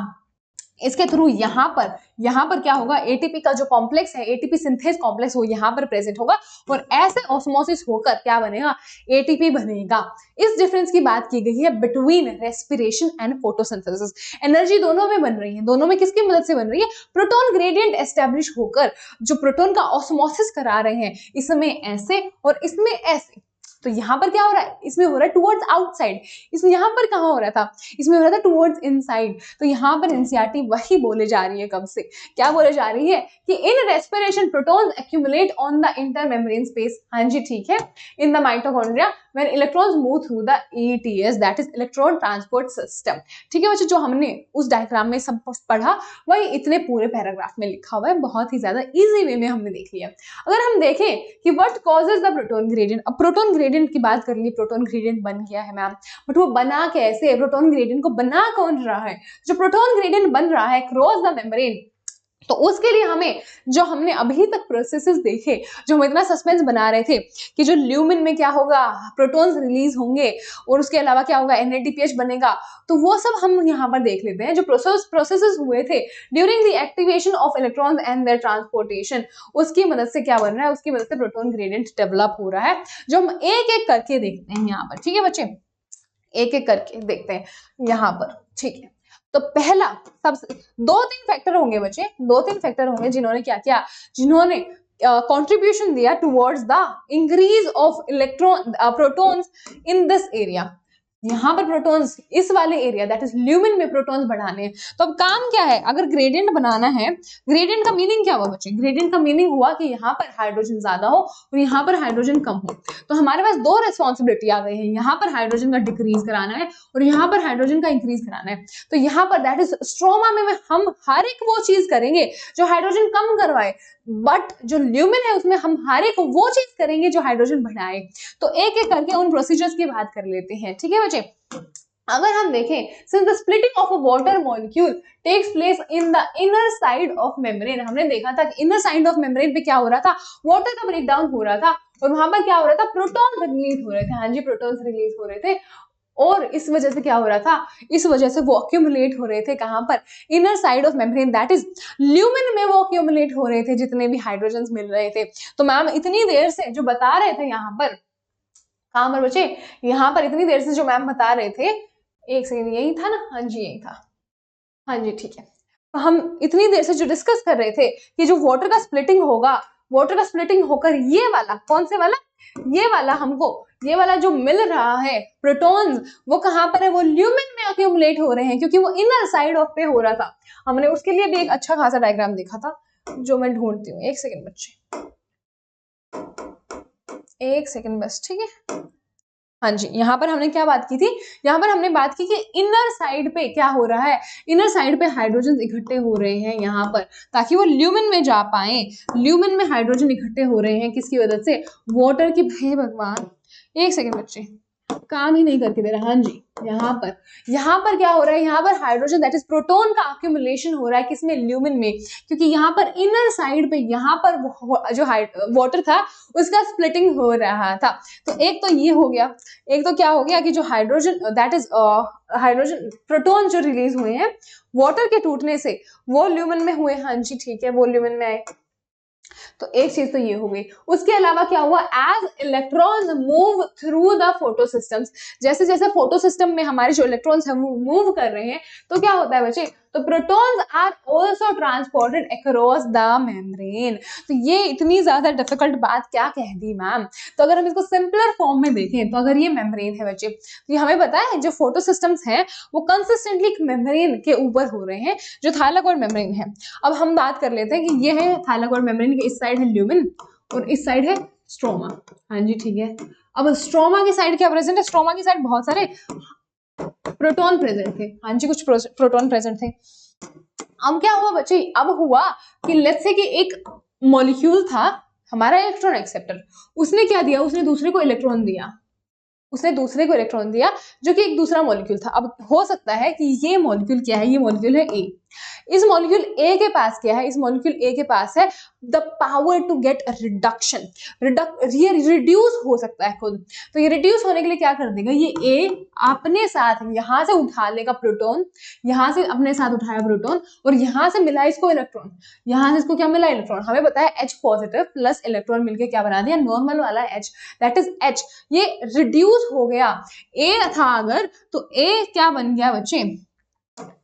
इसके थ्रू यहाँ पर क्या होगा, एटीपी का जो कॉम्प्लेक्स है, एटीपी सिंथेज कॉम्प्लेक्स वो यहाँ पर प्रेजेंट होगा और ऐसे ऑस्मोसिस होकर क्या बनेगा, एटीपी बनेगा। इस डिफरेंस की बात की गई है between respiration and photosynthesis. Energy दोनों में बन रही है, दोनों में किसकी मदद से बन रही है, प्रोटॉन ग्रेडियंट एस्टेब्लिश होकर जो प्रोटॉन का ऑस्मोसिस करा रहे हैं, इसमें ऐसे और इसमें ऐसे। तो यहाँ पर क्या हो रहा है, इसमें हो रहा है टुवर्ड्स आउटसाइड, इसमें यहाँ पर कहाँ हो रहा था, इसमें हो रहा था टुवर्ड्स इनसाइड। तो यहाँ पर एनसीईआरटी वही बोले जा रही है, कब से क्या बोले जा रही है कि in respiration protons accumulate on the inter membrane space. हाँ जी ठीक है, in the mitochondria when electrons move through the ETS, that is electron transport system. ठीक है बच्चों, जो हमने उस डायग्राम में सब पढ़ा वही इतने पूरे पैराग्राफ में लिखा हुआ है, बहुत ही ज्यादा इजी वे में हमने देख लिया। अगर हम देखें कि what causes the proton gradient, अब प्रोटॉन ग्रेडियंट की बात कर ली, प्रोटॉन ग्रेडियंट बन गया है मैम, बट वो बना कैसे, प्रोटॉन ग्रेडियंट को बना कौन रहा है, जो प्रोटॉन ग्रेडियंट बन रहा है क्रॉस द मेम्ब्रेन, तो उसके लिए हमें जो हमने अभी तक प्रोसेसेस देखे, जो हम इतना सस्पेंस बना रहे थे कि जो ल्यूमिन में क्या होगा, प्रोटॉन्स रिलीज होंगे और उसके अलावा क्या होगा, NADPH बनेगा, तो वो सब हम यहाँ पर देख लेते हैं। जो प्रोसेसेस हुए थे during the activation of electrons and their transportation, उसकी मदद से क्या बन रहा है, उसकी मदद से प्रोटॉन ग्रेडियंट डेवलप हो रहा है, जो हम एक एक करके देखते हैं यहाँ पर। ठीक है बच्चे, एक एक करके देखते हैं यहाँ पर। ठीक है, तो पहला सबसे 2-3 फैक्टर होंगे बच्चे, 2-3 फैक्टर होंगे जिन्होंने क्या किया, जिन्होंने कंट्रीब्यूशन दिया towards the increase of electron protons in this area. यहाँ पर प्रोटॉन्स इस वाले एरिया दैट इज ल्यूमिन में प्रोटॉन्स बढ़ाने हैं। तो अब काम क्या है, अगर ग्रेडियंट बनाना है, ग्रेडियंट का मीनिंग क्या हुआ बच्चे, ग्रेडियंट का मीनिंग हुआ कि यहाँ पर हाइड्रोजन ज्यादा हो और यहाँ पर हाइड्रोजन कम हो। तो हमारे पास दो रेस्पॉन्सिबिलिटी आ गई है, यहाँ पर हाइड्रोजन का डिक्रीज कराना है और यहाँ पर हाइड्रोजन का इंक्रीज कराना है। तो यहाँ पर दैट इज स्ट्रोमा में हम हर एक वो चीज करेंगे जो हाइड्रोजन कम करवाए, बट जो ल्यूमिन है उसमें हम हर एक वो चीज करेंगे जो हाइड्रोजन बढ़ाए। तो एक एक करके उन प्रोसीजर्स की बात कर लेते हैं, ठीक है बच्चे। अगर हम देखें, since the splitting of a water molecule takes place in the inner side of membrane, हमने देखा था कि इनर साइड ऑफ मेम्ब्रेन पे क्या हो रहा था, वाटर का ब्रेकडाउन हो रहा था और वहां पर क्या हो रहा था, प्रोटॉन रिलीज हो रहे थे। हाँ जी, प्रोटॉन्स रिलीज हो रहे थे और इस वजह से क्या हो रहा था, इस वजह से वो अक्यूमुलेट हो रहे थे कहां पर, inner side of membrane that is lumen में वो अक्यूमुलेट हो रहे थे जितने भी हाइड्रोजन मिल रहे थे। तो मैम इतनी देर से जो बता रहे थे यहाँ पर, कहां पर बच्चे, यहाँ पर इतनी देर से जो मैम बता रहे थे, एक सेकंड, यही था ना, हाँ जी यही था, हाँ जी ठीक है। तो हम इतनी देर से जो डिस्कस कर रहे थे कि जो वाटर का स्प्लिटिंग होगा, वाटर का स्प्लिटिंग होकर ये वाला, कौन से वाला, ये वाला हमको, ये वाला जो मिल रहा है प्रोटॉन्स, वो कहां पर है, वो ल्यूमिन में अक्यूमुलेट हो रहे हैं क्योंकि वो इनर साइड ऑफ पे हो रहा था। हमने उसके लिए भी एक अच्छा खासा डायग्राम देखा था जो मैं ढूंढती हूँ, एक सेकंड बच्चे, एक सेकंड बस, ठीक है। हाँ जी, यहाँ पर हमने क्या बात की थी, यहाँ पर हमने बात की कि इनर साइड पे क्या हो रहा है, इनर साइड पे हाइड्रोजन इकट्ठे हो रहे हैं यहाँ पर ताकि वो ल्यूमिन में जा पाए। ल्यूमिन में हाइड्रोजन इकट्ठे हो रहे हैं किसकी वजह से, वाटर की, हे भगवान, एक सेकंड बच्चे, काम ही नहीं करके दे रहा। हाँ जी, यहाँ पर क्या हो रहा है, यहाँ पर हाइड्रोजन दैट इज प्रोटॉन का अक्यूमुलेशन हो रहा है किसमें, ल्यूमिन में, क्योंकि यहाँ पर इनर साइड पे यहाँ पर जो वाटर था उसका स्प्लिटिंग हो रहा था। तो एक तो ये हो गया, एक तो क्या हो गया कि जो hydrogen that is hydrogen proton जो रिलीज हुए हैं वाटर के टूटने से वो ल्यूमिन में हुए। हाँ जी ठीक है, वो ल्यूमिन में आए। तो एक चीज तो ये हो गई। उसके अलावा क्या हुआ, as electrons move through the photo systems, जैसे जैसे फोटो सिस्टम में हमारे जो इलेक्ट्रॉन्स हैं वो मूव कर रहे हैं तो क्या होता है बच्चे, तो protons are also transported across the membrane. तो ये इतनी ज्यादा डिफिकल्ट बात क्या कह दी मैम, तो अगर हम इसको सिंपलर फॉर्म में देखें तो अगर ये मेम्ब्रेन है बच्चे, तो ये हमें पता है जो फोटो सिस्टम्स हैं वो कंसिस्टेंटली मेम्ब्रेन के ऊपर हो रहे हैं जो थाइलाकॉइड मेम्ब्रेन है। अब हम बात कर लेते हैं कि ये है थाइलाकॉइड मेम्ब्रेन के इस साइड है ल्यूमिन और इस साइड है स्ट्रोमा। हाँ जी ठीक है। अब स्ट्रोमा की साइड क्या प्रेजेंट है, स्ट्रोमा की साइड बहुत सारे प्रोटॉन प्रेजेंट थे। हाँ जी, कुछ प्रोटॉन प्रेजेंट थे। अब क्या हुआ बच्चे, अब हुआ कि लेट्स से कि एक मॉलिक्यूल था हमारा इलेक्ट्रॉन एक्सेप्टर, उसने क्या दिया, उसने दूसरे को इलेक्ट्रॉन दिया, उसने दूसरे को इलेक्ट्रॉन दिया जो कि एक दूसरा मॉलिक्यूल था। अब हो सकता है कि ये मॉलिक्यूल क्या है, ये मॉलिक्यूल है ए। इस मॉलिक्यूल ए के पास क्या है, इस मॉलिक्यूल ए के पास है the power to get reduction, ये रिड्यूस हो सकता है खुद। तो ये रिड्यूस होने के लिए क्या कर देगा, ये ए अपने साथ यहां से उठा लेगा प्रोटॉन, यहां से अपने साथ उठाया प्रोटॉन और यहां से मिला इसको इलेक्ट्रॉन, यहां से इसको क्या मिला, इलेक्ट्रॉन। हमें पता है H पॉजिटिव प्लस इलेक्ट्रॉन मिलकर क्या बना दिया, नॉर्मल वाला H, दैट इज H। ये रिड्यूस हो गया, ए था अगर तो ए क्या बन गया बच्चे,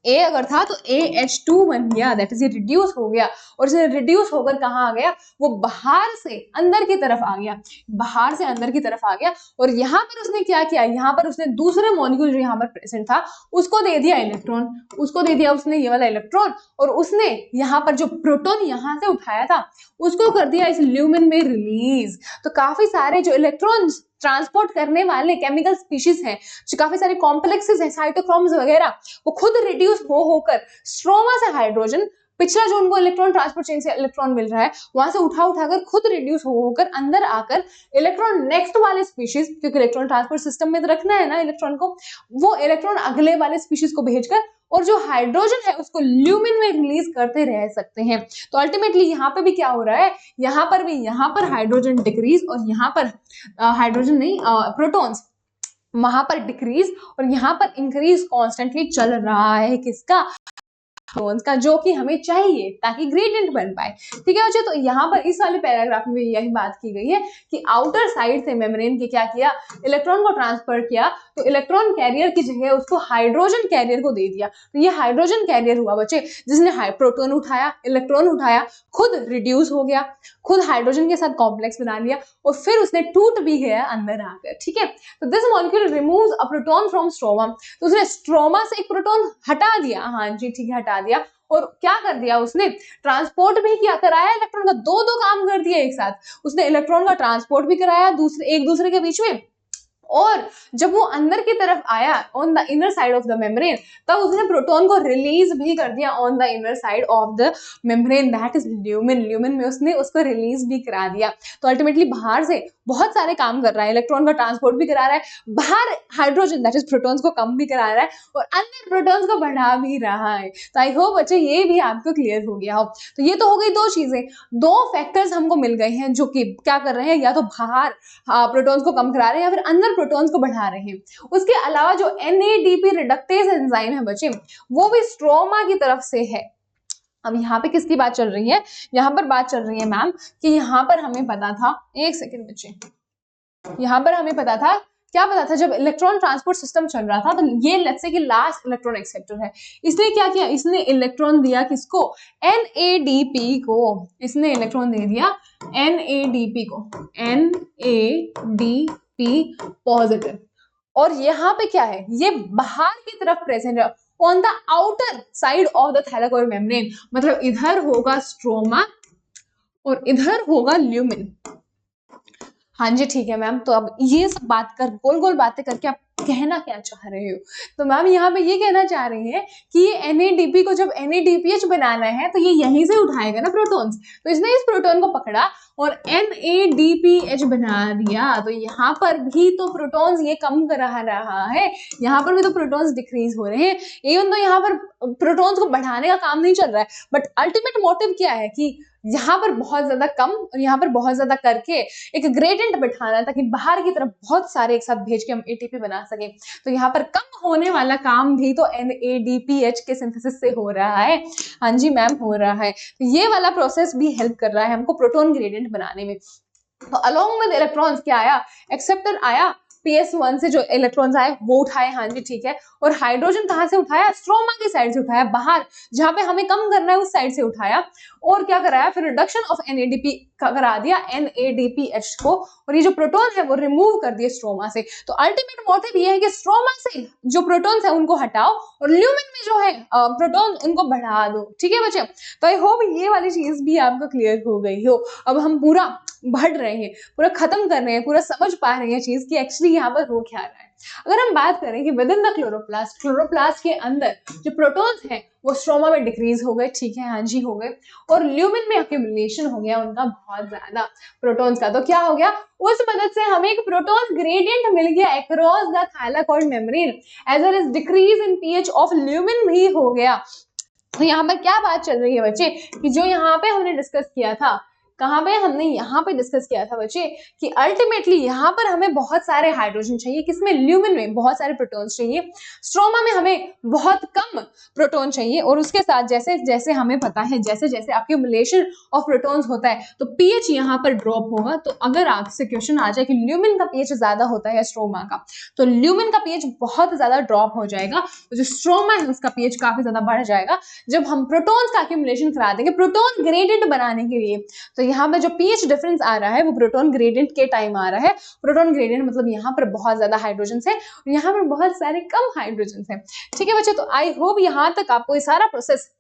ए अगर था तो AH2 बन गया, दैट इज ये रिड्यूस हो गया और इसे रिड्यूस होकर कहाँ आ गया, वो बाहर से अंदर की तरफ आ गया, बाहर से अंदर की तरफ आ गया। और यहाँ पर उसने क्या किया, यहाँ पर उसने दूसरे मॉलिक्यूल जो यहाँ पर प्रेजेंट था उसको दे दिया इलेक्ट्रॉन, उसको दे दिया उसने ये वाला इलेक्ट्रॉन और उसने यहाँ पर जो प्रोटॉन यहाँ से उठाया था उसको कर दिया इस ल्यूमिन में रिलीज। तो काफी सारे जो इलेक्ट्रॉन्स ट्रांसपोर्ट करने वाले केमिकल स्पीशीज हैं, जो काफी सारे कॉम्प्लेक्सेस हैं, साइटोक्रोम्स वगैरह, वो खुद रिड्यूस होकर स्ट्रोमा से हाइड्रोजन, पिछला जो उनको इलेक्ट्रॉन ट्रांसपोर्ट चेन से इलेक्ट्रॉन मिल रहा है वहां से उठाकर खुद रिड्यूस होकर अंदर आकर इलेक्ट्रॉन नेक्स्ट वाले स्पीशीज, क्योंकि इलेक्ट्रॉन ट्रांसपोर्ट सिस्टम में तो रखना है ना इलेक्ट्रॉन को, वो इलेक्ट्रॉन अगले वाले स्पीशीज को भेजकर और जो हाइड्रोजन है उसको ल्यूमिन में रिलीज करते रह सकते हैं। तो अल्टीमेटली यहाँ पे भी क्या हो रहा है, यहाँ पर भी, यहाँ पर हाइड्रोजन डिक्रीज और यहाँ पर हाइड्रोजन नहीं प्रोटॉन्स वहां पर डिक्रीज और यहाँ पर इंक्रीज कॉन्स्टेंटली चल रहा है किसका, प्रोटॉन्स का, जो कि हमें चाहिए ताकि ग्रेडियंट बन पाए। ठीक है बच्चे, तो यहाँ पर इस वाले पैराग्राफ में यही बात की गई है कि आउटर साइड से मेम्ब्रेन के क्या किया, इलेक्ट्रॉन को ट्रांसफर किया, तो इलेक्ट्रॉन कैरियर की जगह उसको हाइड्रोजन कैरियर को दे दिया। तो ये हाइड्रोजन कैरियर हुआ बच्चे, जिसने प्रोटॉन उठाया, इलेक्ट्रॉन उठाया, खुद रिड्यूस हो गया, खुद हाइड्रोजन के साथ कॉम्प्लेक्स बना लिया और फिर उसने टूट भी गया अंदर आकर। ठीक है, तो this molecule removes a proton from stroma, तो उसने स्ट्रोमा से एक प्रोटॉन हटा दिया। हाँ जी ठीक है, हटा दिया। और क्या कर दिया उसने, ट्रांसपोर्ट भी किया, कराया इलेक्ट्रॉन का, दो काम कर दिया एक साथ। उसने इलेक्ट्रॉन का ट्रांसपोर्ट भी कराया एक दूसरे के बीच में, और जब वो अंदर की तरफ आया on the inner side of the membrane, तब उसने प्रोटॉन को रिलीज भी कर दिया on the inner side of the membrane, that is lumen. Lumen में उसने उसको रिलीज भी करा दिया। तो अल्टीमेटली बाहर से बहुत सारे काम कर रहा है, इलेक्ट्रॉन का ट्रांसपोर्ट भी करा रहा है, बाहर हाइड्रोजन दैट इज प्रोटॉन्स को कम भी करा रहा है, और अंदर प्रोटॉन्स को बढ़ा भी रहा है। तो आई होप बच्चे ये भी आपको क्लियर हो गया हो। तो ये तो हो गई दो चीजें, दो फैक्टर्स हमको मिल गए हैं जो कि क्या कर रहे हैं, या तो बाहर प्रोटॉन्स को कम करा रहे हैं या फिर अंदर प्रोटॉन्स को बढ़ा रहे हैं। उसके अलावा जो NADP रिडक्टेज एंजाइम है बच्चे, वो भी स्ट्रोमा की तरफ से है। अब यहाँ पे किसकी बात चल रही है, यहाँ पर बात चल रही है मैम कि यहाँ पर हमें पता था, एक सेकेंड बच्चे, यहाँ पर हमें पता था, क्या पता था, जब इलेक्ट्रॉन ट्रांसपोर्ट सिस्टम चल रहा था तो ये लेट्स से कि लास्ट इलेक्ट्रॉन एक्सेप्टर है, इसने क्या किया, इसने इलेक्ट्रॉन दिया किसको, NADP को, इसने इलेक्ट्रॉन दे दिया NADP को, NADP पॉजिटिव। और यहाँ पे क्या है, ये बाहर की तरफ प्रेजेंट है on the outer side of the thylakoid membrane, मतलब इधर होगा स्ट्रोमा और इधर होगा ल्यूमिन। हाँ जी ठीक है मैम, तो अब ये सब बात कर, गोल गोल बातें करके आप कहना क्या चाह रहे हो, तो मैम यहाँ पे ये कहना चाह रही है कि ये NADP को जब NADPH बनाना है तो ये यहीं से उठाएगा ना प्रोटॉन्स, तो इसने इस प्रोटॉन को पकड़ा और NADPH बना दिया। तो यहाँ पर भी तो प्रोटॉन्स ये कम कर रहा है, यहाँ पर भी तो प्रोटॉन्स डिक्रीज हो रहे हैं, इवन तो यहाँ पर प्रोटॉन्स को बढ़ाने का काम नहीं चल रहा है, बट अल्टीमेट मोटिव क्या है कि यहाँ पर बहुत ज्यादा कम और यहाँ पर बहुत ज्यादा करके एक ग्रेडियंट बिठाना है, ताकि बाहर की तरफ बहुत सारे एक साथ भेज के हम ATP बना सके। तो यहाँ पर कम होने वाला काम भी तो NADPH के सिंथेसिस से हो रहा है। हाँ जी मैम, हो रहा है। तो ये वाला प्रोसेस भी हेल्प कर रहा है हमको प्रोटॉन ग्रेडियंट बनाने में। तो अलोंग विद इलेक्ट्रॉन्स क्या आया, एक्सेप्टर आया, PS1 से जो इलेक्ट्रॉन्स आए वो उठाए, हाँ जी ठीक है, और हाइड्रोजन कहाँ से उठाया, स्ट्रोमा की साइड से उठाया, बाहर जहाँ पे हमें कम करना है उस साइड से उठाया, और क्या कराया, फिर रिडक्शन ऑफ NADP करा दिया NADPH को, और ये जो प्रोटॉन है वो रिमूव कर दिए स्ट्रोमा से। तो अल्टीमेट मोटिव ये है कि स्ट्रोमा से जो प्रोटॉन्स है उनको हटाओ और ल्यूमिन में जो है प्रोटॉन उनको बढ़ा दो। ठीक है बच्चे, तो आई होप ये वाली चीज भी आपको क्लियर हो गई हो। अब हम पूरा बढ़ रहे हैं, पूरा खत्म कर रहे हैं, पूरा समझ पा रहे हैं चीज की एक्चुअली यहाँ पर हो क्या रहा है। अगर हम बात करें कि with in the chloroplast, chloroplast के अंदर जो प्रोटॉन्स हैं वो स्ट्रोमा में डिक्रीज हो गए, ठीक है, हाँ जी हो गए, और ल्यूमिन में एक्यूमुलेशन हो गया उनका बहुत ज्यादा प्रोटॉन्स का। तो क्या हो गया, उस मदद से हमें एक प्रोटॉन ग्रेडियंट मिल गया across the thylakoid membrane, as well as decrease in pH of lumen भी हो गया। तो यहाँ पर क्या बात चल रही है बच्चे कि जो यहाँ पे हमने डिस्कस किया था, कहाँ पे हमने यहाँ पे डिस्कस किया था बच्चे कि अल्टीमेटली यहाँ पर हमें बहुत सारे हाइड्रोजन चाहिए, किसमें, ल्यूमिन में बहुत सारे प्रोटॉन्स चाहिए, स्ट्रोमा में हमें बहुत कम प्रोटॉन चाहिए, और उसके साथ जैसे जैसे हमें पता है जैसे जैसे एक्यूमुलेशन ऑफ प्रोटॉन्स होता है तो pH यहाँ पर ड्रॉप होगा। तो अगर आपसे क्वेश्चन आ जाए कि ल्यूमिन का pH ज्यादा होता है या स्ट्रोमा का, तो ल्यूमिन का pH बहुत ज्यादा ड्रॉप हो जाएगा, तो जो स्ट्रोमा है उसका pH काफी ज्यादा बढ़ जाएगा जब हम प्रोटॉन्स का एक्यूमुलेशन करा देंगे प्रोटॉन ग्रेडियंट बनाने के लिए। तो यहाँ पे जो pH डिफरेंस आ रहा है वो प्रोटॉन ग्रेडियंट के टाइम आ रहा है। प्रोटॉन ग्रेडियंट मतलब यहाँ पर बहुत ज्यादा हाइड्रोजन है और यहाँ पर बहुत सारे कम हाइड्रोजन है। ठीक है बच्चे, तो आई होप यहाँ तक आपको ये सारा प्रोसेस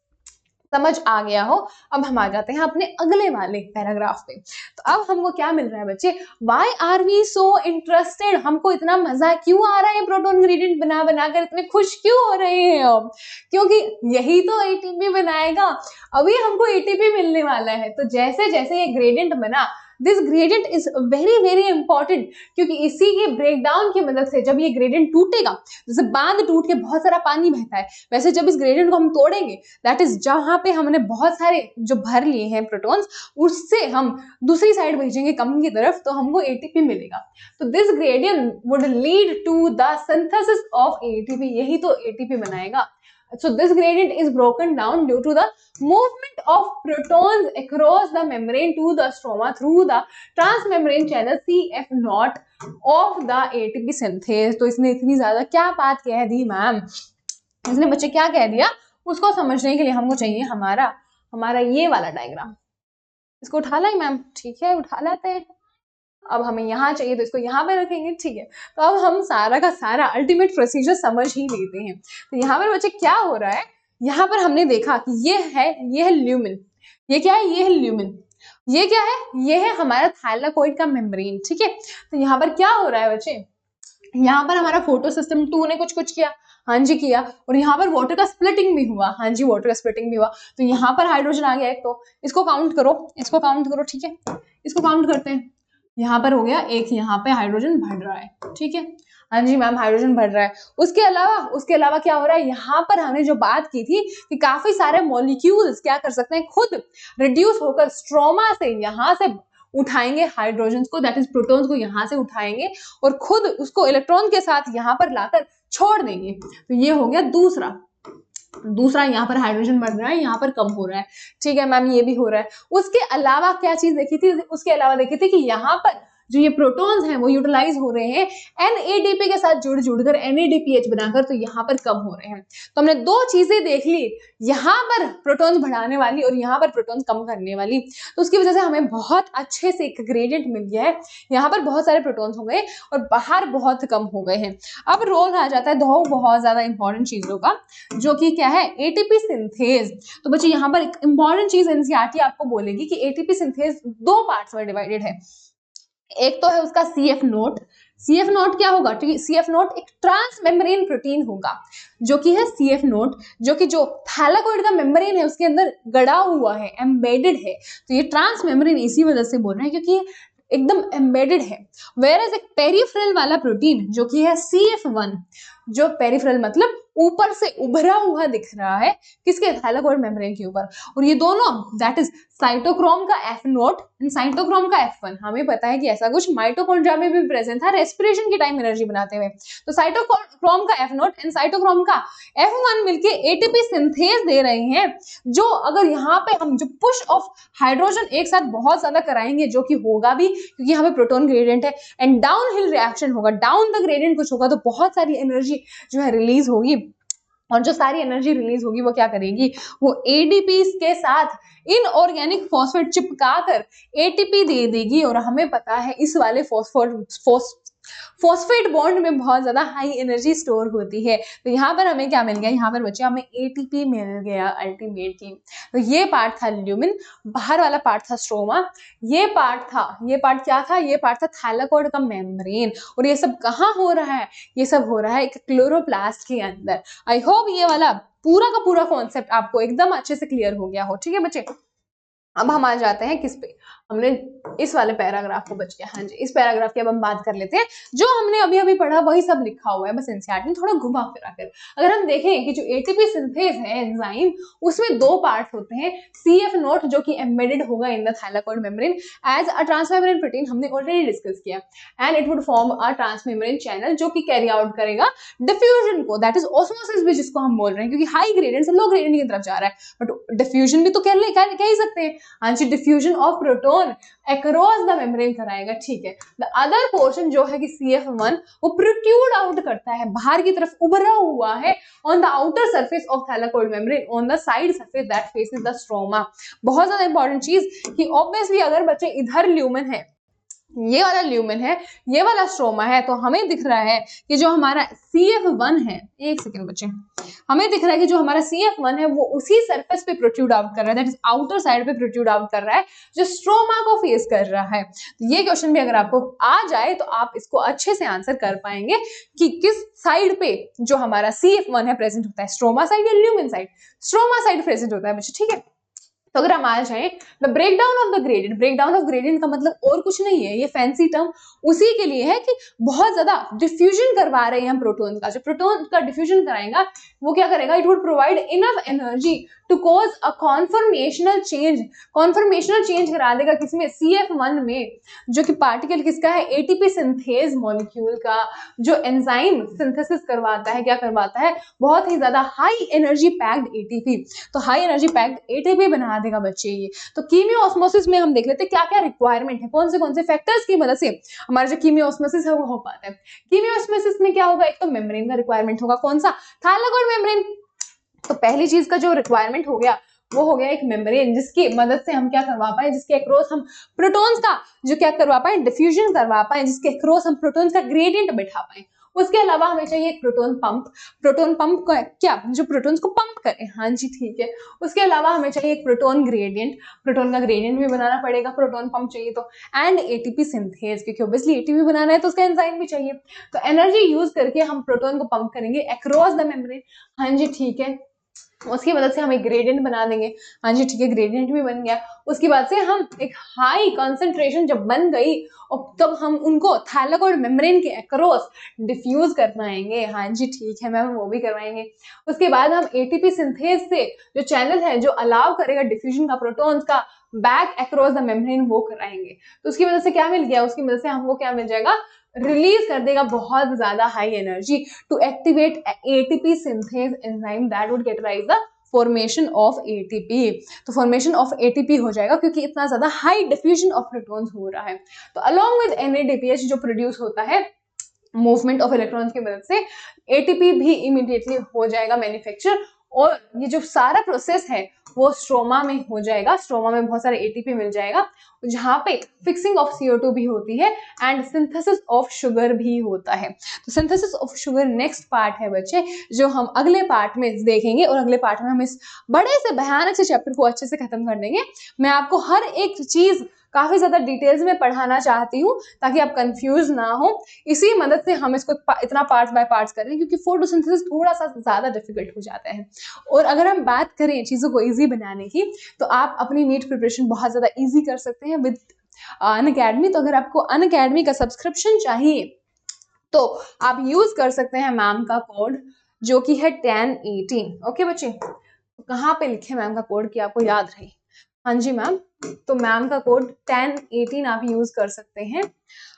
समझ आ गया हो। अब हम आ जाते हैं अपने अगले वाले पैराग्राफ पे। तो अब हमको क्या मिल रहा है बच्चे, why are we so interested, हमको इतना मजा क्यों आ रहा है प्रोटॉन ग्रेडियंट बना बनाकर, इतने खुश क्यों हो रहे हैं हम, क्योंकि यही तो ATP बनाएगा, अभी हमको ATP मिलने वाला है। तो जैसे जैसे ये ग्रेडियंट बना, this gradient is very very important, क्योंकि इसी के ब्रेकडाउन की मदद से जब ये ग्रेडियंट टूटेगा, जैसे बांध टूट के बहुत सारा पानी बहता है, वैसे जब इस ग्रेडियंट को हम तोड़ेंगे, दैट इज जहां पे हमने बहुत सारे जो भर लिए हैं प्रोटॉन्स, उससे हम दूसरी साइड भेजेंगे कम की तरफ, तो हमको ATP मिलेगा। तो this gradient would lead to the synthesis of ATP, यही तो ATP बनाएगा। So this gradient is broken down due to the movement of protons across the membrane to the stroma through the transmembrane channel CF0 of the ATP synthase। तो इसने इतनी ज्यादा क्या बात कह दी मैम, इसने बच्चे क्या कह दिया, उसको समझने के लिए हमको चाहिए हमारा ये वाला डायग्राम। इसको उठा लाए मैम, ठीक है उठा लाते हैं। अब हमें यहाँ चाहिए तो इसको यहाँ पे रखेंगे, ठीक है। तो अब हम सारा का सारा अल्टीमेट प्रोसीजर समझ ही लेते हैं। तो यहाँ पर बच्चे क्या हो रहा है, यहाँ पर हमने देखा कि ये है ल्यूमिन, ये क्या है, ये है ल्यूमिन, ये क्या है, ये है हमारा थाइलाकोइड का मेम्ब्रेन, ठीक है। तो यहाँ पर क्या हो रहा है बच्चे, यहाँ पर हमारा फोटो सिस्टम 2 ने कुछ किया, हाँ जी किया, और यहाँ पर वाटर का स्प्लिटिंग भी हुआ, हाँ जी वाटर का स्प्लिटिंग भी हुआ। तो यहाँ पर हाइड्रोजन आ गया एक, तो इसको काउंट करो, ठीक है, इसको काउंट करते हैं। यहाँ पर हो गया एक, यहाँ पे हाइड्रोजन बढ़ रहा है, ठीक है, हाँ जी मैम हाइड्रोजन बढ़ रहा है। उसके अलावा क्या हो रहा है, यहाँ पर हमने जो बात की थी कि काफी सारे मॉलिक्यूल्स क्या कर सकते हैं, खुद रिड्यूस होकर स्ट्रोमा से यहाँ से उठाएंगे हाइड्रोजन को, दैट इज प्रोटॉन्स को यहाँ से उठाएंगे और खुद उसको इलेक्ट्रॉन के साथ यहाँ पर लाकर छोड़ देंगे। तो ये हो गया दूसरा यहाँ पर हाइड्रोजन बढ़ रहा है, यहाँ पर कम हो रहा है, ठीक है मैम ये भी हो रहा है। उसके अलावा क्या चीज देखी थी, उसके अलावा देखी थी कि यहाँ पर जो ये प्रोटॉन्स हैं वो यूटिलाइज हो रहे हैं NADP के साथ जुड़कर NADPH बनाकर, तो यहाँ पर कम हो रहे हैं। तो हमने 2 चीजें देख ली, यहाँ पर प्रोटॉन्स बढ़ाने वाली और यहाँ पर प्रोटॉन्स कम करने वाली। तो उसकी वजह से हमें बहुत अच्छे से एक ग्रेडियंट मिल गया है, यहाँ पर बहुत सारे प्रोटॉन्स हो गए और बाहर बहुत कम हो गए हैं। अब रोल आ जाता है 2 बहुत ज्यादा इंपॉर्टेंट चीजों का, जो कि क्या है, ATP सिंथेज। तो बच्चे यहाँ पर एक इंपॉर्टेंट चीज NCERT आपको बोलेगी कि ATP सिंथेज 2 पार्ट्स में डिवाइडेड है। एक तो है उसका CF0 क्या होगा, CF0 एक ट्रांसमेम्ब्रेन प्रोटीन होगा जो कि है CF0, जो कि जो थैलाकोइड का मेम्ब्रेन है उसके अंदर गड़ा हुआ है, एम्बेडेड है। तो ये ट्रांसमेम्ब्रेन इसी वजह से बोल रहे हैं क्योंकि एकदम एम्बेडेड है। वेयरएज एक पेरिफेरल वाला प्रोटीन जो कि है CF1, जो पेरिफेरल मतलब ऊपर से उभरा हुआ दिख रहा है, किसके, थाइलाकोइड मेम्ब्रेन के ऊपर। और ये दोनों दैट इज साइटोक्रोम का F0 एंड साइटोक्रोम का F1। हमें पता है कि ऐसा कुछ माइटोकॉन्ड्रिया में भी प्रेजेंट था रेस्पिरेशन के टाइम एनर्जी बनाते हुए। तो साइटोक्रोम का F0 एंड साइटोक्रोम का F1 मिलके ATP सिंथेज दे रहे हैं, जो अगर यहाँ पे हम जो पुश ऑफ हाइड्रोजन एक साथ बहुत ज्यादा कराएंगे, जो कि होगा भी क्योंकि यहाँ पे प्रोटॉन ग्रेडियंट है, एंड डाउन हिल रिएक्शन होगा, डाउन द ग्रेडियंट कुछ होगा, तो बहुत सारी एनर्जी जो है रिलीज होगी। और जो सारी एनर्जी रिलीज होगी वो क्या करेगी, वो ADPs के साथ इनऑर्गेनिक फॉस्फेट चिपकाकर ATP दे देगी। और हमें पता है इस वाले फॉस्फेट बॉन्ड में बहुत ज्यादा हाई एनर्जी स्टोर होती है। तो यहाँ पर हमें क्या मिल गया, यहाँ पर बच्चे हमें ATP मिल गया अल्टीमेटली। तो ये पार्ट था ल्यूमिन, बाहर वाला पार्ट था स्ट्रोमा, ये पार्ट क्या था, ये पार्ट था थैलाकोइड का मेम्ब्रेन। और ये सब कहाँ हो रहा है, ये सब हो रहा है एक क्लोरोप्लास्ट के अंदर। आई होप ये वाला पूरा का पूरा कॉन्सेप्ट आपको एकदम अच्छे से क्लियर हो गया हो, ठीक है बच्चे। अब हम आ जाते हैं किस पे, हमने इस वाले पैराग्राफ को बच गया, हाँ जी इस पैराग्राफ की अब हम बात कर लेते हैं। जो हमने अभी अभी पढ़ा वही सब लिखा हुआ है, बस NCERT में थोड़ा घुमा फिरा कर। अगर हम देखें कि जो ATP सिंथेज है एंजाइम, उसमें 2 पार्ट होते हैं, CF0 जो कि एम्बेडेड होगा in the thylakoid membrane as a transmembrane protein, हमने ऑलरेडी डिस्कस किया, and it would form a transmembrane channel जो कि कैरी आउट करेगा डिफ्यूजन को, दैट इज ऑस्मोसिस भी जिसको हम बोल रहे हैं, क्योंकि हाई ग्रेडियंट से लो ग्रेडियंट की तरफ जा रहा है। बट डिफ्यूजन भी तो कह ही सकते हैं, हाँ जी diffusion of proton across the membrane कराएगा, ठीक है। द अदर पोर्शन जो है कि CF1 वो प्रोट्रूड आउट करता है, बाहर की तरफ उभरा हुआ है on the outer surface of thylakoid membrane on the side surface that faces the stroma. बहुत ज्यादा इंपॉर्टेंट चीज कि ऑब्वियसली अगर बच्चे इधर ल्यूमेन है, ये वाला ल्यूमेन है, ये वाला स्ट्रोमा है, तो हमें दिख रहा है कि जो हमारा CF1 है, एक सेकेंड बच्चे, हमें दिख रहा है कि जो हमारा CF1 है वो उसी सरफेस पे प्रोट्रूड आउट कर रहा है, दैट इज आउटर साइड पे प्रोट्रूड आउट कर रहा है, जो स्ट्रोमा को फेस कर रहा है। तो ये क्वेश्चन भी अगर आपको आ जाए तो आप इसको अच्छे से आंसर कर पाएंगे कि किस साइड पे जो हमारा CF1 है प्रेजेंट होता है, स्ट्रोमा साइड या lumen side. Stroma side present होता है बच्चे, ठीक है। तो अगर हम आ जाए the breakdown of the gradient, breakdown of gradient का मतलब और कुछ नहीं है, ये फैंसी टर्म उसी के लिए है कि बहुत ज्यादा डिफ्यूजन करवा रहे हैं हम प्रोटॉन का। जो प्रोटॉन का डिफ्यूजन कराएगा वो क्या करेगा, it would provide enough energy to cause a conformational change करा देगा किसमें, CF1 में, जो कि पार्टिकल किसका है, एटीपी सिंथेज मॉलिक्यूल का, जो एंजाइम सिंथेसिस करवाता है, क्या करवाता है, बहुत ही ज्यादा हाई एनर्जी पैक्ड एटीपी। तो हाई एनर्जी पैक्ड एटीपी बना देगा बच्चे ये। तो कीमियो ऑस्मोसिस में हम देख लेते हैं क्या क्या रिक्वायरमेंट है, कौन से फैक्टर्स की मदद से हमारा जो कीमियो ऑस्मोसिस है वो हो पाता है। कीमियो ऑस्मोसिस में क्या होगा, एक तो मेम्ब्रेन का रिक्वायरमेंट होगा, कौन सा, थाइलाकोइड मेम्ब्रेन। तो पहली चीज का जो रिक्वायरमेंट हो गया वो हो गया एक मेम्ब्रेन, जिसकी मदद से हम क्या करवा पाए, जिसके अक्रॉस हम प्रोटॉन्स का जो क्या करवा पाए, डिफ्यूजन करवा पाए, जिसके अक्रॉस हम प्रोटॉन्स का ग्रेडियंट बैठा पाए। उसके अलावा हमें चाहिए एक प्रोटॉन पंप क्या, जो प्रोटॉन्स को पंप करे, हाँ जी ठीक है। उसके अलावा हमें चाहिए एक प्रोटॉन का ग्रेडियंट भी बनाना पड़ेगा, प्रोटॉन पंप चाहिए तो, एंड एटीपी सिंथेज, क्योंकि ऑब्वियसली एटीपी बनाना है तो उसका एंजाइम भी चाहिए। तो एनर्जी यूज करके हम प्रोटॉन को पंप करेंगे अक्रॉस द मेम्ब्रेन, हाँ जी ठीक है। उसकी मदद से हम एक ग्रेडियंट बना देंगे, हाँ जी ठीक है, ग्रेडियंट भी बन गया। उसके बाद से हम एक हाई कंसंट्रेशन जब बन गई और तब हम उनको थाइलाकोइड मेम्ब्रेन के अक्रॉस डिफ्यूज कर पाएंगे, हाँ जी ठीक है मैम, वो भी करवाएंगे। उसके बाद हम एटीपी सिंथेज से जो चैनल है जो अलाउ करेगा डिफ्यूजन का प्रोटॉन्स का बैक अक्रॉस द मेम्ब्रेन, वो कराएंगे। तो उसकी वजह से क्या मिल गया, उसकी वजह से हमको क्या मिल जाएगा, रिलीज कर देगा बहुत ज्यादा high energy to activate ATP synthase enzyme that would catalyse the formation of ATP. तो फॉर्मेशन ऑफ एटीपी हो जाएगा क्योंकि इतना ज्यादा हाई डिफ्यूजन ऑफ प्रोटॉन्स हो रहा है। तो अलोंग विद NADPH जो प्रोड्यूस होता है मूवमेंट ऑफ इलेक्ट्रॉन्स की मदद से, एटीपी भी इमीडिएटली हो जाएगा मैन्युफैक्चर, और ये जो सारा प्रोसेस है वो स्ट्रोमा में हो जाएगा। स्ट्रोमा में बहुत सारे एटीपी मिल जाएगा, जहां पे फिक्सिंग ऑफ CO2 भी होती है एंड सिंथेसिस ऑफ शुगर भी होता है। तो synthesis of sugar next part है बच्चे, जो हम अगले पार्ट में देखेंगे, और अगले पार्ट में हम इस बड़े से भयानक से चैप्टर को अच्छे से खत्म कर देंगे। मैं आपको हर एक चीज काफी ज्यादा डिटेल्स में पढ़ाना चाहती हूँ ताकि आप कंफ्यूज ना हो। इसी मदद से हम इसको इतना पार्ट्स बाय पार्ट्स कर रहे हैं, क्योंकि फोटोसिंथेसिस थोड़ा सा ज्यादा डिफिकल्ट हो जाता है। और अगर हम बात करें चीजों को इजी बनाने की, तो आप अपनी नीट प्रिपरेशन बहुत ज्यादा इजी कर सकते हैं विद अनअकैडमी। तो अगर आपको अनअकैडमी का सब्सक्रिप्शन चाहिए तो आप यूज कर सकते हैं मैम का कोड, जो कि है 1018। ओके बच्चे, कहाँ पे लिखे मैम का कोड कि आपको याद रहे, हाँ जी मैम, तो मैम का कोड 1018 आप यूज कर सकते हैं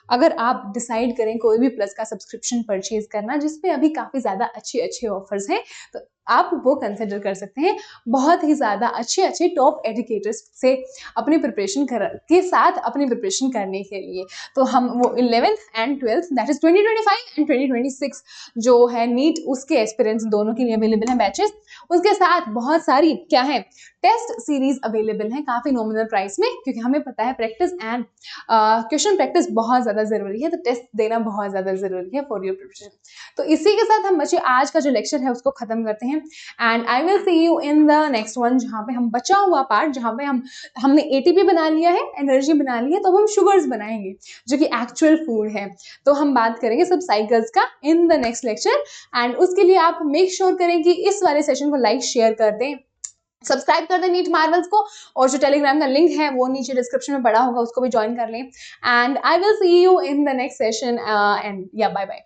अगर आप डिसाइड करें कोई भी प्लस का सब्सक्रिप्शन परचेज करना, जिसपे अभी काफी ज्यादा अच्छे ऑफर्स हैं, तो आप वो कंसिडर कर सकते हैं। बहुत ही ज्यादा अच्छे टॉप एजुकेटर्स से अपनी प्रिपरेशन के साथ अपनी प्रिपरेशन करने के लिए। तो हम वो 11th and 12th that is 2025 and 2026 जो है नीट, उसके एस्पिरेंट्स दोनों के लिए अवेलेबल है बैचेस। उसके साथ बहुत सारी क्या है, टेस्ट सीरीज अवेलेबल है काफी नॉमिनल प्राइस में, क्योंकि हमें पता है प्रैक्टिस एंड क्वेश्चन प्रैक्टिस बहुत ज्यादा जरूरी है, तो टेस्ट देना बहुत ज्यादा जरूरी है फॉर योर प्रिपरेशन। तो इसी के साथ हम बच्चे आज का जो लेक्चर है उसको खत्म करते हैं, and I will see you in the next one, जहाँ पे हम बचा हुआ पार्ट, जहाँ पे हमने एटीपी बना लिया है, एनर्जी बना ली है, तो हम शुगर्स बनाएंगे जो कि एक्चुअल फूड है। तो हम बात करेंगे सब साइकिल्स का in the next lecture, and उसके लिए आप मेक श्योर करें कि इस वाले सेशन को लाइक शेयर कर दें, सब्सक्राइब कर दें नीट मार्वल्स को, और जो टेलीग्राम का लिंक है वो नीचे डिस्क्रिप्शन में पड़ा होगा, उसको भी ज्वाइन कर लें। And I will see you in the next session, and या बाय बाय।